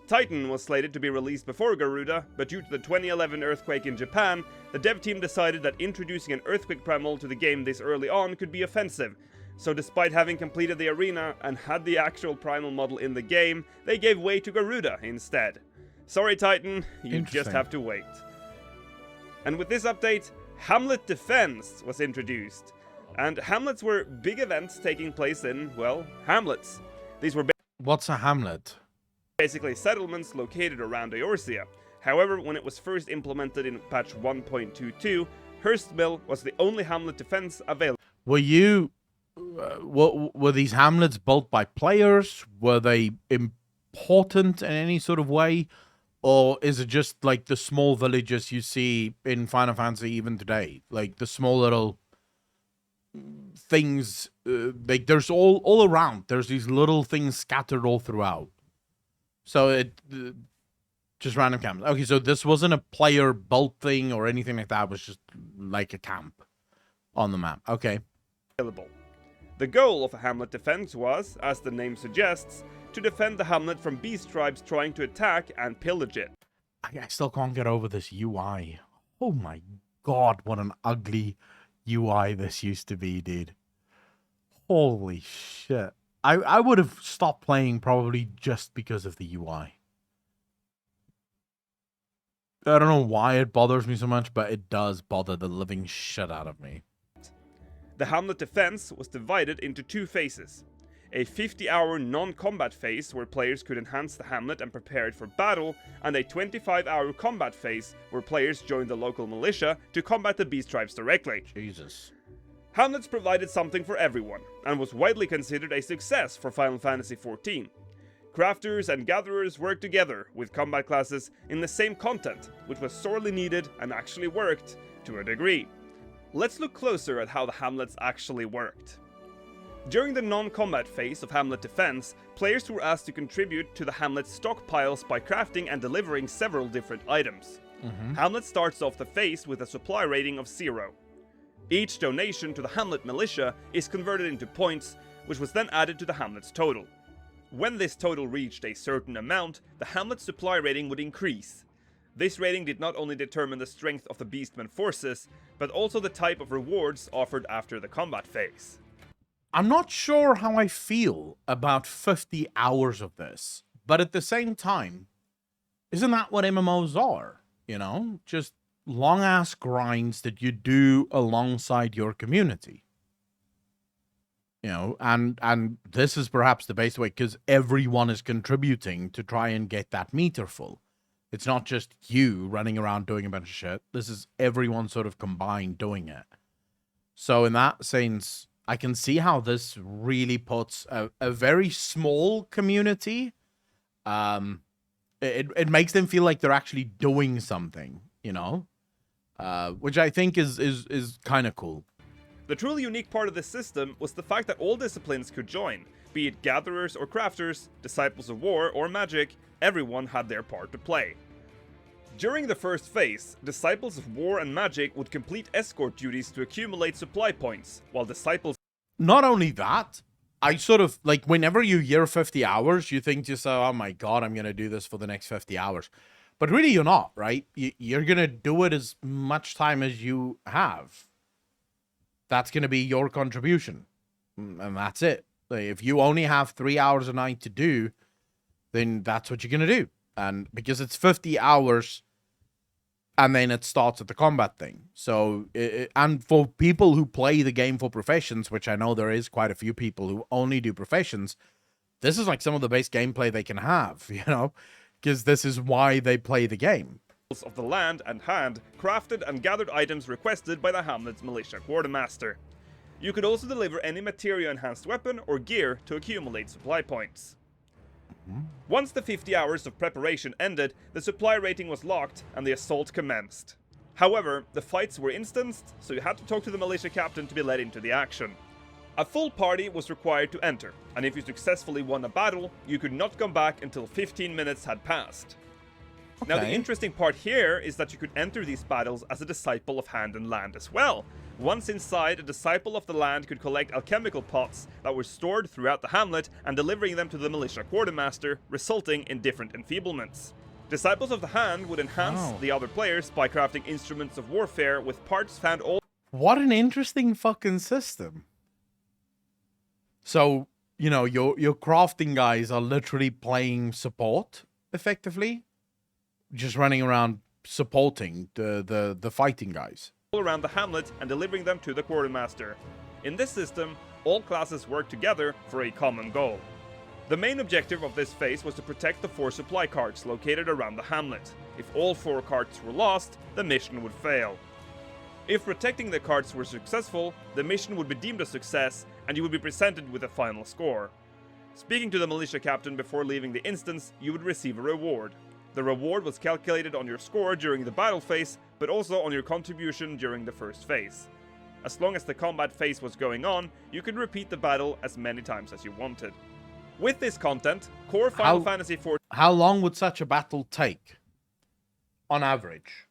Titan was slated to be released before Garuda, but due to the 2011 earthquake in Japan, the dev team decided that introducing an earthquake primal to the game this early on could be offensive. So despite having completed the arena and had the actual primal model in the game, they gave way to Garuda instead. Sorry Titan, you just have to wait. And with this update, Hamlet Defense was introduced. And Hamlets were big events taking place in, well, hamlets. These were What's a hamlet? basically settlements located around Eorzea. However, when it was first implemented in patch 1.22, Hurstmill was the only hamlet defense available. Were you... were these hamlets built by players? Were they important in any sort of way? Or is it just like the small villages you see in Final Fantasy even today? Like the small little things, like there's all around. There's these little things scattered all throughout. So it... just random camps. Okay, so this wasn't a player built thing or anything like that. It was just like a camp on the map. Okay. The goal of a hamlet defense was, as the name suggests, to defend the hamlet from beast tribes trying to attack and pillage it. I still can't get over this UI. Oh my god, what an ugly UI this used to be, dude. Holy shit. I would have stopped playing probably just because of the UI. I don't know why it bothers me so much, but it does bother the living shit out of me. The hamlet defense was divided into two phases. A 50-hour non-combat phase where players could enhance the hamlet and prepare it for battle, and a 25-hour combat phase where players joined the local militia to combat the beast tribes directly. Jesus. Hamlets provided something for everyone, and was widely considered a success for Final Fantasy XIV. Crafters and gatherers worked together with combat classes in the same content, which was sorely needed and actually worked to a degree. Let's look closer at how the hamlets actually worked. During the non-combat phase of hamlet defense, players were asked to contribute to the hamlet's stockpiles by crafting and delivering several different items. Hamlet starts off the phase with a supply rating of 0. Each donation to the hamlet militia is converted into points, which was then added to the hamlet's total. When this total reached a certain amount, the hamlet's supply rating would increase. This rating did not only determine the strength of the beastmen forces, but also the type of rewards offered after the combat phase. I'm not sure how I feel about 50 hours of this, but at the same time, isn't that what MMOs are? You know, just long-ass grinds that you do alongside your community. You know, and this is perhaps the best way, because everyone is contributing to try and get that meter full. It's not just you running around doing a bunch of shit. This is everyone sort of combined doing it. So in that sense, I can see how this really puts a very small community. It makes them feel like they're actually doing something, you know, which I think is kind of cool. The truly unique part of this system was the fact that all disciplines could join, be it gatherers or crafters, disciples of war or magic, everyone had their part to play. During the first phase, disciples of war and magic would complete escort duties to accumulate supply points, while disciples... Not only that, I sort of, like, whenever you hear 50 hours, you think to yourself, oh my god, I'm going to do this for the next 50 hours. But really you're not, right? You're going to do it as much time as you have. That's going to be your contribution. And that's it. Like, if you only have 3 hours a night to do, then that's what you're going to do. And because it's 50 hours, and then it starts at the combat thing. So, and for people who play the game for professions, which I know there is quite a few people who only do professions, this is like some of the best gameplay they can have, you know, because this is why they play the game. Of the land and hand crafted and gathered items requested by the hamlet's militia quartermaster. You could also deliver any materia-enhanced weapon or gear to accumulate supply points. Once the 50 hours of preparation ended, the supply rating was locked and the assault commenced. However, the fights were instanced, so you had to talk to the militia captain to be let into the action. A full party was required to enter, and if you successfully won a battle, you could not come back until 15 minutes had passed. Now the interesting part here is that you could enter these battles as a disciple of Hand and Land as well. Once inside, a disciple of the land could collect alchemical pots that were stored throughout the hamlet and delivering them to the militia quartermaster, resulting in different enfeeblements. Disciples of the Hand would enhance the other players by crafting instruments of warfare with parts found all... What an interesting fucking system. So, you know, your crafting guys are literally playing support, effectively. Just running around supporting the fighting guys. Around the hamlet and delivering them to the quartermaster. In this system, all classes work together for a common goal. The main objective of this phase was to protect the 4 supply carts located around the hamlet. If all 4 carts were lost, the mission would fail. If protecting the carts were successful, the mission would be deemed a success and you would be presented with a final score. Speaking to the militia captain before leaving the instance, you would receive a reward. The reward was calculated on your score during the battle phase, but also on your contribution during the first phase. As long as the combat phase was going on, you could repeat the battle as many times as you wanted. With this content, core Final Fantasy XIV... How long would such a battle take? On average?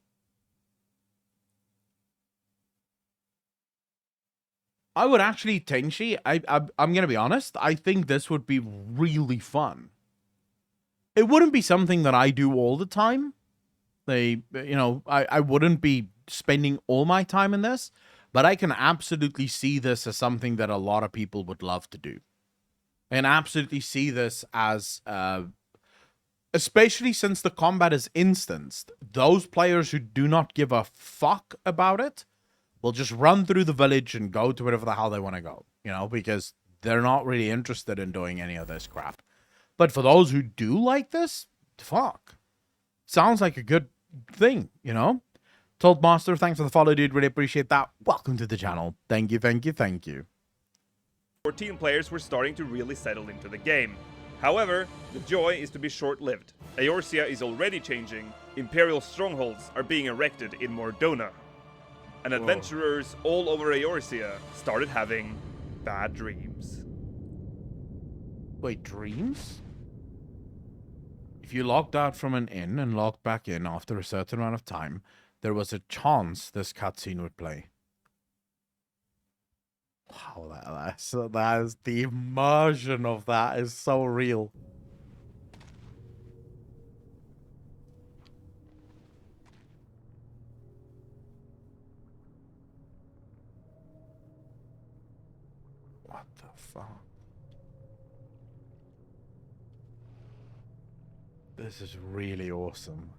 I would actually, Tenchi, I'm going to be honest, I think this would be really fun. It wouldn't be something that I do all the time. I wouldn't be spending all my time in this, but I can absolutely see this as something that a lot of people would love to do. And absolutely see this as, especially since the combat is instanced, those players who do not give a fuck about it will just run through the village and go to wherever the hell they want to go, you know, because they're not really interested in doing any of this crap. But for those who do like this, fuck. Sounds like a good thing, you know? Told Master, thanks for the follow, dude. Really appreciate that. Welcome to the channel. Thank you, thank you, thank you. 14 players were starting to really settle into the game. However, the joy is to be short-lived. Eorzea is already changing. Imperial strongholds are being erected in Mordona. And adventurers all over Eorzea started having bad dreams. Wait, dreams? If you logged out from an inn and logged back in after a certain amount of time, there was a chance this cutscene would play. Wow, that is the immersion of that is so real. What the fuck? This is really awesome.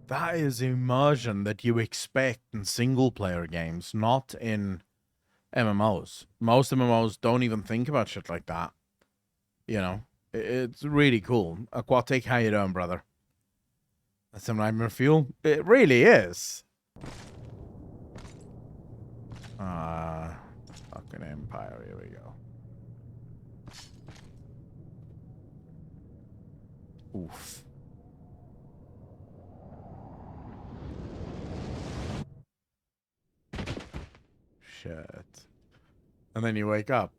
That is immersion that you expect in single-player games, not in MMOs. Most MMOs don't even think about shit like that. You know, it's really cool. Aquatic, how you doing, brother? That's some nightmare fuel. It really is. Fucking Empire, here we go. Oof. Shit. And then you wake up.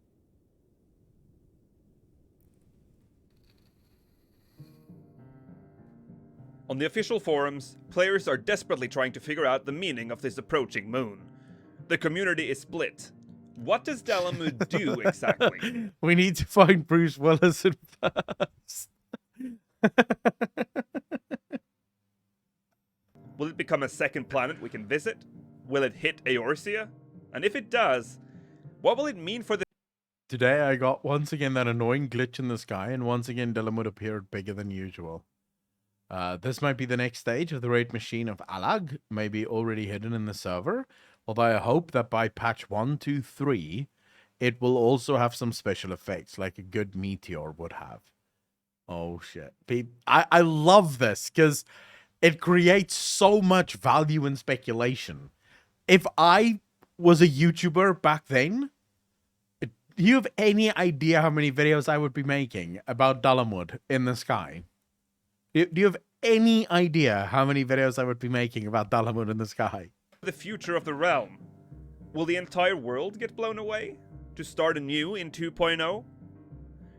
On the official forums, players are desperately trying to figure out the meaning of this approaching moon. The community is split. What does Dalamud do exactly? We need to find Bruce Willis first. Will it become a second planet we can visit? Will it hit Eorzea? And if it does, what will it mean for the... Today I got once again that annoying glitch in the sky, and once again Dalamud appeared bigger than usual. This might be the next stage of the raid machine of Alag, maybe already hidden in the server, although I hope that by patch 1.2.3, it will also have some special effects, like a good meteor would have. Oh shit. I love this, because it creates so much value in speculation. If I was a YouTuber back then, do you have any idea how many videos I would be making about Dalamud in the sky? Do you have any idea how many videos I would be making about Dalamud in the sky? The future of the realm. Will the entire world get blown away? To start anew in 2.0?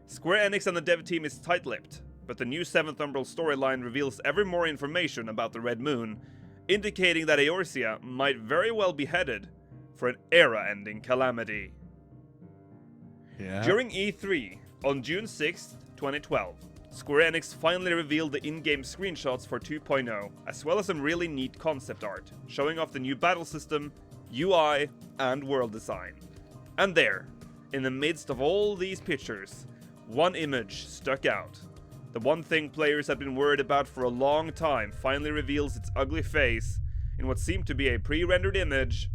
Square Enix and the dev team is tight-lipped, but the new 7th Umbral storyline reveals ever more information about the Red Moon, indicating that Eorzea might very well be headed for an era-ending calamity. Yeah. During E3, on June 6th, 2012, Square Enix finally revealed the in-game screenshots for 2.0, as well as some really neat concept art, showing off the new battle system, UI, and world design. And there, in the midst of all these pictures, one image stuck out. The one thing players had been worried about for a long time finally reveals its ugly face in what seemed to be a pre-rendered image,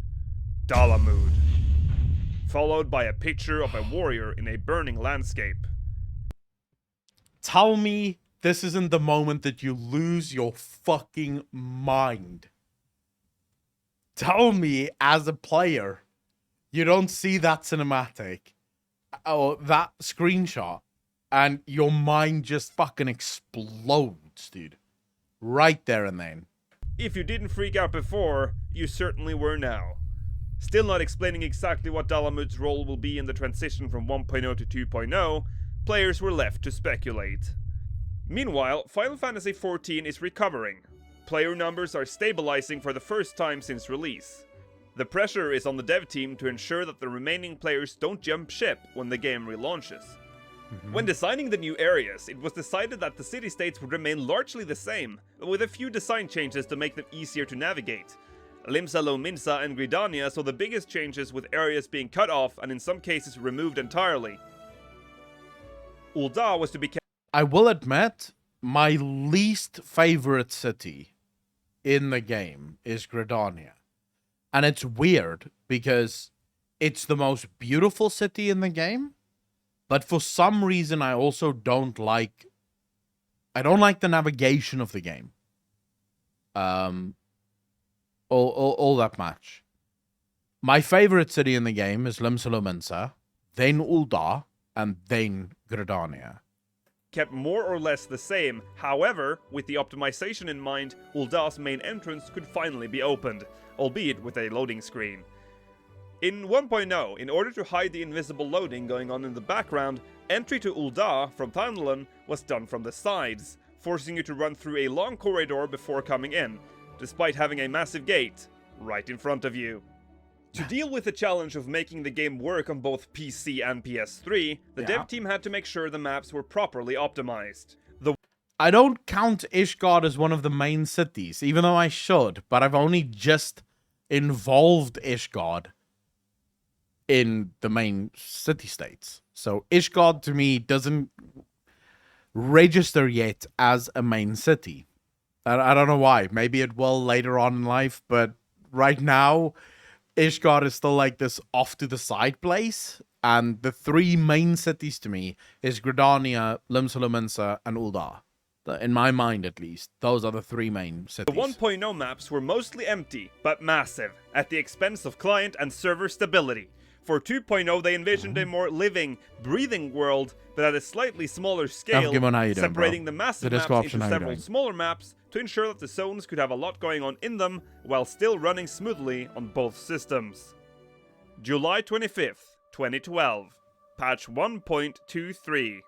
Dalamud, followed by a picture of a warrior in a burning landscape. Tell me this isn't the moment that you lose your fucking mind. Tell me, as a player, you don't see that cinematic or that screenshot and your mind just fucking explodes, dude. Right there and then. If you didn't freak out before, you certainly were now. Still not explaining exactly what Dalamud's role will be in the transition from 1.0 to 2.0, players were left to speculate. Meanwhile, Final Fantasy XIV is recovering. Player numbers are stabilizing for the first time since release. The pressure is on the dev team to ensure that the remaining players don't jump ship when the game relaunches. When designing the new areas, it was decided that the city-states would remain largely the same, but with a few design changes to make them easier to navigate. Limsa Lominsa and Gridania saw the biggest changes, with areas being cut off and in some cases removed entirely. Ul'dah was to be kept. I will admit, my least favorite city in the game is Gridania. And it's weird because it's the most beautiful city in the game, but for some reason I also don't like the navigation of the game. All that much. My favorite city in the game is Limsa Lominsa, then Ul'dah, and then Gridania. Kept more or less the same. However, with the optimization in mind, Ul'dah's main entrance could finally be opened, albeit with a loading screen. In 1.0, in order to hide the invisible loading going on in the background, entry to Ul'dah from Thanalan was done from the sides, forcing you to run through a long corridor before coming in, despite having a massive gate right in front of you. To deal with the challenge of making the game work on both PC and PS3, the dev team had to make sure the maps were properly optimized. I don't count Ishgard as one of the main cities, even though I should, but I've only just involved Ishgard in the main city-states. So Ishgard, to me, doesn't register yet as a main city. I don't know why. Maybe it will later on in life, but right now, Ishgard is still like this off-to-the-side place, and the three main cities to me is Gridania, Limsa Lominsa, and Ul'dah. In my mind, at least, those are the three main cities. The 1.0 maps were mostly empty, but massive, at the expense of client and server stability. For 2.0, they envisioned a more living, breathing world, but at a slightly smaller scale, separating the massive maps into several smaller maps to ensure that the zones could have a lot going on in them, while still running smoothly on both systems. July 25th, 2012. Patch 1.23.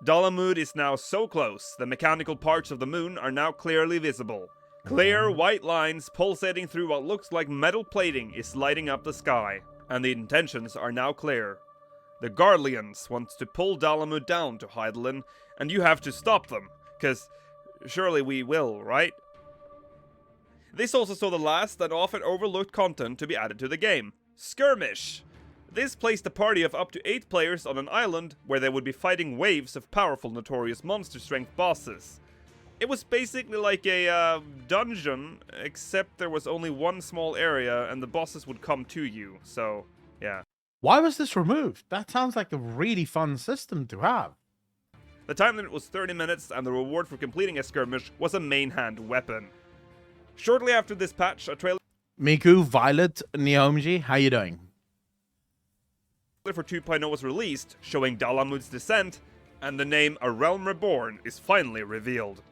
Dalamud is now so close, the mechanical parts of the moon are now clearly visible. Clear, white lines pulsating through what looks like metal plating is lighting up the sky, and the intentions are now clear. The Garleans want to pull Dalamud down to Hydaelyn, and you have to stop them, cause surely we will, right? This also saw the last and often overlooked content to be added to the game, Skirmish. This placed a party of up to 8 players on an island where they would be fighting waves of powerful notorious monster strength bosses. It was basically like a dungeon, except there was only one small area and the bosses would come to you, so yeah. Why was this removed? That sounds like a really fun system to have. The time limit was 30 minutes, and the reward for completing a skirmish was a main hand weapon. Shortly after this patch, a trailer Miku, Violet, Neomji, how you doing? for 2.0 was released, showing Dalamud's descent, and the name A Realm Reborn is finally revealed.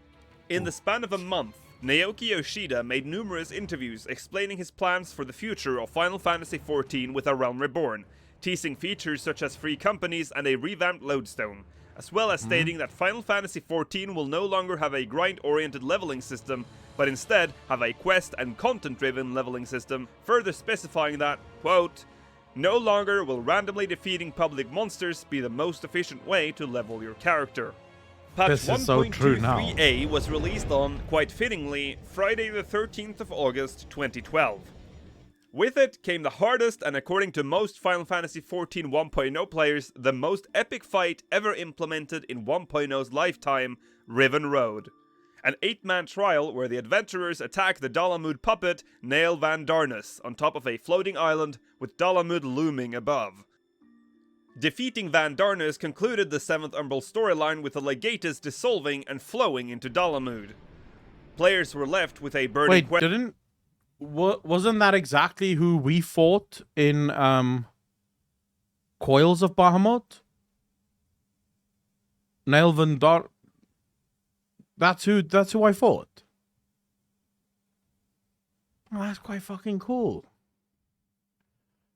In the span of a month, Naoki Yoshida made numerous interviews explaining his plans for the future of Final Fantasy XIV with A Realm Reborn, teasing features such as free companies and a revamped lodestone, as well as stating that Final Fantasy XIV will no longer have a grind-oriented leveling system, but instead have a quest and content-driven leveling system, further specifying that, quote, no longer will randomly defeating public monsters be the most efficient way to level your character. Patch This is so true now. 1.23a was released on, quite fittingly, Friday the 13th of August 2012. With it came the hardest and, according to most Final Fantasy XIV 1.0 players, the most epic fight ever implemented in 1.0's lifetime, Riven Road. An 8-man trial where the adventurers attack the Dalamud puppet, Nael Van Darnus, on top of a floating island with Dalamud looming above. Defeating Van Darnus concluded the 7th Umbral storyline with the Legatus dissolving and flowing into Dalamud. Players were left with a burning Wait, wasn't that exactly who we fought in Coils of Bahamut? Nael Van Dar. That's who I fought. Oh, that's quite fucking cool.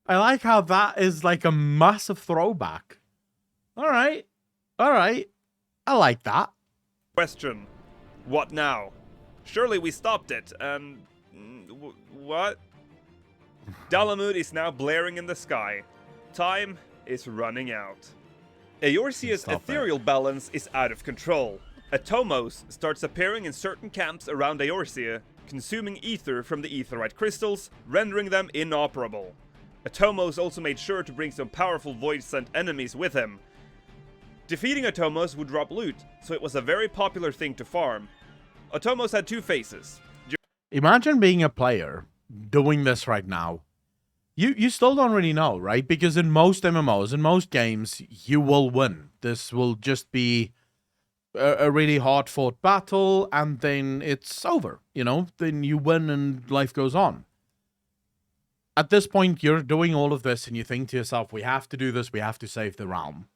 I like how that is like a massive throwback. All right. I like that. question. What now? Surely we stopped it, and... what? Dalamud is now blaring in the sky. Time is running out. Eorzea's ethereal balance is out of control. Atomos starts appearing in certain camps around Eorzea, consuming ether from the aetheryte crystals, rendering them inoperable. Atomos also made sure to bring some powerful void-sent enemies with him. Defeating Atomos would drop loot, so it was a very popular thing to farm. Atomos had two faces. Imagine being a player doing this right now. You still don't really know, right? Because in most MMOs, in most games, you will win. This will just be a really hard-fought battle, and then it's over, you know? Then you win and life goes on. At this point, you're doing all of this, and you think to yourself, we have to do this, we have to save the realm.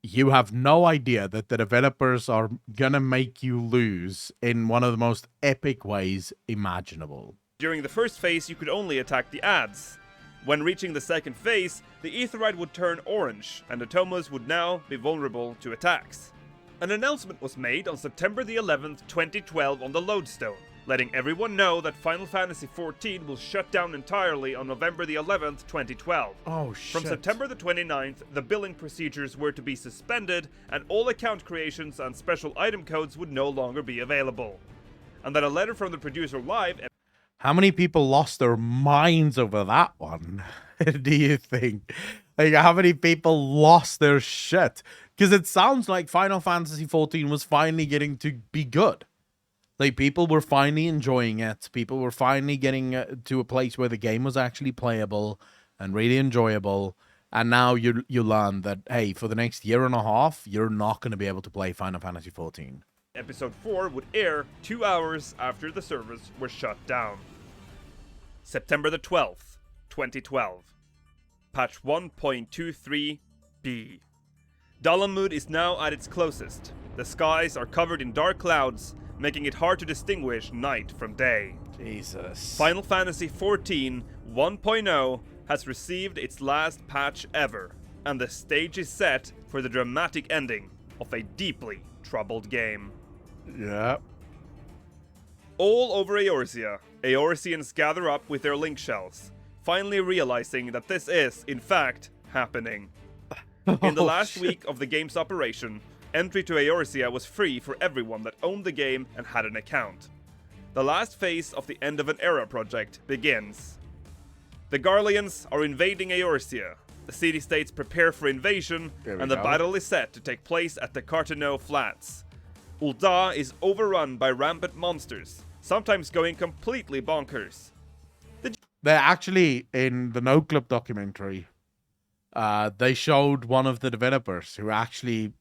You have no idea that the developers are gonna make you lose in one of the most epic ways imaginable. During the first phase, you could only attack the ads. When reaching the second phase, the aetheryte would turn orange, and Atomos would now be vulnerable to attacks. An announcement was made on September the 11th, 2012 on the Lodestone, letting everyone know that Final Fantasy XIV will shut down entirely on November the 11th, 2012. Oh, shit. From September the 29th, the billing procedures were to be suspended, and all account creations and special item codes would no longer be available. And that a letter from the producer live... How many people lost their minds over that one? Do you think? Like, how many people lost their shit? Because it sounds like Final Fantasy XIV was finally getting to be good. Like, people were finally enjoying it. People were finally getting to a place where the game was actually playable and really enjoyable. And now you learn that, hey, for the next year and a half, you're not going to be able to play Final Fantasy XIV. Episode 4 would air 2 hours after the servers were shut down. September the 12th, 2012. Patch 1.23b. Dalamud is now at its closest. The skies are covered in dark clouds, making it hard to distinguish night from day. Jesus. Final Fantasy XIV 1.0 has received its last patch ever, and the stage is set for the dramatic ending of a deeply troubled game. Yeah. All over Eorzea, Eorzeans gather up with their link shells, finally realizing that this is, in fact, happening. In the last week of the game's operation, entry to Eorzea was free for everyone that owned the game and had an account. The last phase of the End of an Era project begins. The Garleans are invading Eorzea. The city-states prepare for invasion, and the battle is set to take place at the Carteneau Flats. Ul'dah is overrun by rampant monsters, sometimes going completely bonkers. They're actually, in the No Clip documentary, they showed one of the developers who actually,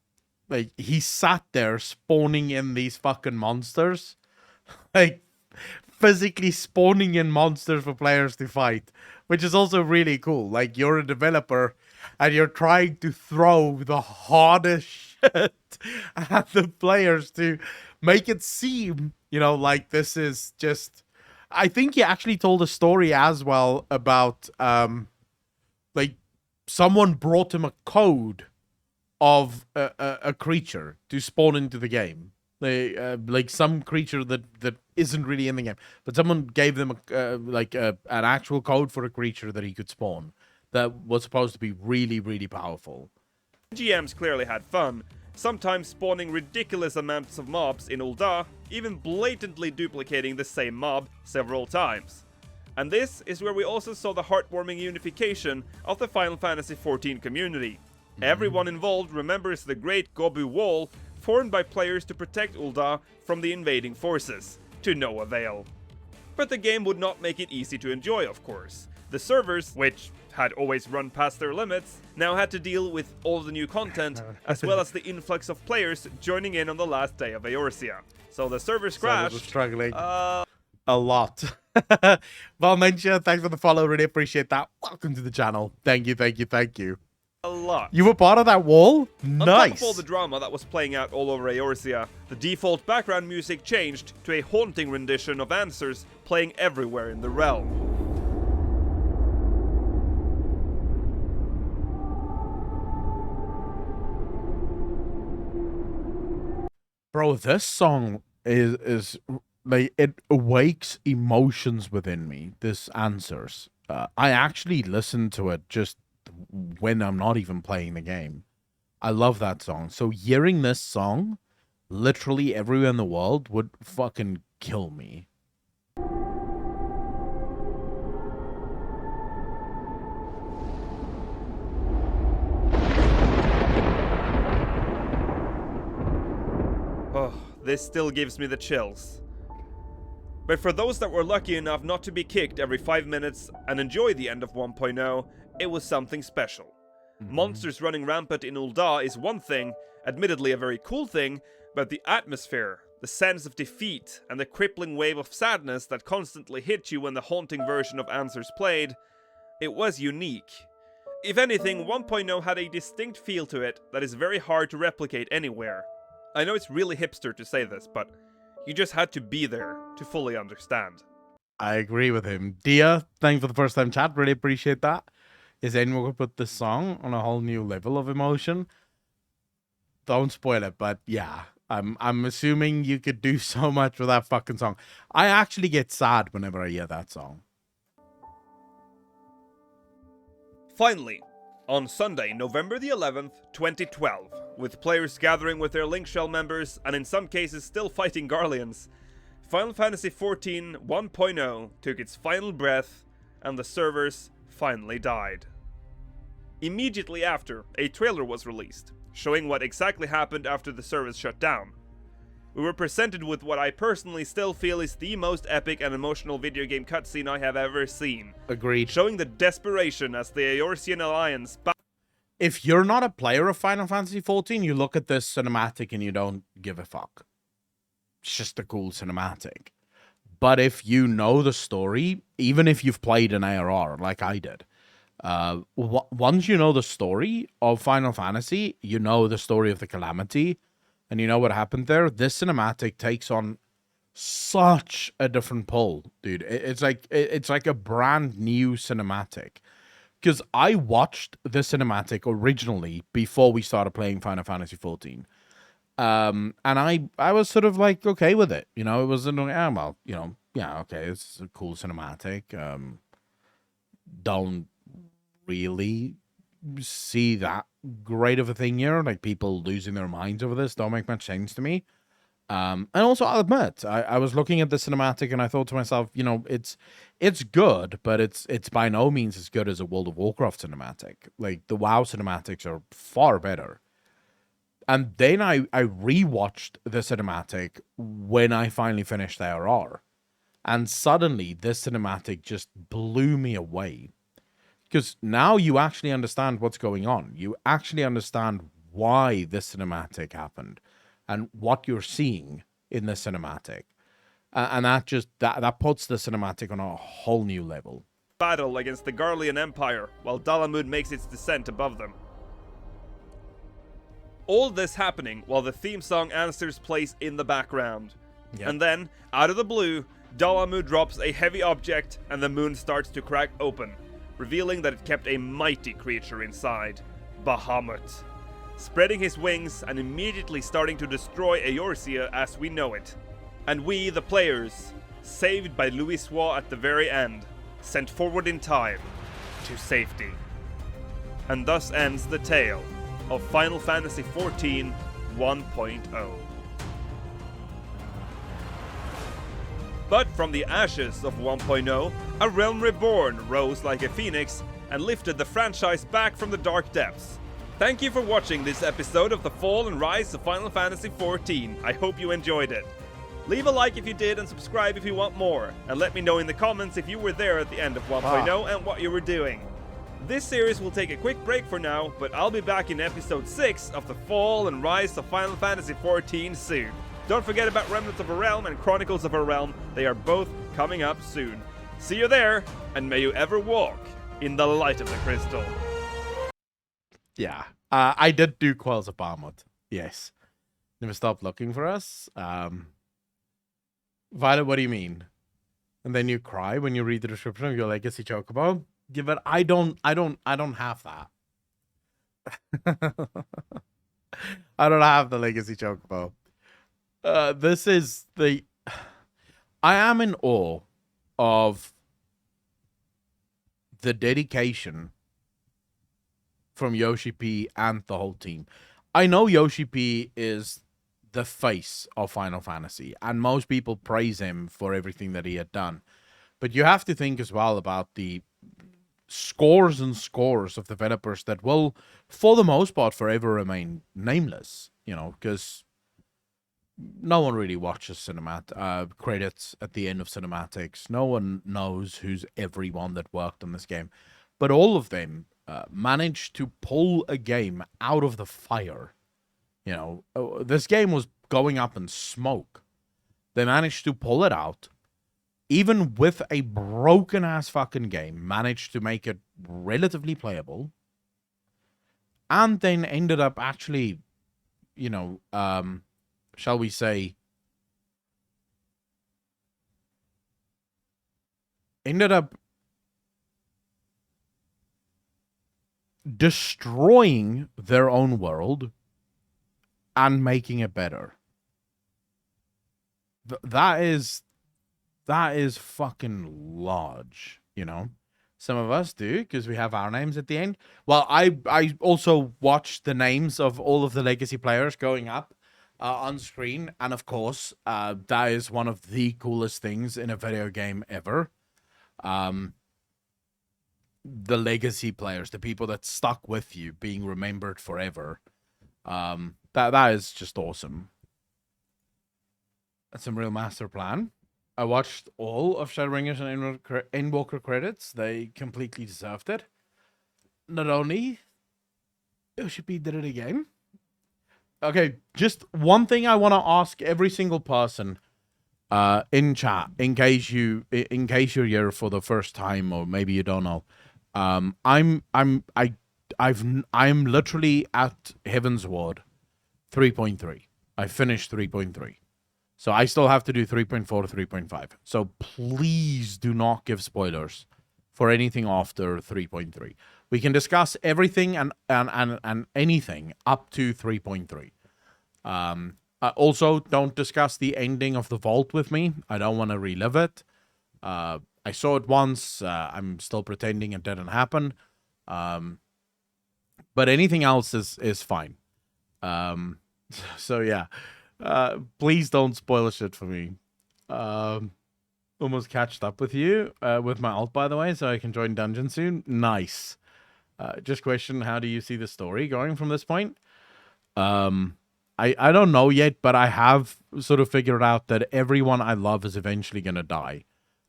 like, he sat there spawning in these fucking monsters, like physically spawning in monsters for players to fight, which is also really cool. Like, you're a developer and you're trying to throw the hardest shit at the players to make it seem, like this is just... I think he actually told a story as well about, like, someone brought him a code of a creature to spawn into the game. Like some creature that isn't really in the game, but someone gave them an actual code for a creature that he could spawn that was supposed to be really, really powerful. GMs clearly had fun, sometimes spawning ridiculous amounts of mobs in Ul'dah, even blatantly duplicating the same mob several times. And this is where we also saw the heartwarming unification of the Final Fantasy XIV community. Everyone involved remembers the Great Gobu Wall, formed by players to protect Ul'dah from the invading forces, to no avail. But the game would not make it easy to enjoy, of course. The servers, which had always run past their limits, now had to deal with all the new content, as well as the influx of players joining in on the last day of Eorzea. So the servers crashed. Servers were struggling a lot. Valmentia, thanks for the follow. Really appreciate that. Welcome to the channel. Thank you, thank you, thank you. A lot. You were part of that wall? Nice. On top of all the drama that was playing out all over Eorzea, the default background music changed to a haunting rendition of Answers playing everywhere in the realm. Bro, this song is like, it awakes emotions within me. This Answers. I actually listen to it just when I'm not even playing the game. I love that song. So hearing this song literally everywhere in the world would fucking kill me. Oh, this still gives me the chills. But for those that were lucky enough not to be kicked every 5 minutes and enjoy the end of 1.0, it was something special. Monsters running rampant in Ul'dah is one thing, admittedly a very cool thing, but the atmosphere, the sense of defeat, and the crippling wave of sadness that constantly hit you when the haunting version of Answers played, it was unique. If anything, 1.0 had a distinct feel to it that is very hard to replicate anywhere. I know it's really hipster to say this, but you just had to be there to fully understand. I agree with him. Dia, thanks for the first time chat. Really appreciate that. Is anyone going to put this song on a whole new level of emotion? Don't spoil it, but yeah. I'm assuming you could do so much with that fucking song. I actually get sad whenever I hear that song. Finally, on Sunday, November the 11th, 2012, with players gathering with their Link Shell members and in some cases still fighting Garleans, Final Fantasy XIV 1.0 took its final breath and the servers finally died. Immediately after, a trailer was released, showing what exactly happened after the servers shut down. We were presented with what I personally still feel is the most epic and emotional video game cutscene I have ever seen. Agreed. Showing the desperation as the Eorzean Alliance... If you're not a player of Final Fantasy XIV, you look at this cinematic and you don't give a fuck. It's just a cool cinematic. But if you know the story, even if you've played an ARR like I did, once you know the story of Final Fantasy, you know the story of the Calamity, and you know what happened there, this cinematic takes on such a different pull, dude. It's like a brand new cinematic. Because I watched the cinematic originally before we started playing Final Fantasy XIV. And I was sort of like okay with it. You know, it wasn't, well, you know, yeah, okay, it's a cool cinematic. Don't really see that great of a thing here. Like, people losing their minds over this don't make much sense to me. And also, I'll admit, I was looking at the cinematic and I thought to myself, you know, it's good, but it's by no means as good as a World of Warcraft cinematic. Like, the WoW cinematics are far better. And then I rewatched the cinematic when I finally finished ARR. And suddenly, this cinematic just blew me away. Because now you actually understand what's going on. You actually understand why this cinematic happened and what you're seeing in the cinematic. And that puts the cinematic on a whole new level. Battle against the Garlean Empire, while Dalamud makes its descent above them. All this happening while the theme song Answers plays in the background. Yep. And then, out of the blue, Dalamud drops a heavy object and the moon starts to crack open, revealing that it kept a mighty creature inside, Bahamut, spreading his wings and immediately starting to destroy Eorzea as we know it. And we, the players, saved by Louisoix at the very end, sent forward in time to safety. And thus ends the tale of Final Fantasy XIV 1.0. But from the ashes of 1.0, a realm reborn rose like a phoenix and lifted the franchise back from the dark depths. Thank you for watching this episode of the Fall and Rise of Final Fantasy XIV. I hope you enjoyed it. Leave a like if you did and subscribe if you want more. And let me know in the comments if you were there at the end of 1.0 and what you were doing. This series will take a quick break for now, but I'll be back in episode 6 of the Fall and Rise of Final Fantasy XIV soon. Don't forget about Remnants of a Realm and Chronicles of a Realm. They are both coming up soon. See you there, and may you ever walk in the light of the crystal. Yeah. I did do Coils of Bahamut. Yes. Never stop looking for us. Violet, what do you mean? And then you cry when you read the description of your Legacy Chocobo? Give it. I don't have that. I don't have the Legacy Chocobo. This is the. I am in awe of the dedication from Yoshi P and the whole team. I know Yoshi P is the face of Final Fantasy, and most people praise him for everything that he had done. But you have to think as well about the scores and scores of developers that will, for the most part, forever remain nameless. You know, because no one really watches credits at the end of cinematics. No one knows who's everyone that worked on this game. But all of them managed to pull a game out of the fire. You know, this game was going up in smoke. They managed to pull it out. Even with a broken-ass fucking game, managed to make it relatively playable. And then ended up actually, you know, shall we say, ended up destroying their own world and making it better. That is fucking large, you know. Some of us do, because we have our names at the end. Well, I also watched the names of all of the legacy players going up on screen, and of course, that is one of the coolest things in a video game ever. The legacy players, the people that stuck with you, being remembered forever. That is just awesome. That's some real master plan. I watched all of Shadowbringers and Endwalker credits. They completely deserved it. Not only, Yoshi P did it again. Okay, just one thing I want to ask every single person in chat, in case you're here for the first time, or maybe you don't know. I'm literally at Heavensward 3.3. I finished 3.3. So I still have to do 3.4 to 3.5. So please do not give spoilers for anything after 3.3. We can discuss everything and anything up to 3.3. Also, don't discuss the ending of the vault with me. I don't want to relive it. I saw it once. I'm still pretending it didn't happen. But anything else is fine. So yeah. Please don't spoil shit for me. Almost catched up with you with my alt, by the way, so I can join dungeon soon. Nice. Just question, how do you see the story going from this point? I don't know yet, but I have sort of figured out that everyone I love is eventually gonna die.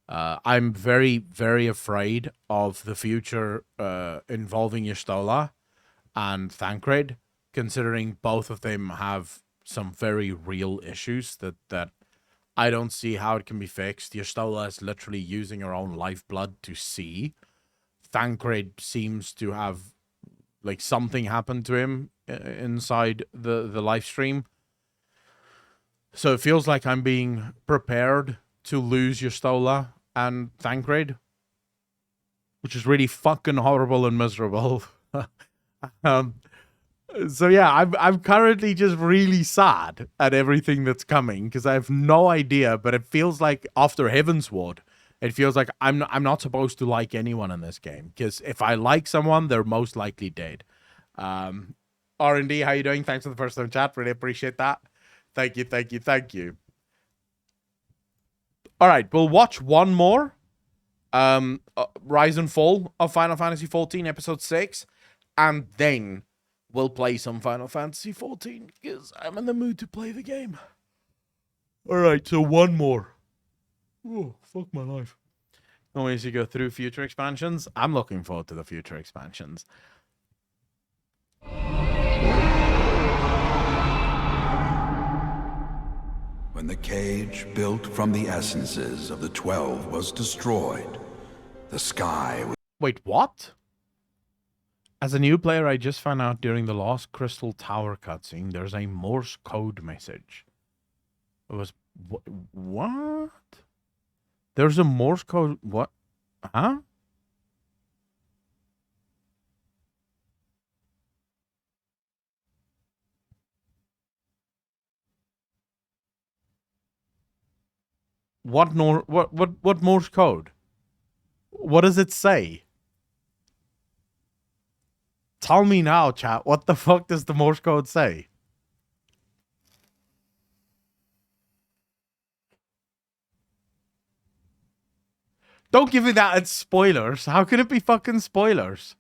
I'm very, very afraid of the future involving Y'shtola and Thancred, considering both of them have some very real issues that I don't see how it can be fixed. Y'shtola is literally using her own lifeblood to see. Thancred seems to have, like, something happened to him inside the live stream. So it feels like I'm being prepared to lose Y'shtola and Thancred, which is really fucking horrible and miserable. So yeah, I'm currently just really sad at everything that's coming because I have no idea. But it feels like after Heavensward, it feels like I'm not supposed to like anyone in this game because if I like someone, they're most likely dead. R&D, how you doing? Thanks for the first time chat. Really appreciate that. Thank you, thank you, thank you. All right, we'll watch one more. Rise and Fall of Final Fantasy XIV Episode 6, and then we'll play some Final Fantasy XIV because I'm in the mood to play the game. All right, so one more. Oh, fuck my life. Always you go through future expansions. I'm looking forward to the future expansions. When the cage built from the essences of the 12 was destroyed, the sky was... Wait, what? As a new player, I just found out during the Lost Crystal Tower cutscene, there's a Morse code message. It was... What? There's a Morse code... What? Huh? What Morse code? What does it say? Tell me now, chat. What the fuck does the Morse code say? Don't give me that as spoilers. How can it be fucking spoilers?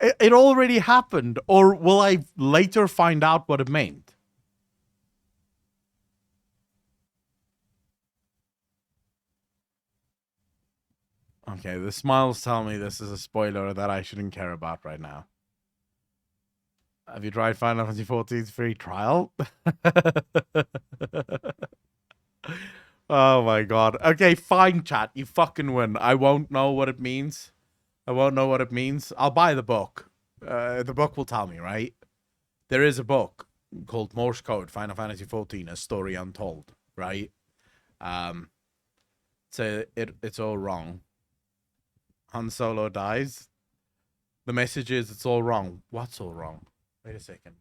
It already happened. Or will I later find out what it meant? Okay, the smiles tell me this is a spoiler that I shouldn't care about right now. Have you tried Final Fantasy XIV's free trial? Oh my god. Okay, fine, chat. You fucking win. I won't know what it means. I won't know what it means. I'll buy the book. The book will tell me, right? There is a book called Morse Code, Final Fantasy XIV, A Story Untold, right? So it's all wrong. Han Solo dies. The message is it's all wrong. What's all wrong? Wait a second.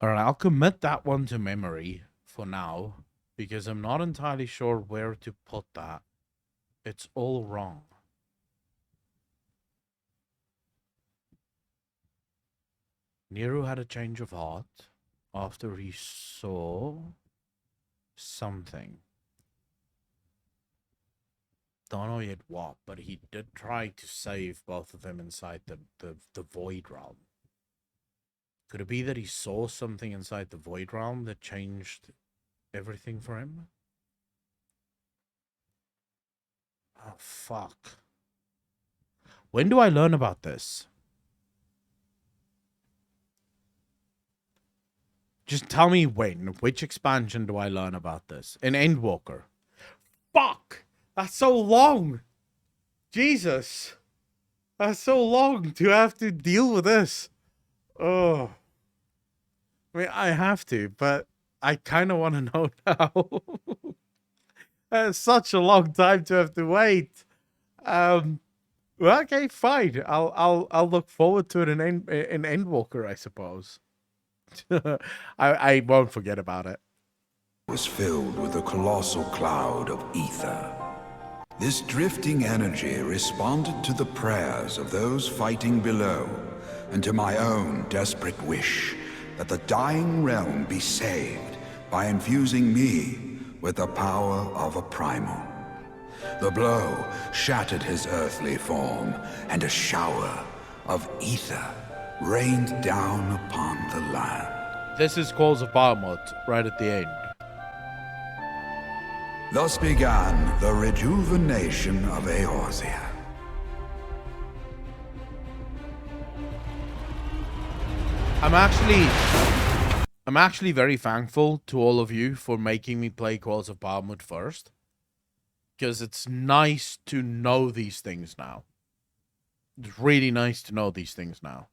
All right, I'll commit that one to memory for now because I'm not entirely sure where to put that. It's all wrong. Nero had a change of heart after he saw something. Don't know yet what, but he did try to save both of them inside the Void Realm. Could it be that he saw something inside the Void Realm that changed everything for him? Oh, fuck. When do I learn about this? Just tell me when. Which expansion do I learn about this? In Endwalker. Fuck! That's so long! Jesus! That's so long to have to deal with this. Oh. I mean, I have to, but I kind of want to know now. That's such a long time to have to wait. Well, okay, fine. I'll look forward to it in Endwalker, I suppose. I won't forget about it. Was filled with a colossal cloud of ether. This drifting energy responded to the prayers of those fighting below, and to my own desperate wish that the dying realm be saved by infusing me with the power of a primal. The blow shattered his earthly form, and a shower of ether rained down upon the land. This is Calls of Bahamut, right at the end. Thus began the rejuvenation of Eorzea. I'm actually very thankful to all of you for making me play Calls of Bahamut first. Because it's nice to know these things now. It's really nice to know these things now.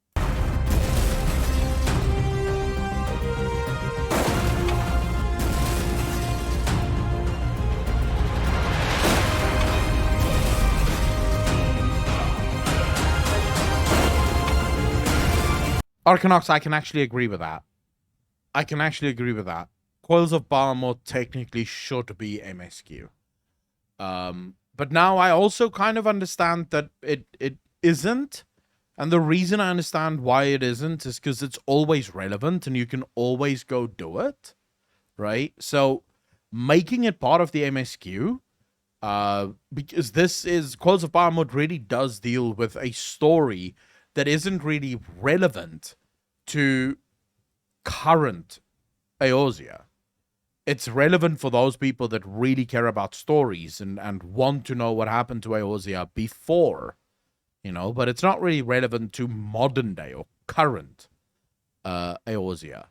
Arcanox, I can actually agree with that. Coils of Bahamut technically should be MSQ. But now I also kind of understand that it isn't. And the reason I understand why it isn't is because it's always relevant and you can always go do it. Right? So making it part of the MSQ, because this is, Coils of Bahamut really does deal with a story that isn't really relevant to current Eorzea. It's relevant for those people that really care about stories and want to know what happened to Eorzea before, you know, but it's not really relevant to modern day or current Eorzea.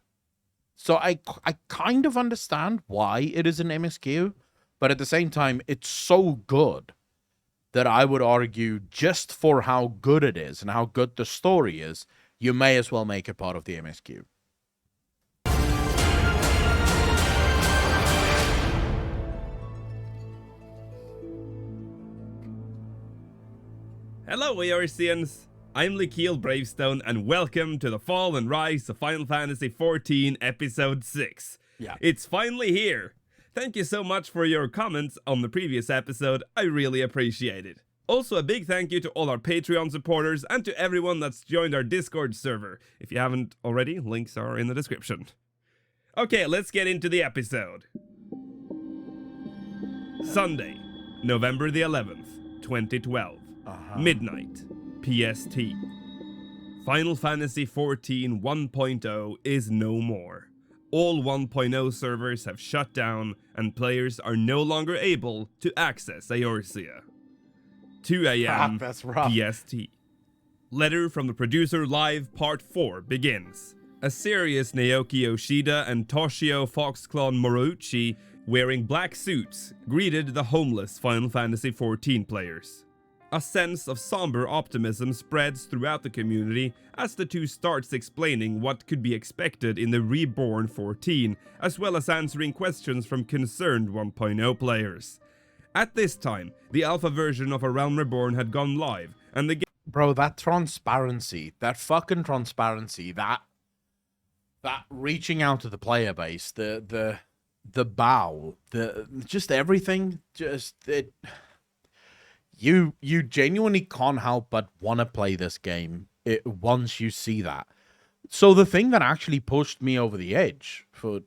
So I kind of understand why it is an MSQ, but at the same time, it's so good that I would argue just for how good it is and how good the story is, you may as well make it part of the MSQ. Hello, Eorzeans! I'm Likeel Bravestone, and welcome to the Fall and Rise of Final Fantasy XIV Episode 6. Yeah. It's finally here! Thank you so much for your comments on the previous episode, I really appreciate it. Also a big thank you to all our Patreon supporters and to everyone that's joined our Discord server. If you haven't already, links are in the description. Okay, let's get into the episode. Sunday, November the 11th, 2012. Midnight, PST. Final Fantasy XIV 1.0 is no more. All 1.0 servers have shut down, and players are no longer able to access Eorzea. 2 a.m. That's rough. PST. Letter from the Producer Live Part 4 begins. A serious Naoki Yoshida and Toshio Foxclone Moriuchi, wearing black suits, greeted the homeless Final Fantasy XIV players. A sense of somber optimism spreads throughout the community as the two starts explaining what could be expected in the Reborn 14, as well as answering questions from concerned 1.0 players. At this time, the alpha version of A Realm Reborn had gone live, and the game... Bro, that transparency, that fucking transparency, that reaching out to the player base, the bow, just everything, you genuinely can't help but want to play this game once you see that. So the thing that actually pushed me over the edge for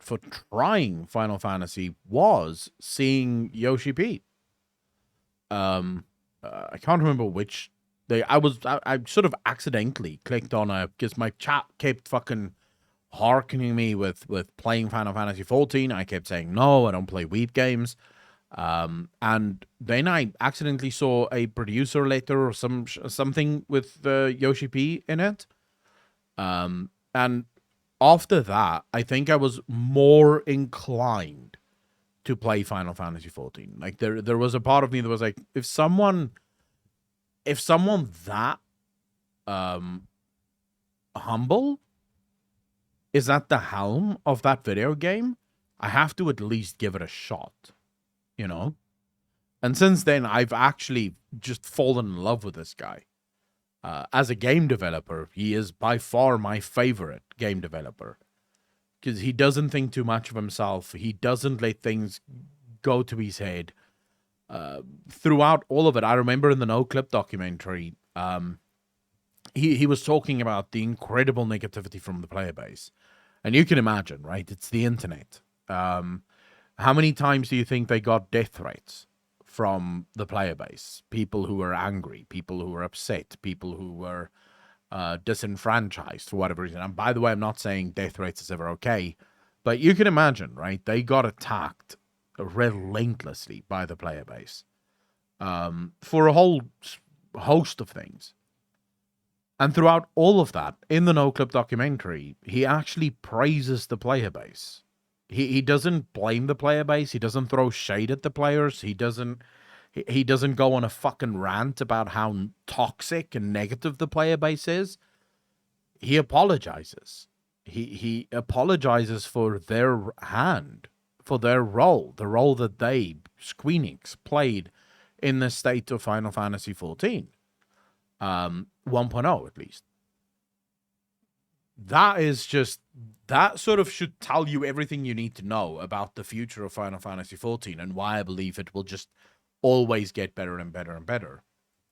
trying Final Fantasy was seeing Yoshi P. I can't remember which day. I sort of accidentally clicked on because my chat kept fucking hearkening me with playing Final Fantasy 14. I kept saying, no, I don't play Weeb games. And then I accidentally saw a producer letter or something with Yoshi P in it. And after that, I think I was more inclined to play Final Fantasy 14. Like there was a part of me that was like, if someone that humble is at the helm of that video game, I have to at least give it a shot, you know? And since then, I've actually just fallen in love with this guy. As a game developer, he is by far my favorite game developer. Because he doesn't think too much of himself. He doesn't let things go to his head. Throughout all of it, I remember in the No Clip documentary, he was talking about the incredible negativity from the player base. And you can imagine, right? It's the internet. How many times do you think they got death threats from the player base. People who were angry, people who were upset, people who were disenfranchised for whatever reason. And by the way, I'm not saying death rates is ever okay, but you can imagine, right? They got attacked relentlessly by the player base for a whole host of things. And throughout all of that, in the No Clip documentary, he actually praises the player base. He doesn't blame the player base. He doesn't throw shade at the players. He doesn't go on a fucking rant about how toxic and negative the player base is. He apologizes. He apologizes for their hand, for their role, the role that they, Squeenix, played in the state of Final Fantasy XIV. 1.0 at least. That sort of should tell you everything you need to know about the future of Final Fantasy XIV and why I believe it will just always get better and better and better.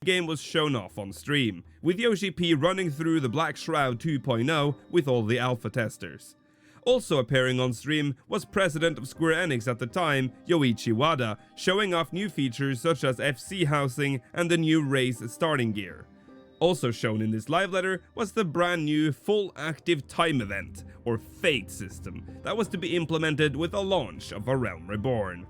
The game was shown off on stream, with Yoshi P running through the Black Shroud 2.0 with all the alpha testers. Also appearing on stream was president of Square Enix at the time, Yoichi Wada, showing off new features such as FC housing and the new race starting gear. Also shown in this live letter was the brand new full active time event, or Fate system, that was to be implemented with the launch of A Realm Reborn.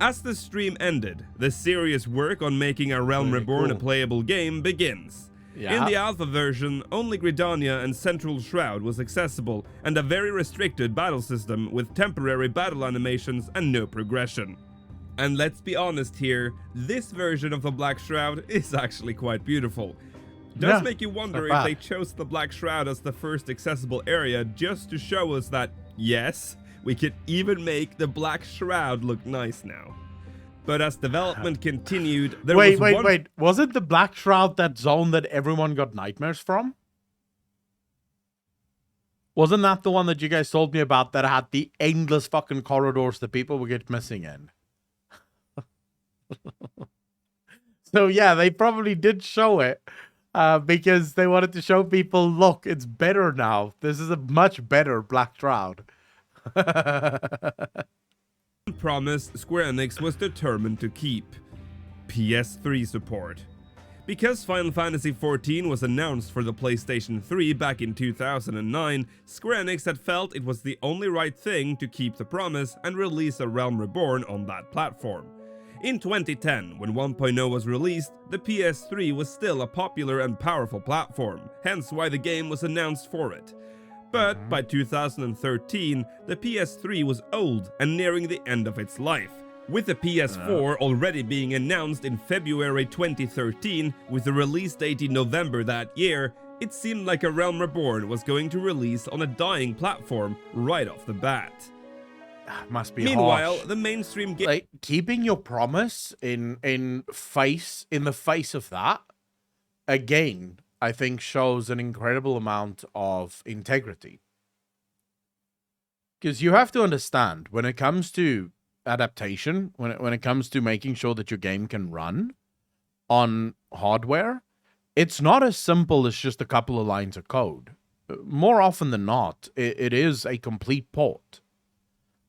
As the stream ended, the serious work on making A Realm Reborn a playable game begins. Yeah. In the alpha version, only Gridania and Central Shroud was accessible, and a very restricted battle system with temporary battle animations and no progression. And let's be honest here, this version of the Black Shroud is actually quite beautiful. Does make you wonder if they chose the Black Shroud as the first accessible area just to show us that, yes, we can even make the Black Shroud look nice now. But as development continued, there was Wait. Was it the Black Shroud, that zone that everyone got nightmares from? Wasn't that the one that you guys told me about that had the endless fucking corridors that people would get missing in? So yeah, they probably did show it because they wanted to show people, look, it's better now. This is a much better Black Shroud. promise Square Enix was determined to keep: PS3 support. Because Final Fantasy XIV was announced for the PlayStation 3 back in 2009, Square Enix had felt it was the only right thing to keep the promise and release A Realm Reborn on that platform. In 2010, when 1.0 was released, the PS3 was still a popular and powerful platform, hence why the game was announced for it. But by 2013, the PS3 was old and nearing the end of its life, with the PS4 already being announced in February 2013, with the release date in November that year. It seemed like A Realm Reborn was going to release on a dying platform right off the bat. Must be Meanwhile, harsh. the mainstream game, Like, keeping your promise in the face of that, again, I think shows an incredible amount of integrity. Because you have to understand, when it comes to adaptation, when it comes to making sure that your game can run on hardware, it's not as simple as just a couple of lines of code. More often than not, it is a complete port.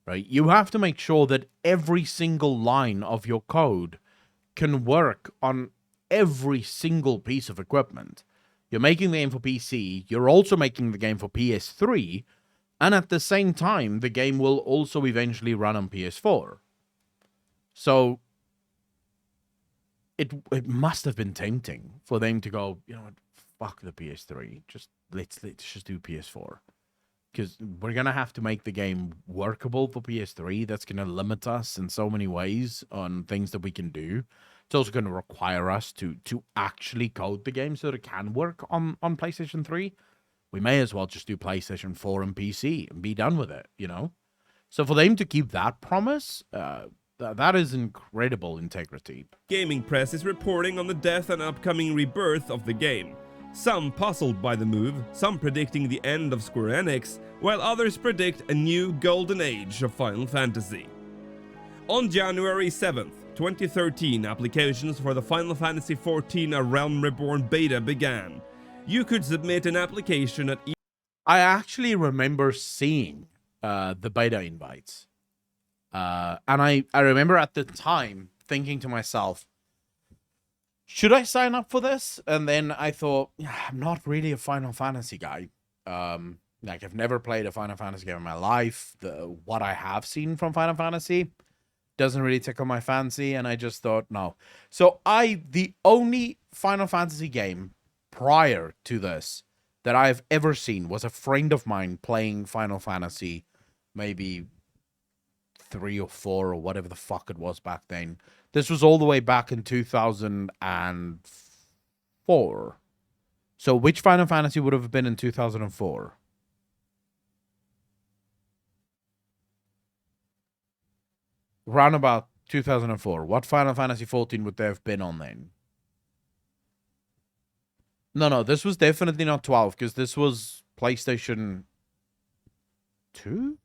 Right? You have to make sure that every single line of your code can work on every single piece of equipment. You're making the game for PC, you're also making the game for PS3, and at the same time, the game will also eventually run on PS4. So, it must have been tempting for them to go, you know what, fuck the PS3, let's just do PS4. Because we're going to have to make the game workable for PS3. That's going to limit us in so many ways on things that we can do. It's also going to require us to actually code the game so that it can work on PlayStation 3. We may as well just do PlayStation 4 and PC and be done with it, you know? So for them to keep that promise, that is incredible integrity. Gaming Press is reporting on the death and upcoming rebirth of the game. Some puzzled by the move, some predicting the end of Square Enix, while others predict a new golden age of Final Fantasy. On January 7th, 2013, applications for the Final Fantasy XIV A Realm Reborn beta began. You could submit an application at I actually remember seeing the beta invites. And I remember at the time thinking to myself, should I sign up for this? And then I thought, yeah, I'm not really a Final Fantasy guy. Like, I've never played a Final Fantasy game in my life. What I have seen from Final Fantasy doesn't really tickle my fancy, and I just thought, no. So the only Final Fantasy game prior to this that I've ever seen was a friend of mine playing Final Fantasy, maybe 3 or 4 or whatever the fuck it was back then. This was all the way back in 2004. So which Final Fantasy would have been in 2004? Round about 2004. What Final Fantasy 14 would there have been on then? No, this was definitely not 12, because this was PlayStation 2?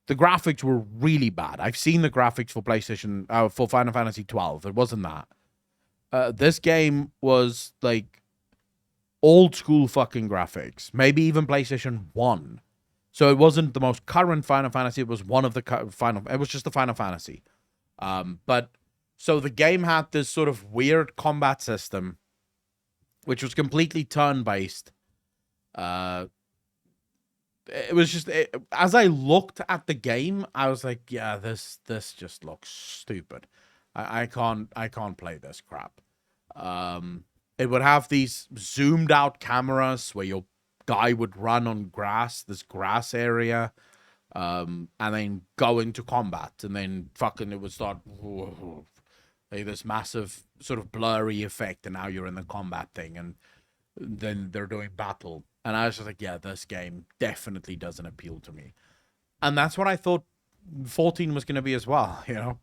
The graphics were really bad. I've seen the graphics for PlayStation, for Final Fantasy 12. It wasn't that. This game was, like, old school fucking graphics. Maybe even PlayStation 1. So it wasn't the most current Final Fantasy. It was one of the it was just the Final Fantasy. But so the game had this sort of weird combat system, which was completely turn-based. It was just, as I looked at the game, I was like, yeah, this just looks stupid. I can't play this crap. It would have these zoomed out cameras where your guy would run on this grass area, and then go into combat, and then fucking it would start like this massive sort of blurry effect, and now you're in the combat thing, and then they're doing battle. And I was just like, yeah, this game definitely doesn't appeal to me. And that's what I thought 14 was going to be as well, you know?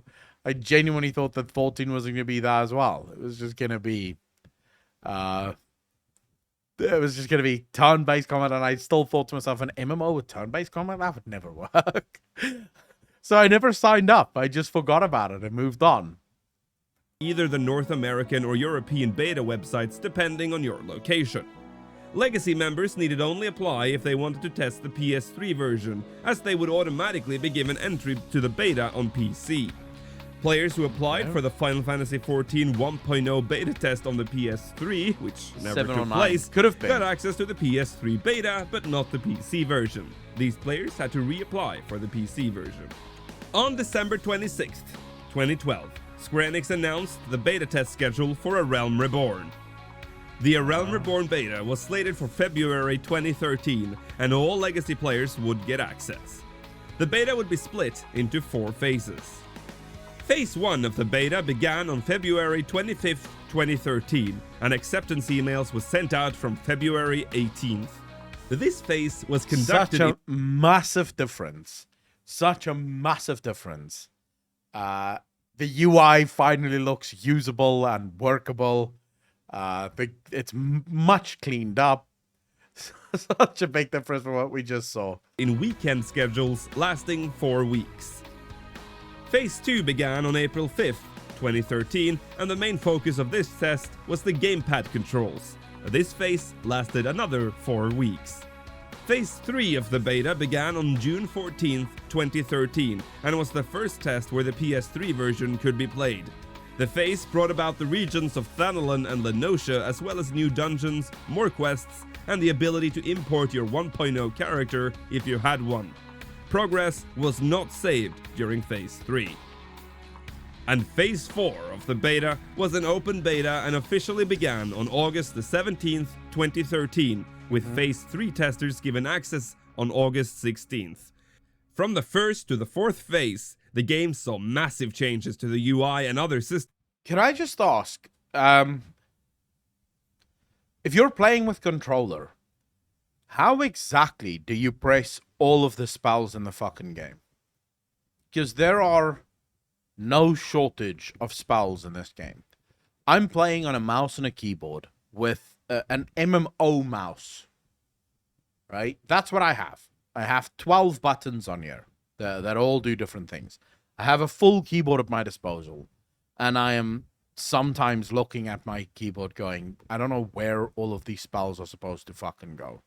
I genuinely thought that 14 was going to be that as well. It was just going to be turn-based combat, and I still thought to myself, an MMO with turn-based combat? That would never work. So I never signed up. I just forgot about it and moved on. Either the North American or European beta websites, depending on your location. Legacy members needed only apply if they wanted to test the PS3 version, as they would automatically be given entry to the beta on PC. Players who applied for the Final Fantasy XIV 1.0 beta test on the PS3, which never took place, got access to the PS3 beta, but not the PC version. These players had to reapply for the PC version. On December 26th, 2012, Square Enix announced the beta test schedule for A Realm Reborn. The A Realm Reborn beta was slated for February 2013, and all Legacy players would get access. The beta would be split into 4 phases. Phase 1 of the beta began on February 25th, 2013, and acceptance emails were sent out from February 18th. This phase was conducted... Such a massive difference. Such a massive difference. The UI finally looks usable and workable. It's much cleaned up. Such a big difference from what we just saw. In weekend schedules lasting 4 weeks. Phase 2 began on April 5th, 2013, and the main focus of this test was the gamepad controls. This phase lasted another 4 weeks. Phase 3 of the beta began on June 14th, 2013, and was the first test where the PS3 version could be played. The phase brought about the regions of Thanalan and Lenosha, as well as new dungeons, more quests, and the ability to import your 1.0 character if you had one. Progress was not saved during Phase 3. And Phase 4 of the beta was an open beta and officially began on August the 17th, 2013, with Phase 3 testers given access on August 16th. From the first to the 4th phase, the game saw massive changes to the UI and other systems. Can I just ask, if you're playing with controller, how exactly do you press all of the spells in the fucking game? Because there are no shortage of spells in this game. I'm playing on a mouse and a keyboard with an MMO mouse, right? That's what I have. I have 12 buttons on here that all do different things. I have a full keyboard at my disposal, and I am sometimes looking at my keyboard going, I don't know where all of these spells are supposed to fucking go.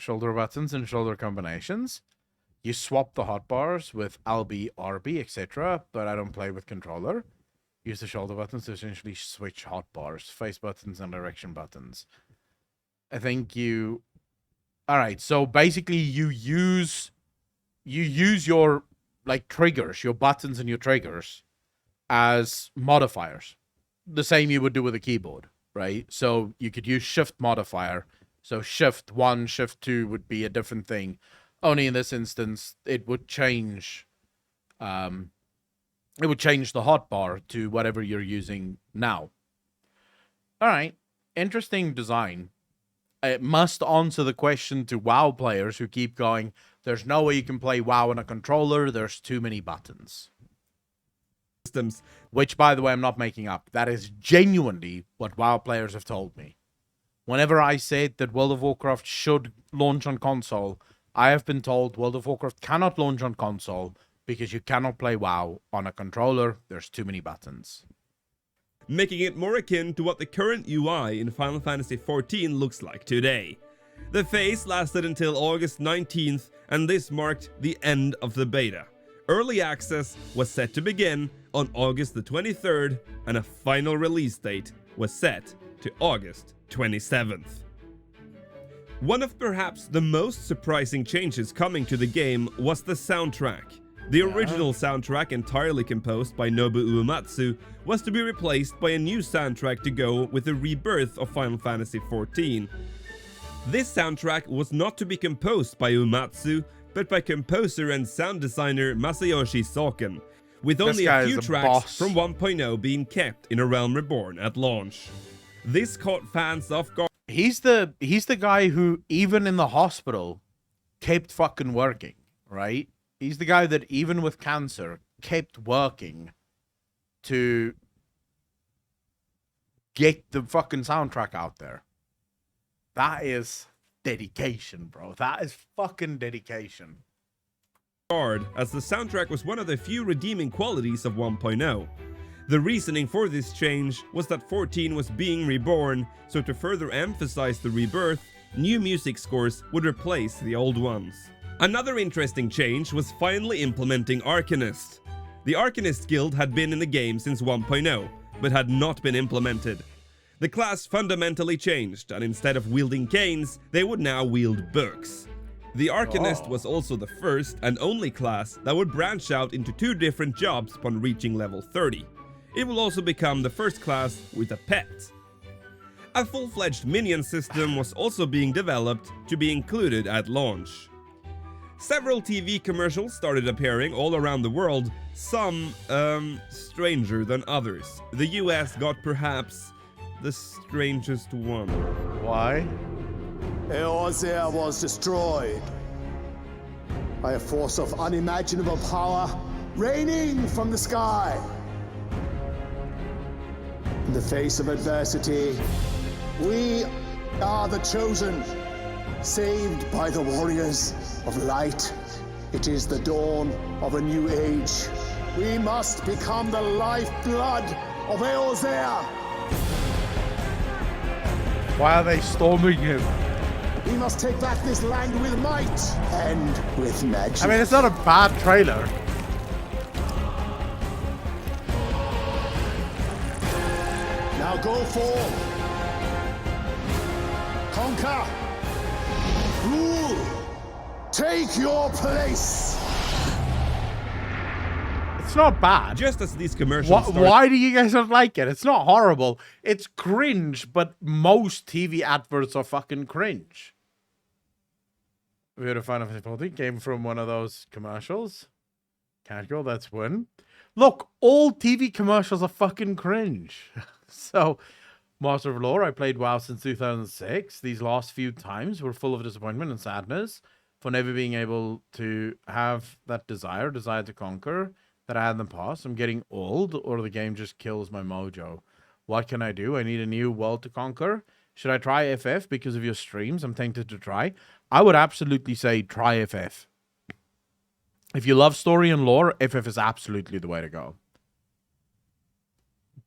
shoulder buttons and shoulder combinations. You swap the hotbars with LB, RB, etc. But I don't play with controller. Use the shoulder buttons to essentially switch hotbars, face buttons, and direction buttons. I think you... Alright, so basically you use your like triggers, your buttons and your triggers as modifiers. The same you would do with a keyboard, right? So you could use shift modifier. So shift 1, shift 2 would be a different thing. Only in this instance, it would change the hotbar to whatever you're using now. Alright, interesting design. It must answer the question to WoW players who keep going, there's no way you can play WoW on a controller, there's too many buttons. Systems. Which, by the way, I'm not making up. That is genuinely what WoW players have told me. Whenever I said that World of Warcraft should launch on console, I have been told World of Warcraft cannot launch on console because you cannot play WoW on a controller, there's too many buttons. Making it more akin to what the current UI in Final Fantasy XIV looks like today. The phase lasted until August 19th, and this marked the end of the beta. Early access was set to begin on August the 23rd, and a final release date was set to August 27th. One of perhaps the most surprising changes coming to the game was the soundtrack. The original soundtrack, entirely composed by Nobu Uematsu, was to be replaced by a new soundtrack to go with the rebirth of Final Fantasy XIV. This soundtrack was not to be composed by Uematsu, but by composer and sound designer Masayoshi Soken, with only a few tracks from 1.0 being kept in A Realm Reborn at launch. This caught fans off guard. He's the guy who, even in the hospital, kept fucking working, right? He's the guy that, even with cancer, kept working to get the fucking soundtrack out there. That is dedication, bro. That is fucking dedication. As the soundtrack was one of the few redeeming qualities of 1.0. The reasoning for this change was that 14 was being reborn, so to further emphasize the rebirth, new music scores would replace the old ones. Another interesting change was finally implementing Arcanist. The Arcanist guild had been in the game since 1.0, but had not been implemented. The class fundamentally changed, and instead of wielding canes, they would now wield books. The Arcanist was also the first and only class that would branch out into 2 different jobs upon reaching level 30. It will also become the first class with a pet. A full-fledged minion system was also being developed to be included at launch. Several TV commercials started appearing all around the world, some, stranger than others. The US got perhaps the strangest one. Why? Eorzea was destroyed by a force of unimaginable power raining from the sky. In the face of adversity, we are the chosen, saved by the warriors of light. It is the dawn of a new age. We must become the lifeblood of Eorzea. Why are they storming him? We must take back this land with might and with magic. I mean, it's not a bad trailer. Now go forth. Conquer. Rule. Take your place. It's not bad. Just as these commercials Why do you guys not like it? It's not horrible. It's cringe, but most TV adverts are fucking cringe. We had a Final Fantasy 14 came from one of those commercials. Can't go, that's one. Look, all TV commercials are fucking cringe. So, Master of Lore, I played WoW since 2006. These last few times were full of disappointment and sadness for never being able to have that desire to conquer that I had in the past. I'm getting old, or the game just kills my mojo. What can I do? I need a new world to conquer. Should I try FF because of your streams? I'm tempted to try. I would absolutely say try FF. If you love story and lore, FF is absolutely the way to go.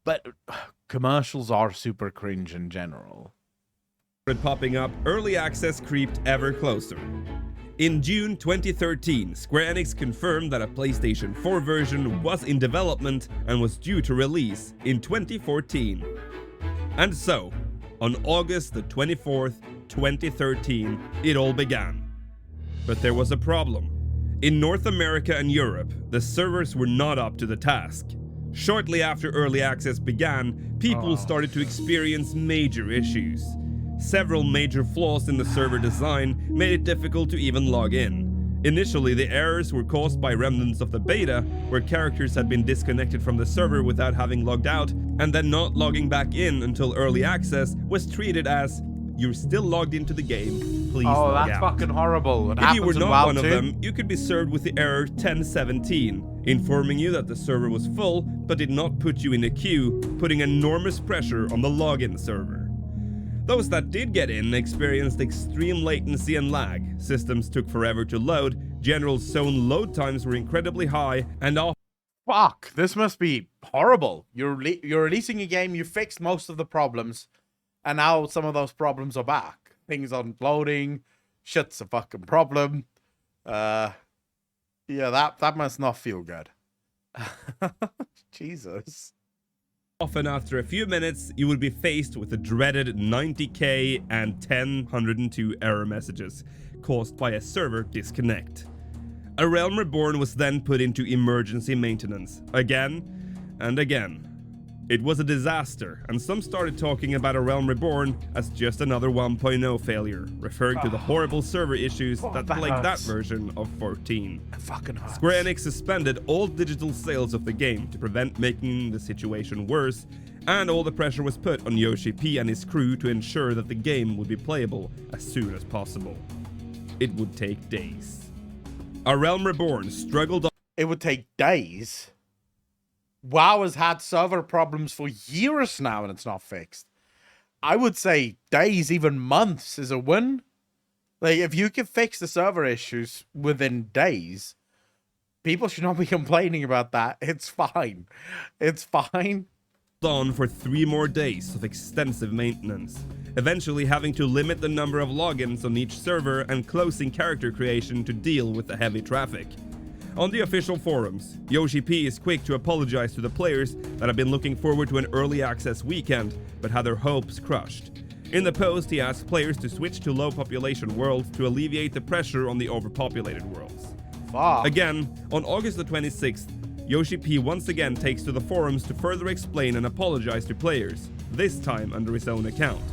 But commercials are super cringe in general. popping up, early access creeped ever closer. In June 2013, Square Enix confirmed that a PlayStation 4 version was in development and was due to release in 2014. And so, on August the 24th, 2013, it all began. But there was a problem. In North America and Europe, the servers were not up to the task. Shortly after early access began, people started to experience major issues. Several major flaws in the server design made it difficult to even log in. Initially, the errors were caused by remnants of the beta, where characters had been disconnected from the server without having logged out, and then not logging back in until early access was treated as, "You're still logged into the game, please log out." That's fucking horrible. If you were not one of them, you could be served with the error 1017, informing you that the server was full, but did not put you in a queue, putting enormous pressure on the login server. Those that did get in experienced extreme latency and lag, systems took forever to load, general zone load times were incredibly high, and Fuck, this must be horrible. You're releasing a game, you fixed most of the problems, and now some of those problems are back. Things aren't loading, shit's a fucking problem. Yeah, that must not feel good. Jesus. often after a few minutes, you would be faced with the dreaded 90k and 1002 error messages caused by a server disconnect. A Realm Reborn was then put into emergency maintenance, again and again. It was a disaster, and some started talking about A Realm Reborn as just another 1.0 failure, referring to the horrible server issues that plagued that version of 14. Square Enix suspended all digital sales of the game to prevent making the situation worse, and all the pressure was put on Yoshi P and his crew to ensure that the game would be playable as soon as possible. It would take days. A Realm Reborn struggled on. It would take days? WoW has had server problems for years now and it's not fixed. I would say days, even months, is a win. Like, if you can fix the server issues within days, people should not be complaining about that. It's fine. It's fine. On for 3 more days of extensive maintenance, eventually having to limit the number of logins on each server and closing character creation to deal with the heavy traffic. On the official forums, Yoshi P is quick to apologize to the players that have been looking forward to an early access weekend but had their hopes crushed. In the post, he asks players to switch to low population worlds to alleviate the pressure on the overpopulated worlds. Fuck. Again, on August the 26th, Yoshi P once again takes to the forums to further explain and apologize to players, this time under his own account.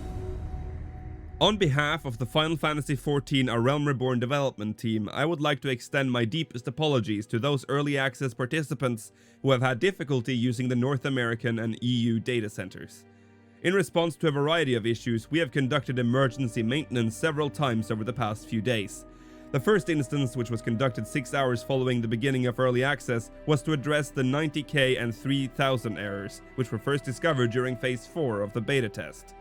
On behalf of the Final Fantasy XIV A Realm Reborn development team, I would like to extend my deepest apologies to those early access participants who have had difficulty using the North American and EU data centers. In response to a variety of issues, we have conducted emergency maintenance several times over the past few days. The first instance, which was conducted 6 hours following the beginning of early access, was to address the 90k and 3000 errors, which were first discovered during Phase 4 of the beta test.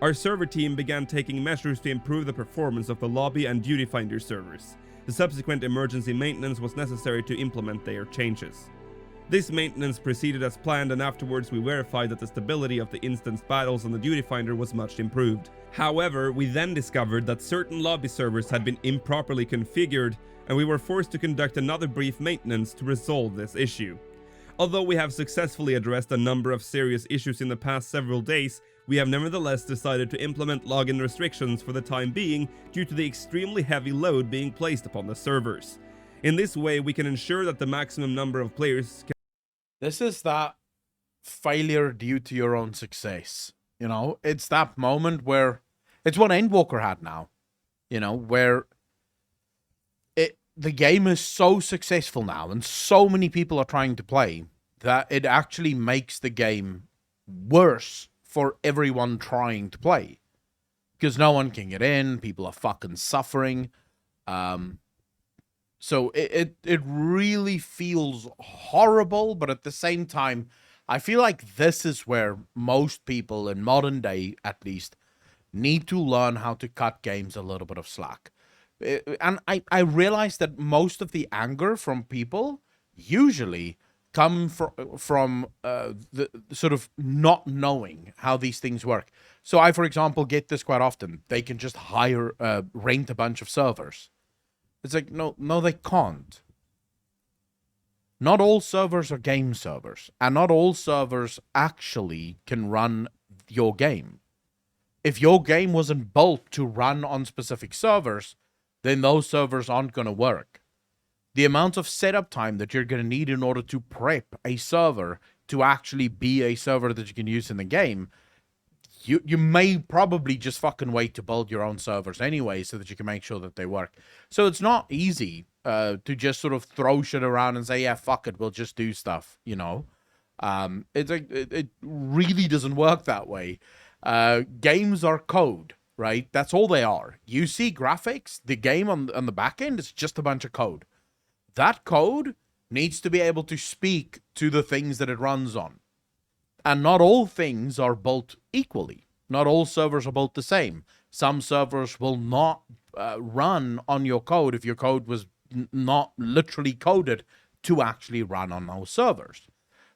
Our server team began taking measures to improve the performance of the lobby and duty finder servers. The subsequent emergency maintenance was necessary to implement their changes. This maintenance proceeded as planned, and afterwards we verified that the stability of the instance battles on the duty finder was much improved. However, we then discovered that certain lobby servers had been improperly configured, and we were forced to conduct another brief maintenance to resolve this issue. Although we have successfully addressed a number of serious issues in the past several days, we have nevertheless decided to implement login restrictions for the time being due to the extremely heavy load being placed upon the servers. In this way, we can ensure that the maximum number of players can. This is that failure due to your own success. You know, it's that moment where it's what Endwalker had now. You know, where the game is so successful now and so many people are trying to play that it actually makes the game worse for everyone trying to play. Because no one can get in, people are fucking suffering. So it really feels horrible, but at the same time, I feel like this is where most people, in modern day at least, need to learn how to cut games a little bit of slack. And I realize that most of the anger from people usually come from the sort of not knowing how these things work. So I, for example, get this quite often. They can just rent a bunch of servers. It's like, no, they can't. Not all servers are game servers, and not all servers actually can run your game. If your game wasn't built to run on specific servers, then those servers aren't going to work. The amount of setup time that you're going to need in order to prep a server to actually be a server that you can use in the game, you may probably just fucking wait to build your own servers anyway so that you can make sure that they work. So it's not easy to just sort of throw shit around and say, yeah, fuck it, we'll just do stuff, you know? It really doesn't work that way. Games are code, right? That's all they are. You see graphics, the game on the back end is just a bunch of code. That code needs to be able to speak to the things that it runs on. And not all things are built equally. Not all servers are built the same. Some servers will not run on your code if your code was not literally coded to actually run on those servers.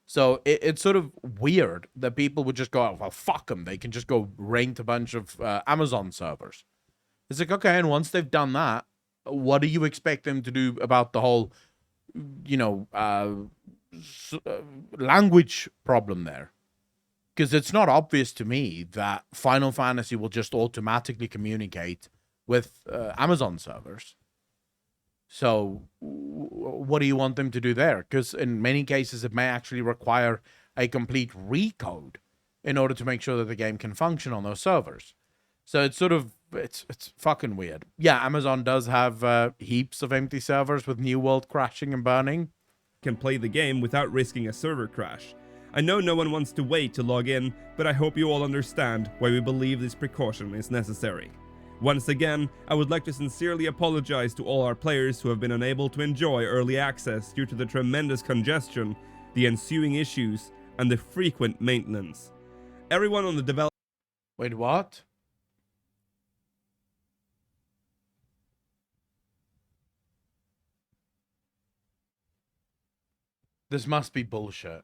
So it's sort of weird that people would just go, oh, well, fuck them. They can just go rent a bunch of Amazon servers. It's like, okay, and once they've done that, what do you expect them to do about the whole, language problem there? Because it's not obvious to me that Final Fantasy will just automatically communicate with Amazon servers. So what do you want them to do there? Because in many cases, it may actually require a complete recode in order to make sure that the game can function on those servers. So it's sort of, it's fucking weird. Yeah, Amazon does have heaps of empty servers with New World crashing and burning. Can play the game without risking a server crash. I know no one wants to wait to log in, but I hope you all understand why we believe this precaution is necessary. Once again, I would like to sincerely apologize to all our players who have been unable to enjoy early access due to the tremendous congestion, the ensuing issues, and the frequent maintenance. Everyone on the development... Wait, what? This must be bullshit.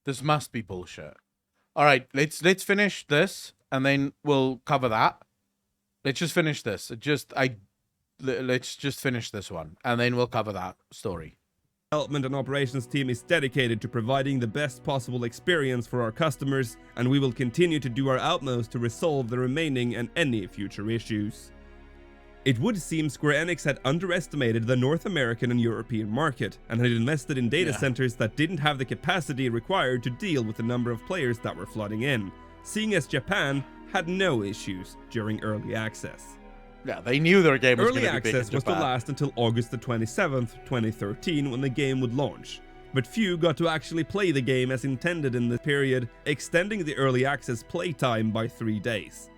This must be bullshit. All right, let's finish this, and then we'll cover that. Let's just finish this. Let's just finish this one, and then we'll cover that story. Development and operations team is dedicated to providing the best possible experience for our customers, and we will continue to do our utmost to resolve the remaining and any future issues. It would seem Square Enix had underestimated the North American and European market, and had invested in data centers that didn't have the capacity required to deal with the number of players that were flooding in, seeing as Japan had no issues during early access. Yeah, they knew their game was going Early to be big in access was to Japan. last until August the 27th, 2013, when the game would launch. But few got to actually play the game as intended in the period, extending the early access playtime by 3 days.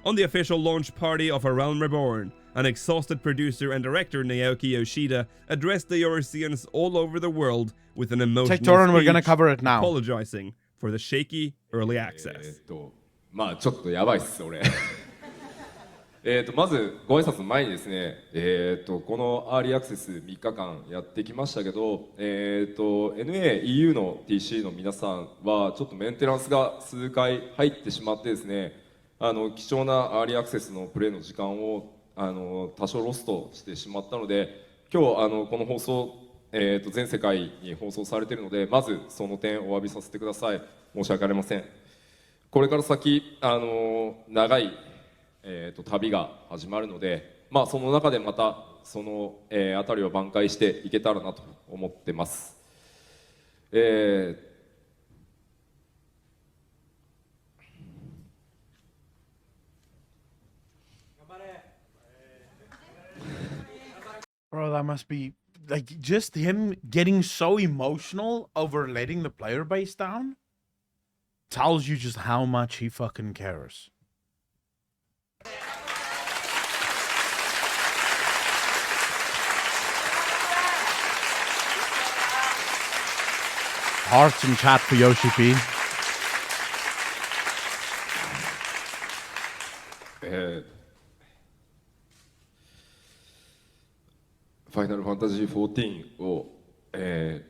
On the official launch party of A Realm Reborn, an exhausted producer and director Naoki Yoshida addressed the Eorzeans all over the world with an emotional Take turn, we're speech, gonna cover it now. apologizing for the shaky early access. まあちょっとやばいっす俺まずご挨拶の前にですねこのアーリーアクセス3日間やってきましたけどNA EU の TC の皆さんはちょっとメンテナンスが数回入ってしまってですね貴重なアーリーアクセスのプレイの時間を多少ロストしてしまったので今日この放送、全世界に放送されているのでまずその点お詫びさせてください。申し訳ありません。これから先長い、旅が始まるので、まあ、その中でまたその、辺りを挽回していけたらなと思ってます。Bro, that must be like just him getting so emotional over letting the player base down tells you just how much he fucking cares. Hearts in chat for Yoshi P. ファイナルファンタジー14を、引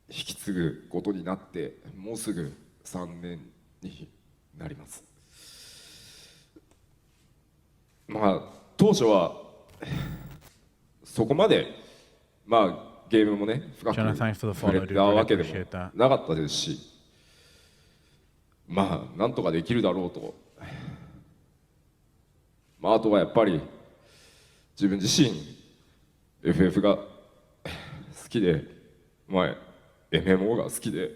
き継ぐことになってもうすぐ3年になります。まあ当初はそこまでまあゲームもね深く触れたわけでもなかったですし、まあなんとかできるだろうと。まああとはやっぱり自分自身 FF が好きで、まあ MMO が好きで、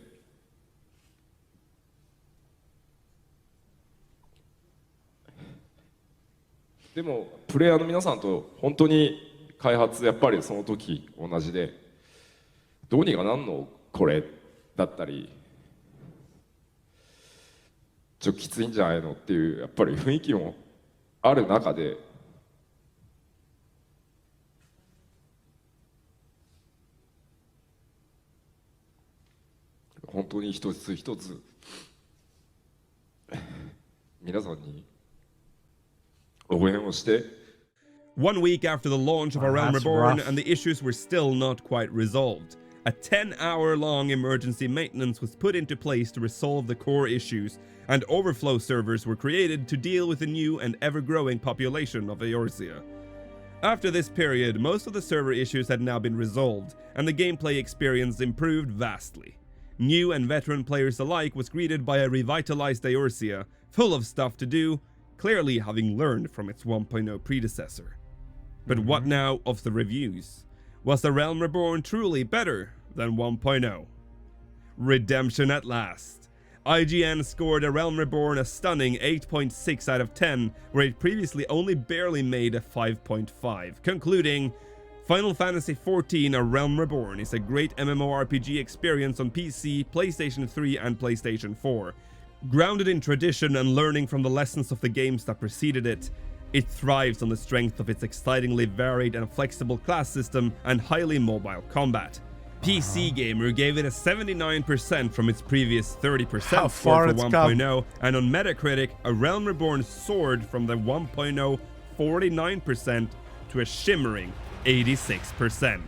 でもプレイヤーの皆さんと本当に開発やっぱりその時同じで、どうにかなんのこれだったり、ちょっときついんじゃないのっていうやっぱり雰囲気もある中で、本当に一つ一つ皆さんに応援をして。 1 week after the launch of A Realm Reborn, and the issues were still not quite resolved. A 10-hour-long emergency maintenance was put into place to resolve the core issues, and overflow servers were created to deal with the new and ever-growing population of Eorzea. After this period, most of the server issues had now been resolved, and the gameplay experience improved vastly. New and veteran players alike was greeted by a revitalized Eorzea, full of stuff to do, clearly having learned from its 1.0 predecessor. But what now of the reviews? Was The Realm Reborn truly better than 1.0? Redemption at last. IGN scored A Realm Reborn a stunning 8.6 out of 10, where it previously only barely made a 5.5, concluding, Final Fantasy XIV A Realm Reborn is a great MMORPG experience on PC, PlayStation 3 and PlayStation 4. Grounded in tradition and learning from the lessons of the games that preceded it, it thrives on the strength of its excitingly varied and flexible class system and highly mobile combat. PC Gamer gave it a 79% from its previous 30% score for 1.0, and on Metacritic, A Realm Reborn soared from the 1.0 49% to a shimmering 86%.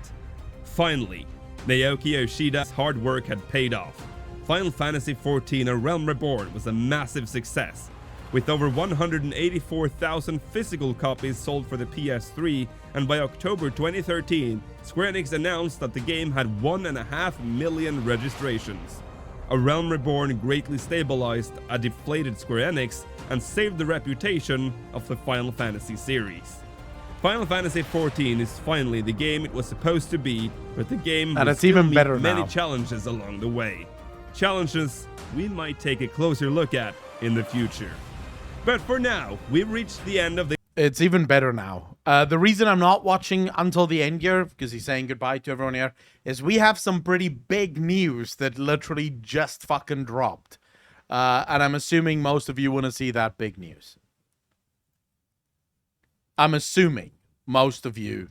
Finally, Naoki Yoshida's hard work had paid off. Final Fantasy XIV A Realm Reborn was a massive success, with over 184,000 physical copies sold for the PS3, and by October 2013, Square Enix announced that the game had 1.5 million registrations. A Realm Reborn greatly stabilized a deflated Square Enix and saved the reputation of the Final Fantasy series. Final Fantasy XIV is finally the game it was supposed to be, but the game will still meet many challenges along the way. Challenges we might take a closer look at in the future. But for now, we've reached the end of the... It's even better now. The reason I'm not watching until the end here, because he's saying goodbye to everyone here, is we have some pretty big news that literally just fucking dropped. And I'm assuming most of you want to see that big news. I'm assuming most of you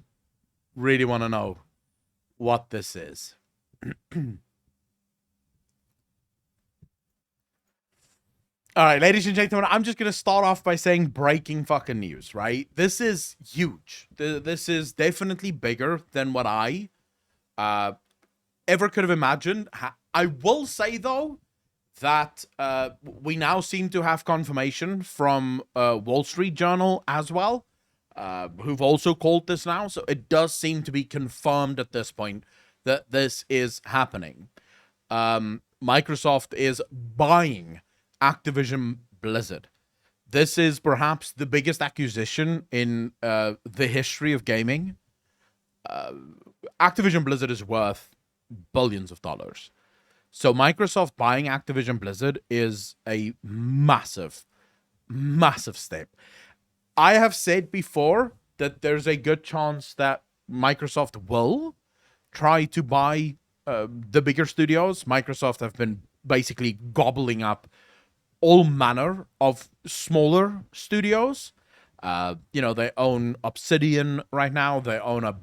really want to know what this is. All right, ladies and gentlemen, I'm just going to start off by saying breaking fucking news, right? This is huge. This is definitely bigger than what I ever could have imagined. I will say, though, that we now seem to have confirmation from Wall Street Journal as well, who've also called this now. So it does seem to be confirmed at this point that this is happening. Microsoft is buying Activision Blizzard. This is perhaps the biggest acquisition in the history of gaming. Activision Blizzard is worth billions of dollars. So Microsoft buying Activision Blizzard is a massive, massive step. I have said before that there's a good chance that Microsoft will try to buy the bigger studios. Microsoft have been basically gobbling up all manner of smaller studios. They own Obsidian right now. They own a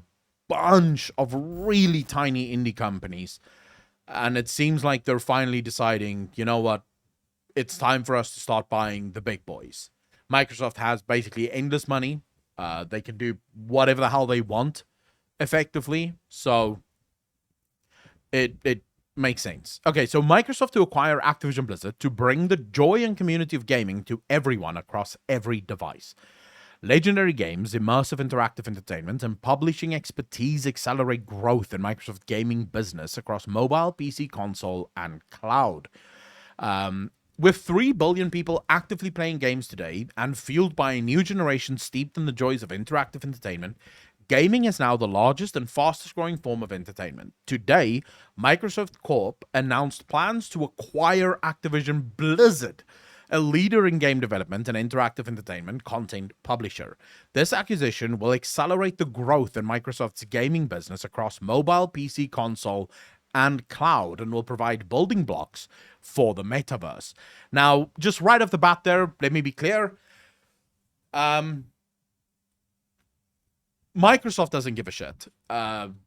bunch of really tiny indie companies. And it seems like they're finally deciding, you know what? It's time for us to start buying the big boys. Microsoft has basically endless money. They can do whatever the hell they want. effectively. So it makes sense. Okay, so Microsoft to acquire Activision Blizzard to bring the joy and community of gaming to everyone across every device. Legendary games, immersive interactive entertainment, and publishing expertise accelerate growth in Microsoft gaming business across mobile, PC, console, and cloud. With 3 billion people actively playing games today and fueled by a new generation steeped in the joys of interactive entertainment, gaming is now the largest and fastest growing form of entertainment. Today, Microsoft Corp announced plans to acquire Activision Blizzard, a leader in game development and interactive entertainment content publisher. This acquisition will accelerate the growth in Microsoft's gaming business across mobile, PC, console, and cloud, and will provide building blocks for the metaverse. Now, just right off the bat there, let me be clear. Microsoft doesn't give a shit.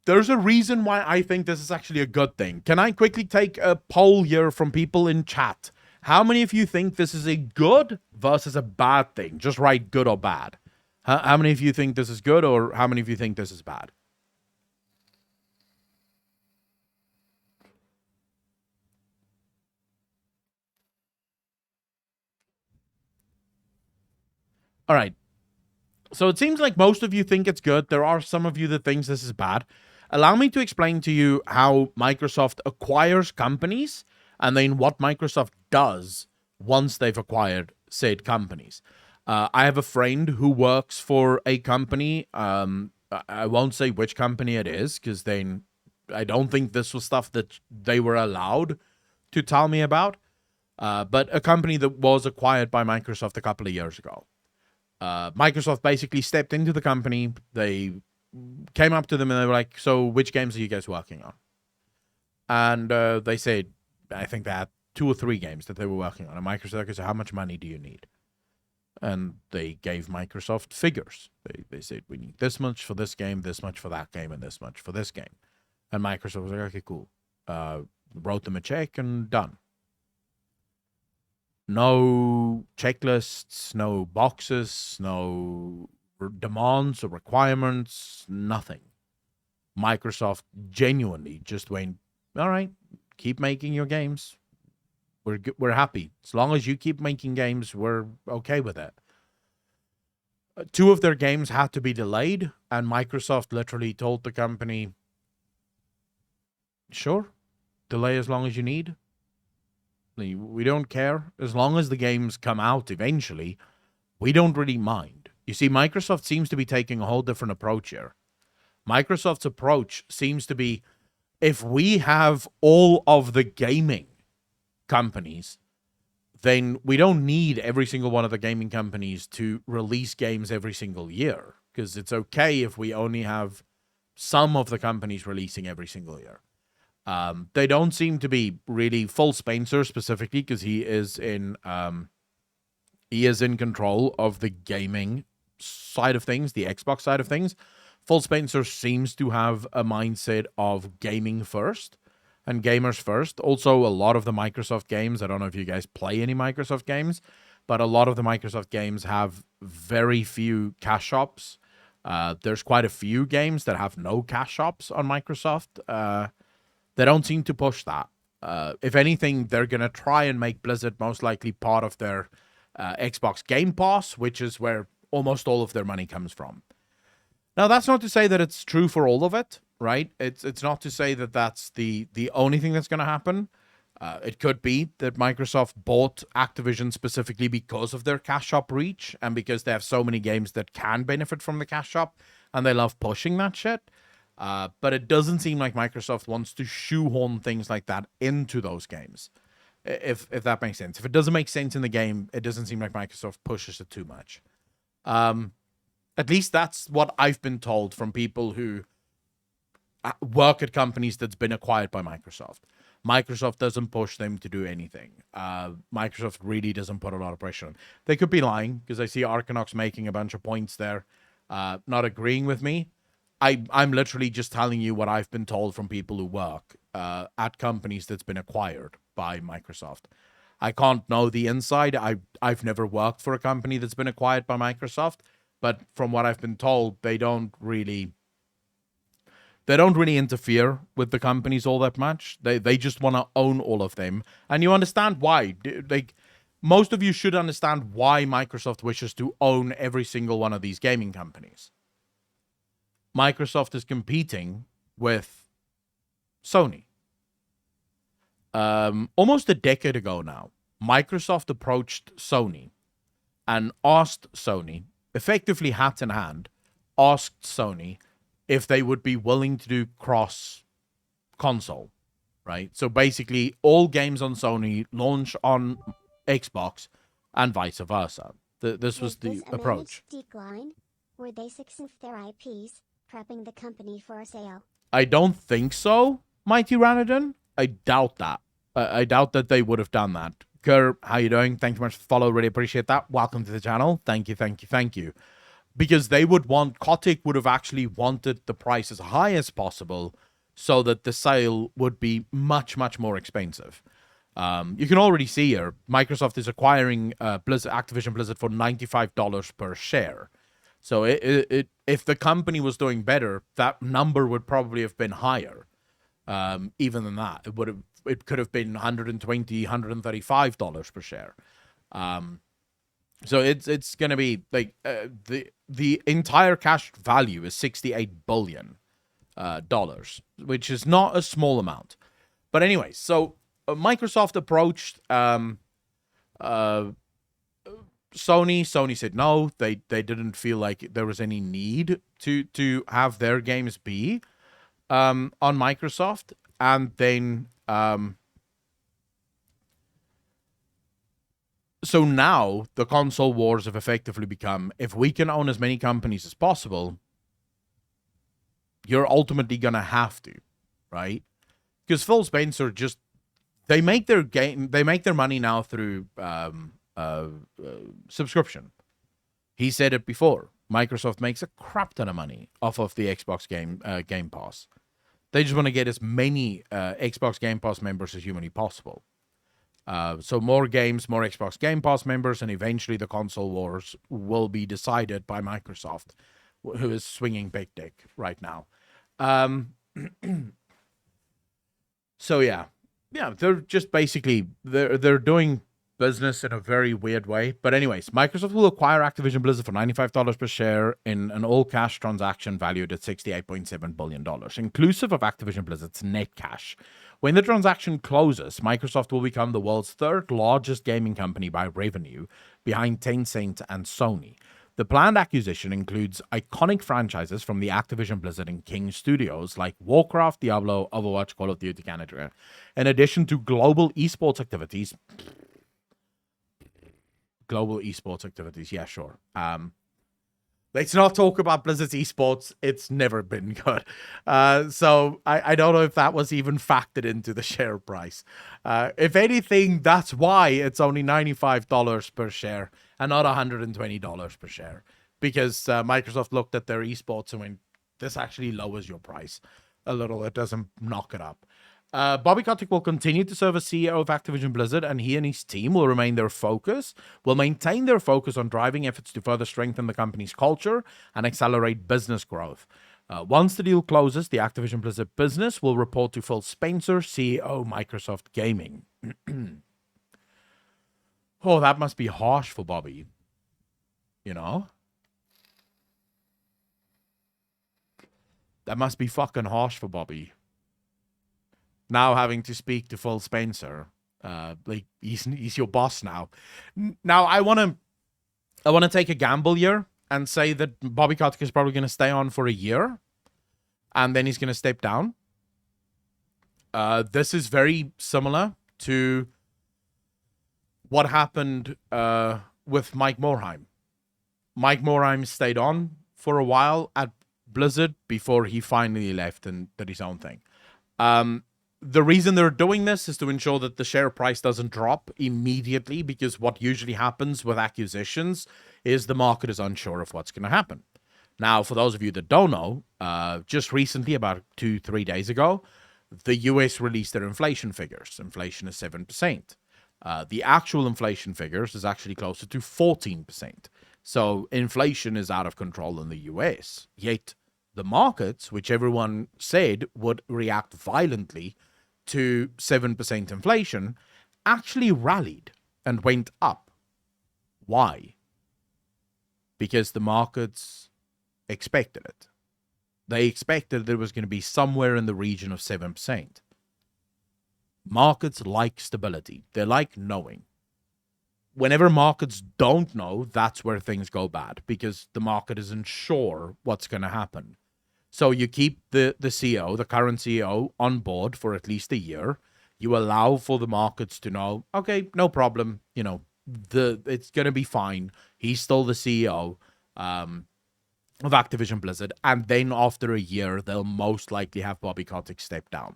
There's a reason why I think this is actually a good thing. Can I quickly take a poll here from people in chat? How many of you think this is a good versus a bad thing? Just write good or bad. How many of you think this is good, or how many of you think this is bad? All right. So it seems like most of you think it's good. There are some of you that thinks this is bad. Allow me to explain to you how Microsoft acquires companies and then what Microsoft does once they've acquired said companies. I have a friend who works for a company. I won't say which company it is, because then I don't think this was stuff that they were allowed to tell me about. But a company that was acquired by Microsoft a couple of years ago. Microsoft basically stepped into the company. They came up to them and they were like, so which games are you guys working on? And they said, I think they had 2 or 3 games that they were working on. And Microsoft said, how much money do you need? And they gave Microsoft figures. They said, we need this much for this game, this much for that game, and this much for this game. And Microsoft was like, okay, cool. Wrote them a check and done. No checklists, no boxes, no demands or requirements, nothing. Microsoft genuinely just went, all right, keep making your games. We're happy. As long as you keep making games, we're okay with it. 2 of their games had to be delayed, and Microsoft literally told the company, sure, delay as long as you need. We don't care. As long as the games come out eventually, we don't really mind. You see, Microsoft seems to be taking a whole different approach here. Microsoft's approach seems to be, if we have all of the gaming companies, then we don't need every single one of the gaming companies to release games every single year, because it's okay if we only have some of the companies releasing every single year. They don't seem to be really Phil Spencer specifically, because he is in control of the gaming side of things, the Xbox side of things. Phil Spencer seems to have a mindset of gaming first and gamers first. Also, a lot of the Microsoft games, I don't know if you guys play any Microsoft games, but a lot of the Microsoft games have very few cash shops. There's quite a few games that have no cash shops on Microsoft. They don't seem to push that. If anything, they're going to try and make Blizzard most likely part of their Xbox Game Pass, which is where almost all of their money comes from. Now, that's not to say that it's true for all of it, right? It's not to say that that's the only thing that's going to happen. It could be that Microsoft bought Activision specifically because of their cash shop reach and because they have so many games that can benefit from the cash shop, and they love pushing that shit. But it doesn't seem like Microsoft wants to shoehorn things like that into those games, if that makes sense. If it doesn't make sense in the game, it doesn't seem like Microsoft pushes it too much. At least that's what I've been told from people who work at companies that's been acquired by Microsoft. Microsoft doesn't push them to do anything. Microsoft really doesn't put a lot of pressure on. They could be lying, because I see Arkanox making a bunch of points there, not agreeing with me. I'm literally just telling you what I've been told from people who work at companies that's been acquired by Microsoft. I can't know the inside. I've never worked for a company that's been acquired by Microsoft, but from what I've been told, they don't really They don't really interfere with the companies all that much. They just want to own all of them. And you understand why. Like, most of you should understand why Microsoft wishes to own every single one of these gaming companies. Microsoft is competing with Sony. Almost a decade ago now, Microsoft approached Sony and asked Sony, effectively hat in hand, asked Sony if they would be willing to do cross-console, right? So basically, all games on Sony launch on Xbox and vice versa. This was the approach. Decline? Were they successful with their IPs, prepping the company for a sale? I don't think so, Mighty Ranadon. I doubt that. I doubt that they would have done that. Kerr, how you doing? Thank you much for the follow. Really appreciate that. Welcome to the channel. Thank you, thank you, thank you. Because they would want, Kotick would have actually wanted the price as high as possible so that the sale would be much, much more expensive. You can already see here, Microsoft is acquiring Activision Blizzard for $95 per share. So if the company was doing better, that number would probably have been higher. Even than that, it could have been $120, $135 per share. So it's going to be like the entire cash value is $68 billion dollars, which is not a small amount. But anyway, so Microsoft approached Sony. Sony said no. They didn't feel like there was any need to have their games be on Microsoft, and then so now the console wars have effectively become, if we can own as many companies as possible, you're ultimately gonna have to, right? Because Phil Spencer just, they make their money now through subscription. He said it before. Microsoft makes a crap ton of money off of the Xbox Game Pass. They just want to get as many Xbox Game Pass members as humanly possible. So more games, more Xbox Game Pass members, and eventually the console wars will be decided by Microsoft, who is swinging big dick right now. So yeah, they're just basically they're doing business in a very weird way. But anyways, Microsoft will acquire Activision Blizzard for $95 per share in an all-cash transaction valued at $68.7 billion, inclusive of Activision Blizzard's net cash. When the transaction closes, Microsoft will become the world's third largest gaming company by revenue, behind Tencent and Sony. The planned acquisition includes iconic franchises from the Activision Blizzard and King studios like Warcraft, Diablo, Overwatch, Call of Duty Canada, in addition to global esports activities. Yeah, sure. Let's not talk about Blizzard's esports. It's never been good. So I don't know if that was even factored into the share price. If anything, that's why it's only $95 per share and not $120 per share. Because Microsoft looked at their esports and went, this actually lowers your price a little. It doesn't knock it up. Bobby Kotick will continue to serve as CEO of Activision Blizzard, and he and his team will maintain their focus on driving efforts to further strengthen the company's culture and accelerate business growth. Once the deal closes, the Activision Blizzard business will report to Phil Spencer, CEO, Microsoft Gaming. Oh, that must be harsh for Bobby. You know? That must be fucking harsh for Bobby. Now having to speak to Phil Spencer, like he's your boss now. Now I want to take a gamble here and say that Bobby Kotick is probably going to stay on for a year, and then he's going to step down. This is very similar to what happened with Mike Morhaime. Mike Morhaime stayed on for a while at Blizzard before he finally left and did his own thing. The reason they're doing this is to ensure that the share price doesn't drop immediately, because what usually happens with acquisitions is the market is unsure of what's going to happen. Now, for those of you that don't know, just recently, about 2-3 days ago, the US released their inflation figures. Inflation is 7%. The actual inflation figures is actually closer to 14%. So inflation is out of control in the US, yet the markets, which everyone said would react violently to 7% inflation, actually rallied and went up. Why? Because the markets expected it. They expected there was going to be somewhere in the region of 7%. Markets like stability. They like knowing. Whenever markets don't know, that's where things go bad, because the market isn't sure what's going to happen. So you keep the CEO, the current CEO, on board for at least a year. You allow for the markets to know, okay, no problem. You know, it's going to be fine. He's still the CEO of Activision Blizzard. And then after a year, they'll most likely have Bobby Kotick step down.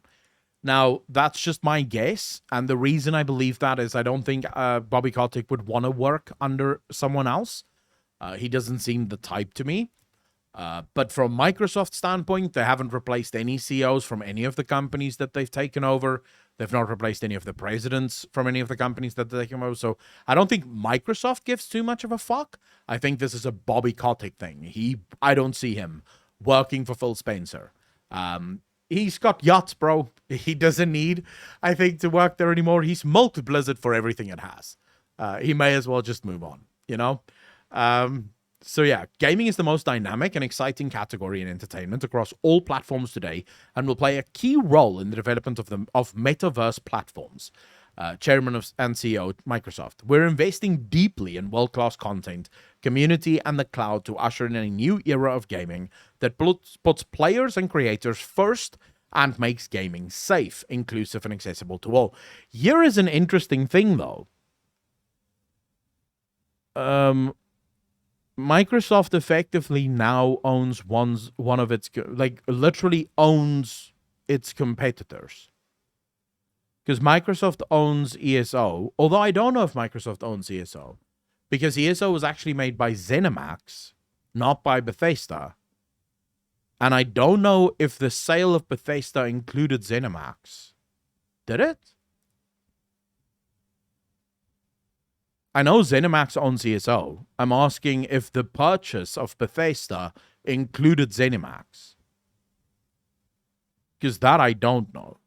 Now, that's just my guess, and the reason I believe that is I don't think Bobby Kotick would want to work under someone else. He doesn't seem the type to me. But from Microsoft's standpoint, they haven't replaced any CEOs from any of the companies that they've taken over. They've not replaced any of the presidents from any of the companies that they've taken over. So I don't think Microsoft gives too much of a fuck. I think this is a Bobby Kotick thing. I don't see him working for Phil Spencer. He's got yachts, bro. He doesn't need, I think, to work there anymore. He's milked Blizzard for everything it has. He may as well just move on, you know? So yeah, gaming is the most dynamic and exciting category in entertainment across all platforms today and will play a key role in the development of metaverse platforms. Chairman and CEO at Microsoft. We're investing deeply in world-class content, community, and the cloud to usher in a new era of gaming that puts players and creators first and makes gaming safe, inclusive, and accessible to all. Here is an interesting thing, though. Microsoft effectively now owns one of its, like, literally owns its competitors. Because Microsoft owns ESO, although I don't know if Microsoft owns ESO, because ESO was actually made by ZeniMax, not by Bethesda. And I don't know if the sale of Bethesda included ZeniMax. Did it? I know ZeniMax owns ESO. I'm asking if the purchase of Bethesda included ZeniMax. Because that I don't know.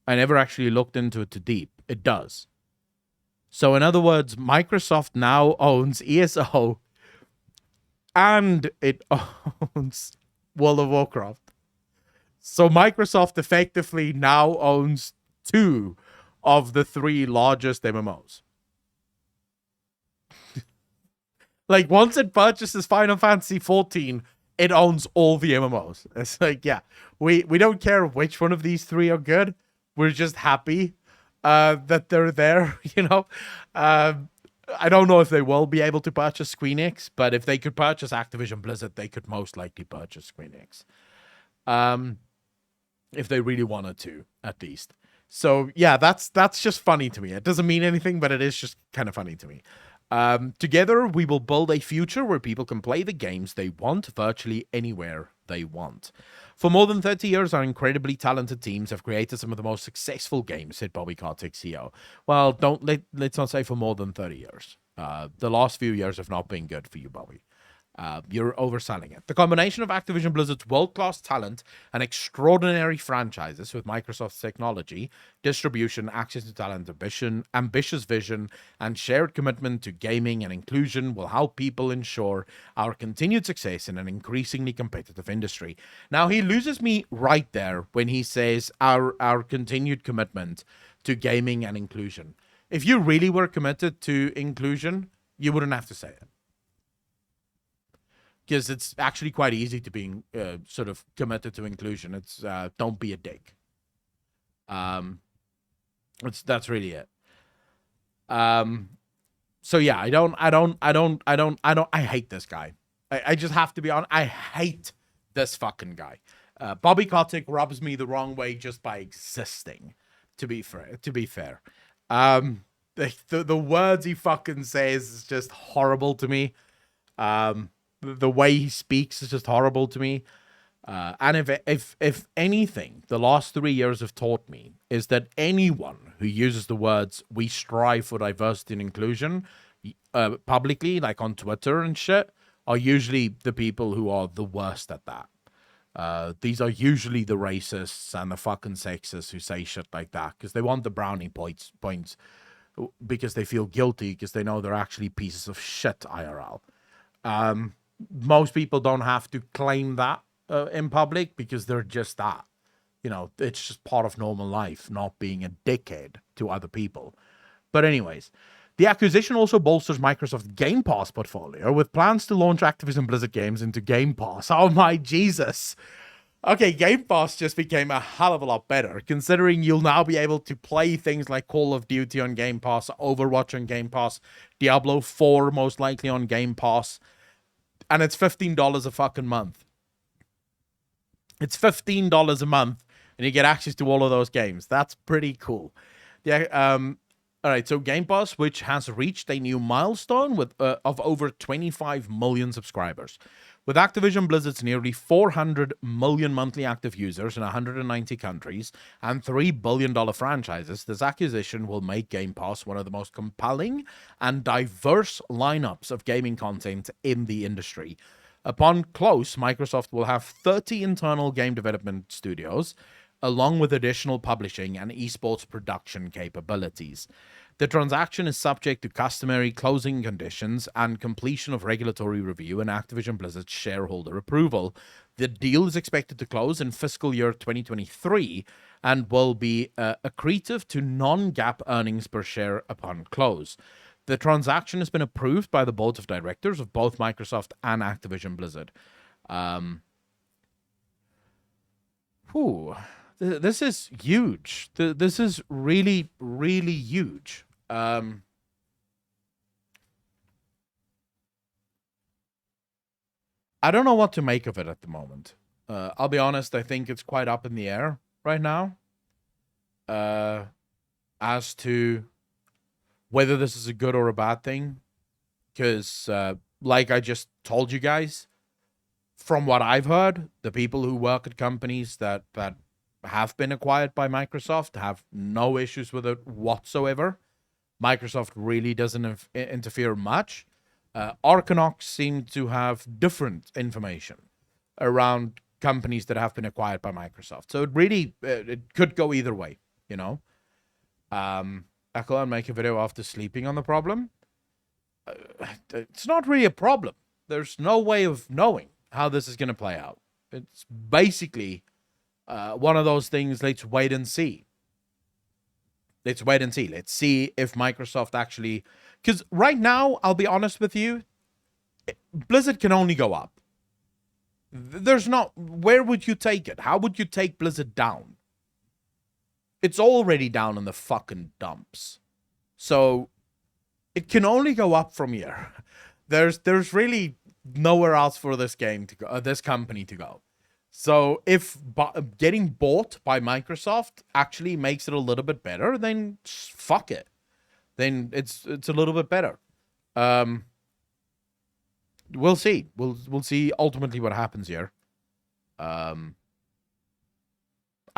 I never actually looked into it too deep. It does. So in other words, Microsoft now owns ESO and it owns World of Warcraft. So Microsoft effectively now owns 2 of the 3 largest MMOs. Like, once it purchases Final Fantasy XIV, it owns all the MMOs. It's like, yeah, we don't care which one of these 3 are good. We're just happy that they're there, you know. I don't know if they will be able to purchase Squeenix, but if they could purchase Activision Blizzard, they could most likely purchase Squeenix. If they really wanted to, at least. So, yeah, that's just funny to me. It doesn't mean anything, but it is just kind of funny to me. Together, we will build a future where people can play the games they want virtually anywhere they want. For more than 30 years, our incredibly talented teams have created some of the most successful games, said Bobby Kotick, CEO. Well, let's not say for more than 30 years. The last few years have not been good for you, Bobby. You're overselling it. The combination of Activision Blizzard's world-class talent and extraordinary franchises with Microsoft's technology, distribution, access to talent, ambitious vision, and shared commitment to gaming and inclusion will help people ensure our continued success in an increasingly competitive industry. Now, he loses me right there when he says our continued commitment to gaming and inclusion. If you really were committed to inclusion, you wouldn't have to say it. Because it's actually quite easy to be sort of committed to inclusion. It's don't be a dick. That's really it. So yeah, I hate this guy. I just have to be honest. I hate this fucking guy. Bobby Kotick rubs me the wrong way just by existing. To be fair. The words he fucking says is just horrible to me. The way he speaks is just horrible to me. And if anything, the last 3 years have taught me is that anyone who uses the words "we strive for diversity and inclusion" publicly, like on Twitter and shit, are usually the people who are the worst at that. These are usually the racists and the fucking sexists who say shit like that because they want the brownie points because they feel guilty because they know they're actually pieces of shit IRL. Most people don't have to claim that in public because they're just that. You know, it's just part of normal life, not being a dickhead to other people. But anyways, the acquisition also bolsters Microsoft's Game Pass portfolio with plans to launch Activision Blizzard games into Game Pass. Oh my Jesus. Okay, Game Pass just became a hell of a lot better, considering you'll now be able to play things like Call of Duty on Game Pass, Overwatch on Game Pass, Diablo 4 most likely on Game Pass, and it's $15 a fucking month. It's $15 a month, and you get access to all of those games. That's pretty cool. Yeah, all right, so Game Pass, which has reached a new milestone with of over 25 million subscribers. With Activision Blizzard's nearly 400 million monthly active users in 190 countries and $3 billion franchises, this acquisition will make Game Pass one of the most compelling and diverse lineups of gaming content in the industry. Upon close, Microsoft will have 30 internal game development studios, along with additional publishing and esports production capabilities. The transaction is subject to customary closing conditions and completion of regulatory review and Activision Blizzard's shareholder approval. The deal is expected to close in fiscal year 2023 and will be accretive to non-GAAP earnings per share upon close. The transaction has been approved by the boards of directors of both Microsoft and Activision Blizzard. This is huge. This is really, really huge. I don't know what to make of it at the moment. I'll be honest, I think it's quite up in the air right now. As to whether this is a good or a bad thing. Because, like I just told you guys, from what I've heard, the people who work at companies that have been acquired by Microsoft have no issues with it whatsoever. Microsoft really doesn't interfere much. Arcanox seem to have different information around companies that have been acquired by Microsoft. So it really it could go either way, you know. Echo and make a video after sleeping on the problem. It's not really a problem. There's no way of knowing how this is going to play out. It's basically one of those things, let's wait and see. Let's wait and see. Let's see if Microsoft actually... Because right now, I'll be honest with you, Blizzard can only go up. There's not... Where would you take it? How would you take Blizzard down? It's already down in the fucking dumps. So, it can only go up from here. There's really nowhere else for this game to go, this company to go. So if getting bought by Microsoft actually makes it a little bit better, then fuck it. Then it's a little bit better. We'll see. We'll see ultimately what happens here. I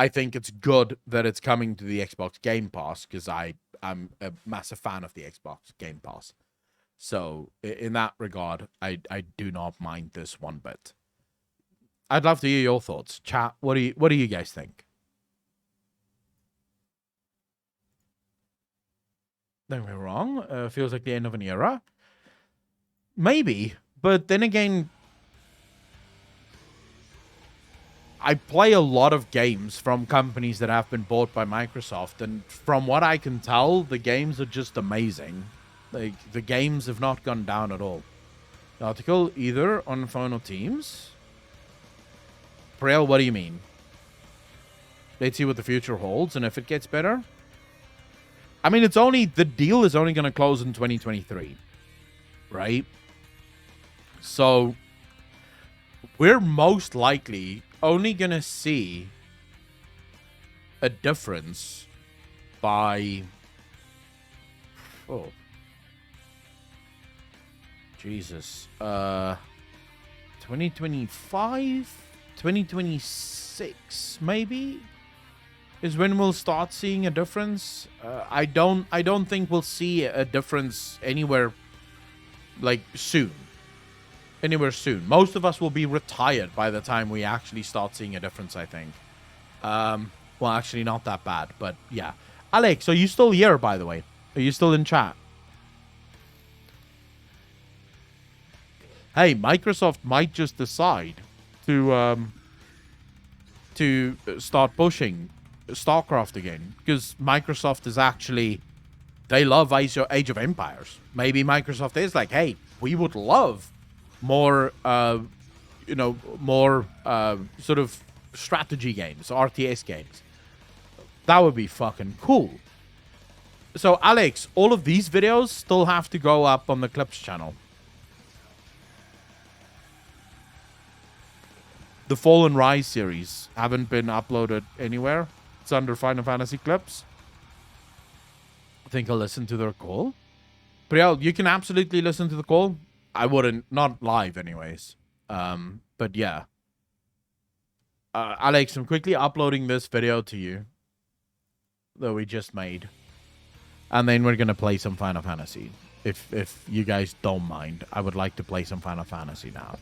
think it's good that it's coming to the Xbox Game Pass because I'm a massive fan of the Xbox Game Pass. So in that regard, I do not mind this one bit. I'd love to hear your thoughts. Chat, what do you guys think? Don't get me wrong. Feels like the end of an era. Maybe, but then again, I play a lot of games from companies that have been bought by Microsoft, and from what I can tell, the games are just amazing. Like, the games have not gone down at all. The article either on phone or Teams. Braille, what do you mean? Let's see what the future holds, and if it gets better. I mean, the deal is only going to close in 2023, right? So, we're most likely only going to see a difference by... Oh. Jesus. 2025? 2026 maybe is when we'll start seeing a difference. I don't think we'll see a difference anywhere like soon. anywhere soon. Most of us will be retired by the time we actually start seeing a difference, I think. Well, actually, not that bad, but yeah. Alex, are you still here, by the way? Are you still in chat? Hey, Microsoft might just decide to start pushing StarCraft again, because Microsoft is actually, they love Age of Empires. Maybe Microsoft is like, hey, we would love more, more sort of strategy games, RTS games. That would be fucking cool. So, Alex, all of these videos still have to go up on the Clips channel. The Fall and Rise series haven't been uploaded anywhere. It's under Final Fantasy Clips. I think I'll listen to their call. But yeah, you can absolutely listen to the call. I wouldn't, not live anyways. But yeah. Alex, I'm quickly uploading this video to you that we just made. And then we're going to play some Final Fantasy. If you guys don't mind, I would like to play some Final Fantasy now.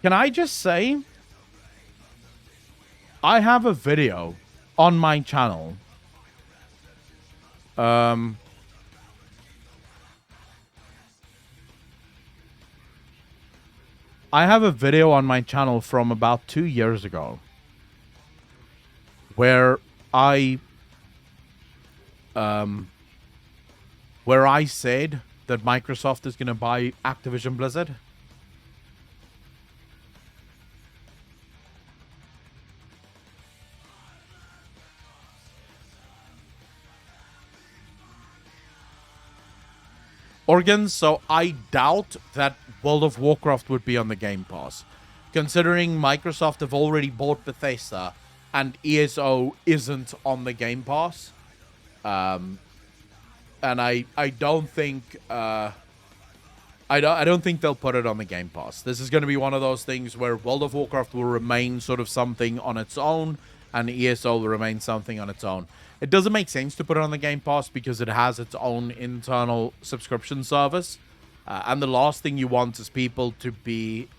Can I just say, I have a video on my channel. I have a video on my channel from about 2 years ago where I said that Microsoft is going to buy Activision Blizzard. Organs, so I doubt that World of Warcraft would be on the Game Pass, considering Microsoft have already bought Bethesda and ESO isn't on the Game Pass. And I don't think I don't think they'll put it on the Game Pass. This is going to be one of those things where World of Warcraft will remain sort of something on its own, and ESO will remain something on its own. It doesn't make sense to put it on the Game Pass because it has its own internal subscription service. And the last thing you want is people to be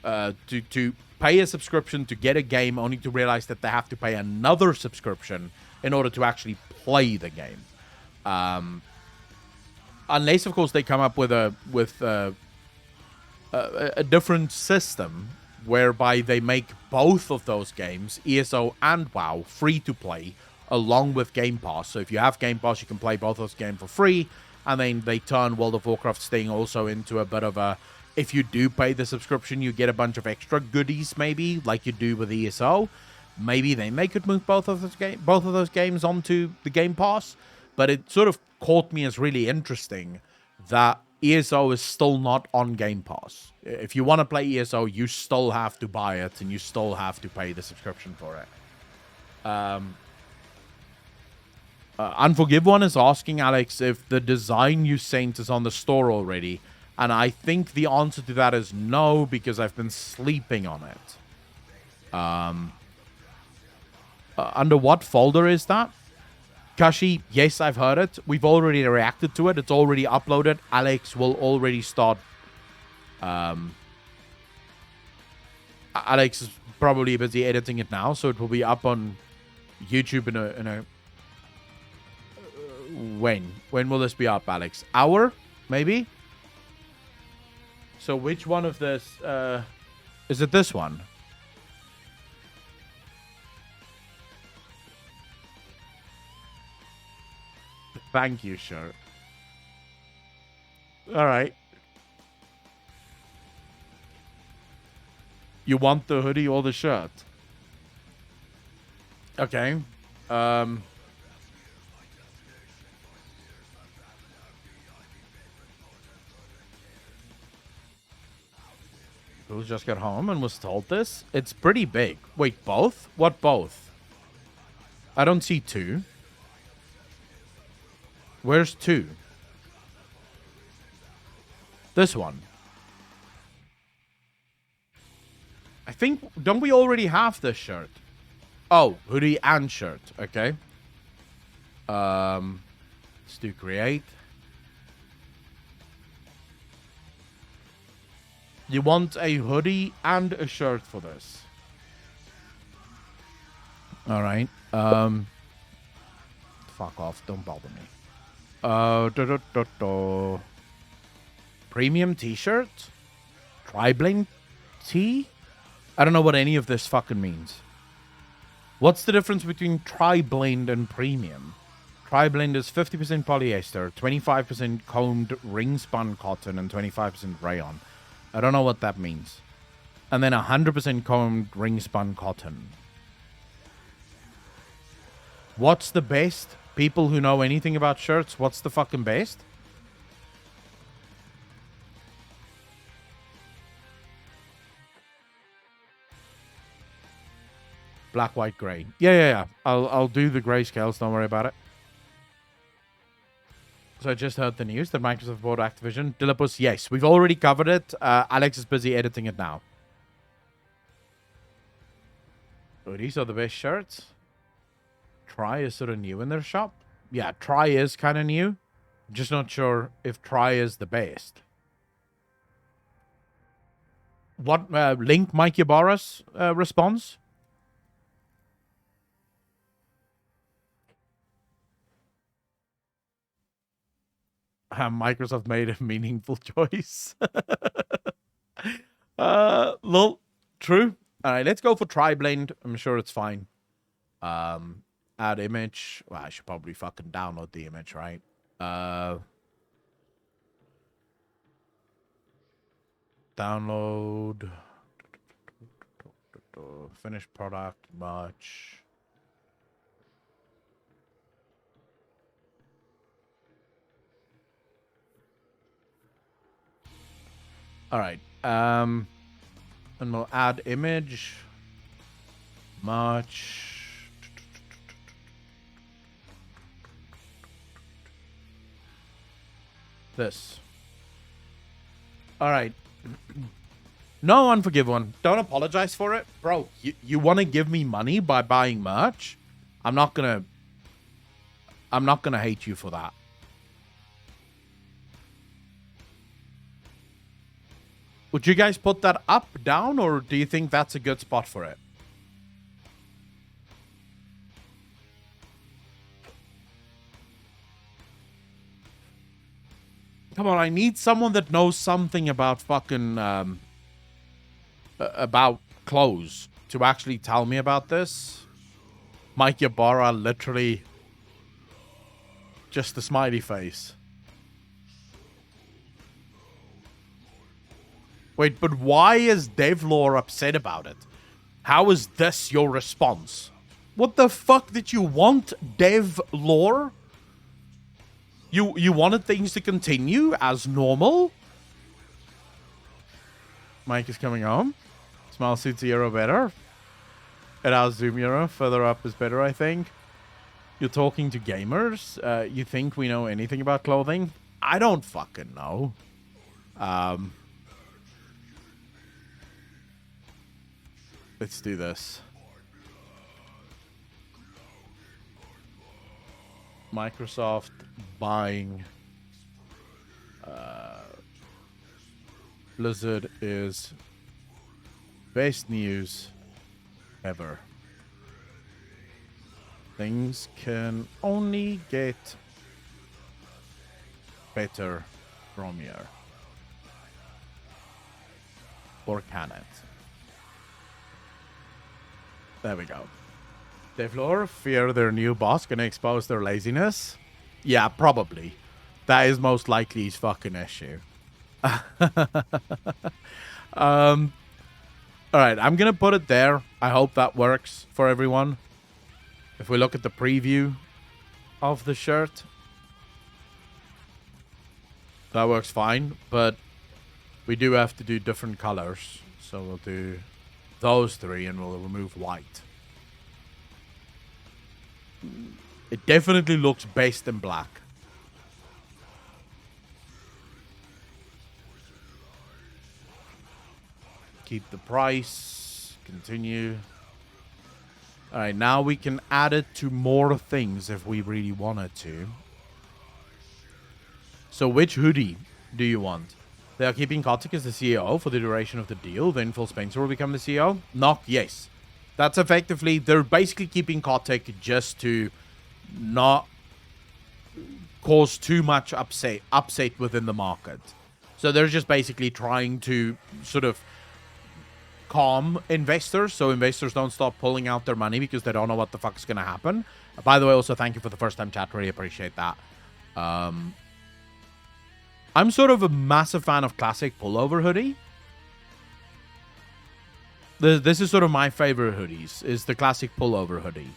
to pay a subscription to get a game only to realize that they have to pay another subscription in order to actually play the game. Unless, of course, they come up with a different system whereby they make both of those games, ESO and WoW, free to play along with Game Pass. So if you have Game Pass, you can play both those games for free, and then they turn World of Warcraft's thing also into a bit of a, if you do pay the subscription, you get a bunch of extra goodies, maybe, like you do with ESO. Maybe they could move both of those games onto the Game Pass, but it sort of caught me as really interesting that ESO is still not on Game Pass. If you want to play ESO, you still have to buy it, and you still have to pay the subscription for it. Unforgive One is asking, Alex, if the design you sent is on the store already. And I think the answer to that is no, because I've been sleeping on it. Under what folder is that? Kashi, yes, I've heard it. We've already reacted to it. It's already uploaded. Alex will already start. Alex is probably busy editing it now, so it will be up on YouTube in a. When will this be up, Alex? Hour, maybe. So which one of this? Is it this one? Thank you, sure. All right. You want the hoodie or the shirt? Okay. Who just got home and was told this? It's pretty big. Wait, both? What both? I don't see two. Where's 2? This one. I think, don't we already have this shirt? Oh, hoodie and shirt. Okay. Let's do create. You want a hoodie and a shirt for this. All right. Fuck off. Don't bother me. Premium t-shirt? Tri-bling tee? I don't know what any of this fucking means. What's the difference between tri-blend and premium? Tri-blend is 50% polyester, 25% combed ring-spun cotton, and 25% rayon. I don't know what that means. And then 100% combed ring-spun cotton. What's the best? People who know anything about shirts, what's the fucking best? Black, white, grey. Yeah. I'll do the grayscales. Don't worry about it. So I just heard the news that Microsoft bought Activision. Dilipus, yes. We've already covered it. Alex is busy editing it now. Oh, these are the best shirts. Try is sort of new in their shop. Yeah, Try is kind of new. Just not sure if Try is the best. What Link Mike Ybarra's response? Microsoft made a meaningful choice. Lol. True. All right, let's go for tri-blend. I'm sure it's fine. Add image. Well, I should probably fucking download the image, right? Download. Finished product. Much. All right. And we'll add image. Much. This. All right. No, unforgive one. Don't apologize for it. Bro, you want to give me money by buying merch? I'm not gonna hate you for that. Would you guys put that up, down, or do you think that's a good spot for it? Come on, I need someone that knows something about fucking, about clothes to actually tell me about this. Mike Ybarra, literally just a smiley face. Wait, but why is Devlore upset about it? How is this your response? What the fuck did you want, Devlore? You wanted things to continue as normal? Mike is coming home. Smile suits Euro better. It has Zoom Euro. Further up is better, I think. You're talking to gamers? You think we know anything about clothing? I don't fucking know. Let's do this. Microsoft buying Blizzard is best news ever. Things can only get better from here. Or can it? There we go. Devlore fear their new boss gonna expose their laziness? Yeah, probably. That is most likely his fucking issue. Alright, I'm gonna put it there. I hope that works for everyone. If we look at the preview of the shirt, that works fine, but we do have to do different colors. So we'll do those three and we'll remove white. It definitely looks best in black. keep the price. Continue. Alright, now we can add it to more things if we really wanted to. So which hoodie do you want? They are keeping Kotick as the CEO for the duration of the deal. Then Phil Spencer will become the CEO. Knock, yes. That's effectively, they're basically keeping Kotick just to not cause too much upset within the market. So they're just basically trying to sort of calm investors, so investors don't stop pulling out their money because they don't know what the fuck is going to happen. By the way, also thank you for the first time chat. Really appreciate that. I'm sort of a massive fan of classic pullover hoodie. This is sort of my favorite hoodies, is the classic pullover hoodie.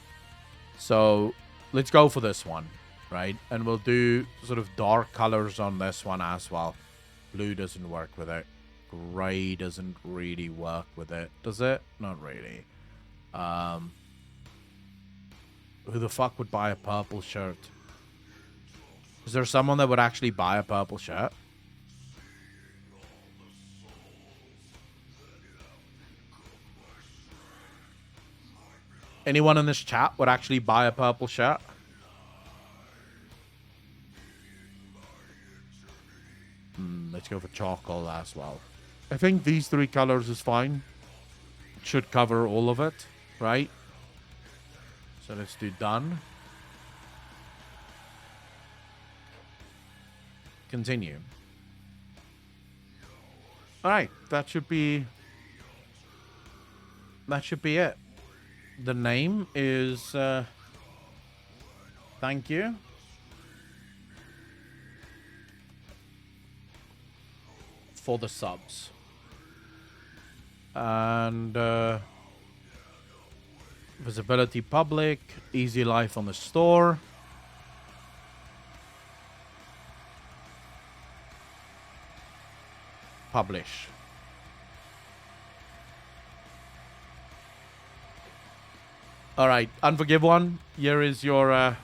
So let's go for this one, right? And we'll do sort of dark colors on this one as well. Blue doesn't work with it. Gray doesn't really work with it, does it? Not really. Who the fuck would buy a purple shirt? Is there someone that would actually buy a purple shirt? Anyone in this chat would actually buy a purple shirt? Let's go for charcoal as well. I think these three colors is fine. Should cover all of it, right? So let's do done. Continue. Alright, that should be it. The name is thank you. For the subs. And visibility public, easy life on the store. Publish. All right, Unforgive one. Here is your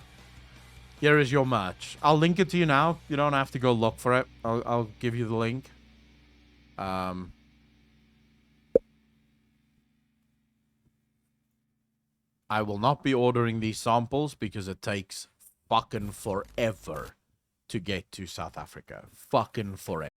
merch. I'll link it to you now. You don't have to go look for it. I'll give you the link. I will not be ordering these samples because it takes fucking forever to get to South Africa. Fucking forever.